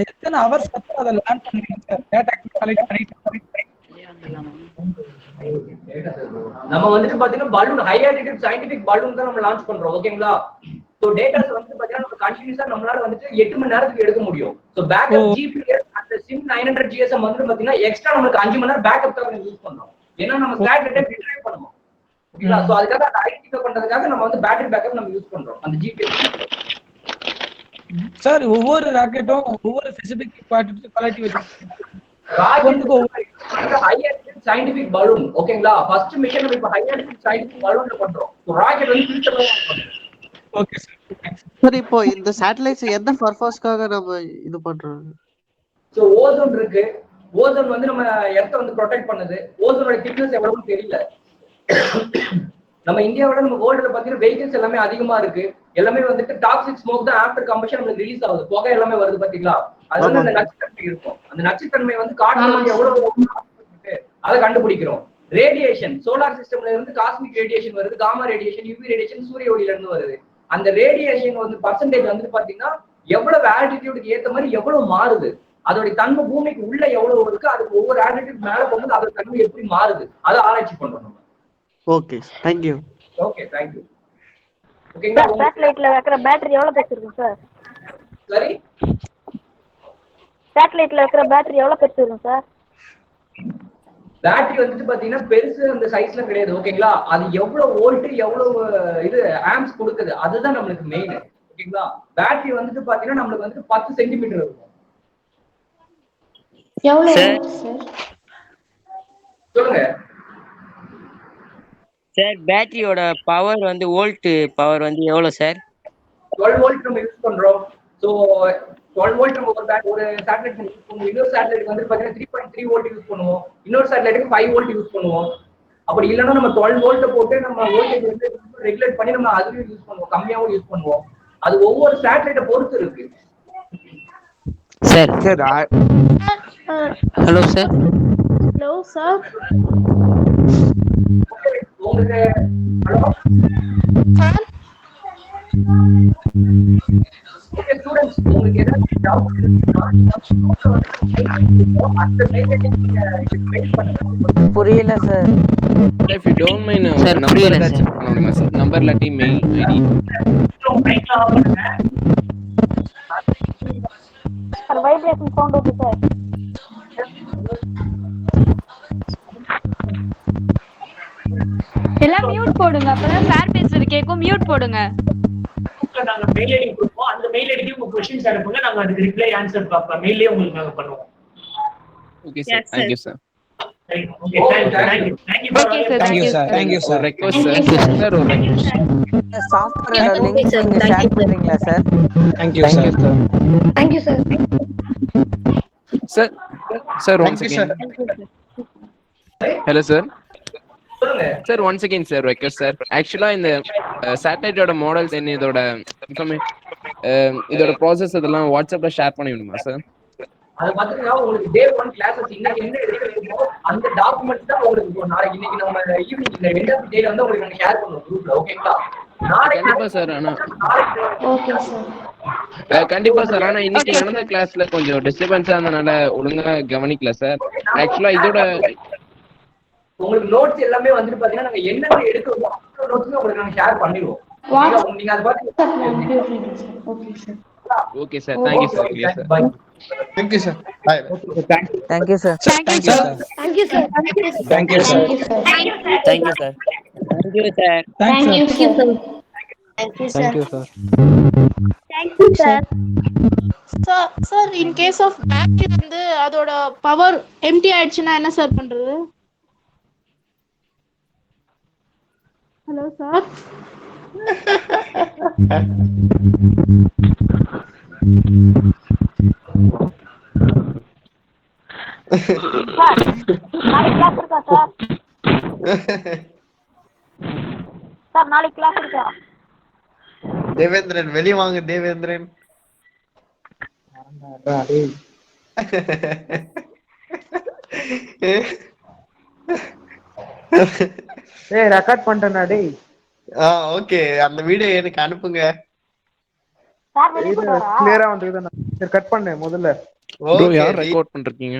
எத்தனை ஹவர்ஸ் அதை லேண்ட் பண்ணுவீங்க சார்? டேட்டா கலெக்ட் பண்ணிட்டு நம்ம வந்துட்டு பாத்தீங்கன்னா பலூன் ஹை ஆல்டிட்யூட் சயின்டிபிக் பலூன் தான் நம்ம லான்ச் பண்றோம். ஓகேங்களா? சோ டேட்டாஸ் வந்து பாத்தீங்கன்னா நம்ம கண்டினியூஸா நம்மளால வந்துட்டு 8 மணி நேரத்துக்கு எடுக்க முடியும். சோ பேக்கப் ஜிபிஎஸ் அந்த சிம் 900 GSM வந்து பாத்தீங்கன்னா எக்ஸ்ட்ரா நமக்கு 5 மணி நேரம் பேக்கப் தான் யூஸ் பண்றோம். ஏன்னா நம்ம சேட்டலைட் ரிட்ரைவ் பண்ணுவோம். ஓகேங்களா? சோ அதுக்காக அந்த ஐடென்டிஃபை பண்றதுக்காக நம்ம வந்து பேட்டரி பேக்கப் நம்ம யூஸ் பண்றோம் அந்த ஜிபிஎஸ். சார் ஒவ்வொரு ராக்கெட்டும் ஒவ்வொரு ஸ்பெசிபிக் குவாலிட்டி சயின்டிபிக் பலூன். ஓகேங்களா? ஃபர்ஸ்ட் மிஷன் நம்ம இப்ப ஹையர் சயின்டிபிக் பலூன்ல பண்றோம். ராக்கெட் வந்து ஃபியூச்சர்ல பண்றோம். Okay sir. சார் இப்போ இந்த சேட்டலைட்ஸ் எந்த பர்பஸ்க்காக நம்ம இது பண்றோம்? சோ ஓசோன் இருக்கு. ஓசோன் வந்து நம்ம எர்த்தை வந்து ப்ரொடெக்ட் பண்ணுது. ஓசோனோட திக்னஸ் எவ்வளவுன்னு தெரியல. நம்ம இந்தியாவோட நம்ம வேர்ல்டுல பாத்தீங்கன்னா வெஹிக்கிள்ஸ் எல்லாமே அதிகமா இருக்கு. எல்லாமே வந்துட்டு டாக்ஸிக் ஸ்மோக் தான் ஆஃப்டர் கம்பஷன் நமக்கு ரிலீஸ் ஆகுது. புகை எல்லாமே வருது பாத்தீங்களா? அது வந்து அந்த நச்சுத்தன்மை இருக்கும். அந்த நச்சுத்தன்மை வந்து காற்றுல எவ்வளவு அதை கண்டுபிடிக்கிறோம். ரேடியேஷன் சோலார் சிஸ்டம்ல இருந்து காஸ்மிக் ரேடியேஷன் வருது, காமா ரேடியேஷன், யூவி ரேடியேஷன் சூரிய ஒளியில இருந்து வருது. அந்த ரேடியேஷன் வந்து பர்சன்டேஜ் வந்து பாத்தீங்கன்னா எவ்வளவு ஆல்டிடியூடுக்கு ஏத்த மாதிரி எவ்வளவு மாறுது, அதோட தன்மை பூமிக்கு உள்ள எவ்வளவு இருக்கு, அதுக்கு ஒவ்வொரு ஆல்டிடியூட் மேல போகும்போது அதோட தன்மை எப்படி மாறுது அதை ஆராய்ச்சி பண்றோம் நம்ம. Okay thank you. Okay thank you. ஓகேங்களா? சேட்டலைட்ல வைக்கிற பேட்டரி எவ்வளவு பெருசு இருக்கும் சார்? சரி, சேட்டலைட்ல வைக்கிற பேட்டரி எவ்வளவு பெருசு இருக்கும் சார்? பேட்டரி வந்துட்டு பாத்தீங்கன்னா பெருசு அந்த சைஸ்ல கிடையாது. ஓகேங்களா? அது எவ்வளவு வோல்ட் எவ்வளவு இது ஆம்ஸ் கொடுக்குது அதுதான் நம்மளுக்கு மெயின். ஓகேங்களா? பேட்டரி வந்துட்டு பாத்தீங்கன்னா நம்மளுக்கு வந்து 10 சென்டிமீட்டர் இருக்கும். எவ்வளவு சார்? சொல்லுங்க சார். பேட்டரியோட பவர் வந்து வோல்ட் பவர் வந்து எவ்வளவு சார்? 12 வோல்ட் நம்ம யூஸ் பண்றோம். சோ 12 வோல்ட் நம்ம ஒரு சேட்டலைட் யூஸ் பண்ணுவோம். இன்னொரு சேட்டலைட் வந்து பாத்தீங்கன்னா 3.3 வோல்ட் யூஸ் பண்ணுவோம். இன்னொரு சேட்டலைட்டுக்கு 5 வோல்ட் யூஸ் பண்ணுவோம். அப்படி இல்லைன்னா நம்ம 12 வோல்ட் போட்டு நம்ம வோல்டேஜ் வந்து ரெகுலேட் பண்ணி நம்ம அதுலயும் யூஸ் பண்ணுவோம், கம்மியாவும் யூஸ் பண்ணுவோம். அது ஒவ்வொரு சேட்டலைட்டை பொறுத்து இருக்கு. Sir hello sir. Hello sir. உங்களுக்கு ஹலோ சார். ஓகே ஸ்டூடண்ட்ஸ், உங்களுக்கு ஏதாவது டவுட் புரியல sir. If you don't mind, sir, number that check பண்ணுங்க சார். நம்பர் இல்லாட்டி mail ID. Sir vibration sound வருது சார். எல்லாம் மியூட் போடுங்க, அப்பதான் சார் பேசுறது கேட்கும். மியூட் போடுங்க. நாங்க மெயில் ஐடி கொடுப்போம். அந்த மெயில் ஐடிக்கு உங்க क्वेश्चंस அனுப்புங்க. நாங்க அதுக்கு ரிப்ளை ஆன்சர் மெயிலே உங்களுக்கு நாங்க பண்ணுவோம். Okay sir. Thank you sir. Okay, thank you. Thank you sir. Thank you sir. Request sir. Sir ஒரு request. சாஃப்ட்வேர் லிங்க் நீங்க ஷேர் பண்றீங்களா sir? Thank you sir. Thank you sir. Sir, sir once again. Hello sir. Sir once again sir request sir. Actually இந்த சேட்டலைட்டோட models என்ன இதோட இதோட process அதெல்லாம் வாட்ஸ்அப்ல share பண்ணி விடுமா சார்? அது பாத்தீங்கன்னா உங்களுக்கு டே 1 கிளாसेस இன்னைக்கு என்ன எடுக்கிறீங்களோ அந்த டாக்குமெண்ட்ஸ் தான் உங்களுக்கு நாளைக்கு இன்னைக்கு நம்ம ஈவினிங் இந்த எண்ட் ஆஃப் டேல வந்து உங்களுக்கு நாங்க ஷேர் பண்ணுவோம் குரூப்ல. ஓகேங்களா? கண்டிப்பா சார். ஆனா ஓகே சார். கண்டிப்பா சார். ஆனா இன்னைக்கு நடந்த கிளாஸ்ல கொஞ்சம் டிஸ்டர்பன்ஸா இருந்தனால ஒழுங்கா கவனிக்கல சார். ஆக்சுவலா இதோட உங்களுக்கு நோட்ஸ் எல்லாமே வந்துட்டு பாத்தீங்கன்னா நாங்க என்னென்ன எடுக்கிறோமோ அந்த நோட்ஸ் உங்களுக்கு நாங்க ஷேர் பண்ணிடுவோம். நீங்க அத பாத்து okay sir. Okay sir. Thank you sir. Clear sir. Bye. Thank you sir. Bye. Thank you sir. Thank you sir. Thank you sir. Thank you sir. Thank you sir. Thank you sir. Thank you sir. Thank you sir. Thank you sir. Thank you sir. Sir in case of battery வந்து அதோட power empty ஆயிடுச்சுன்னா என்ன sir பண்றது? Hello sir. நாளைக்கு class இருக்கா sir? Sir நாளைக்கு class இருக்கா? தேவேந்திரன் வெளிய வாங்க தேவேந்திரன். ஏய் ரெக்கார்ட் பண்றேனா டேய். ஓகே அந்த வீடியோ எனக்கு அனுப்புங்க. சார் வெளிய போறா? கிளியரா வந்திருக்குதா? சரி கட் பண்ணு முதல்ல. ப்ரோ யார் ரெக்கார்ட் பண்றீங்க?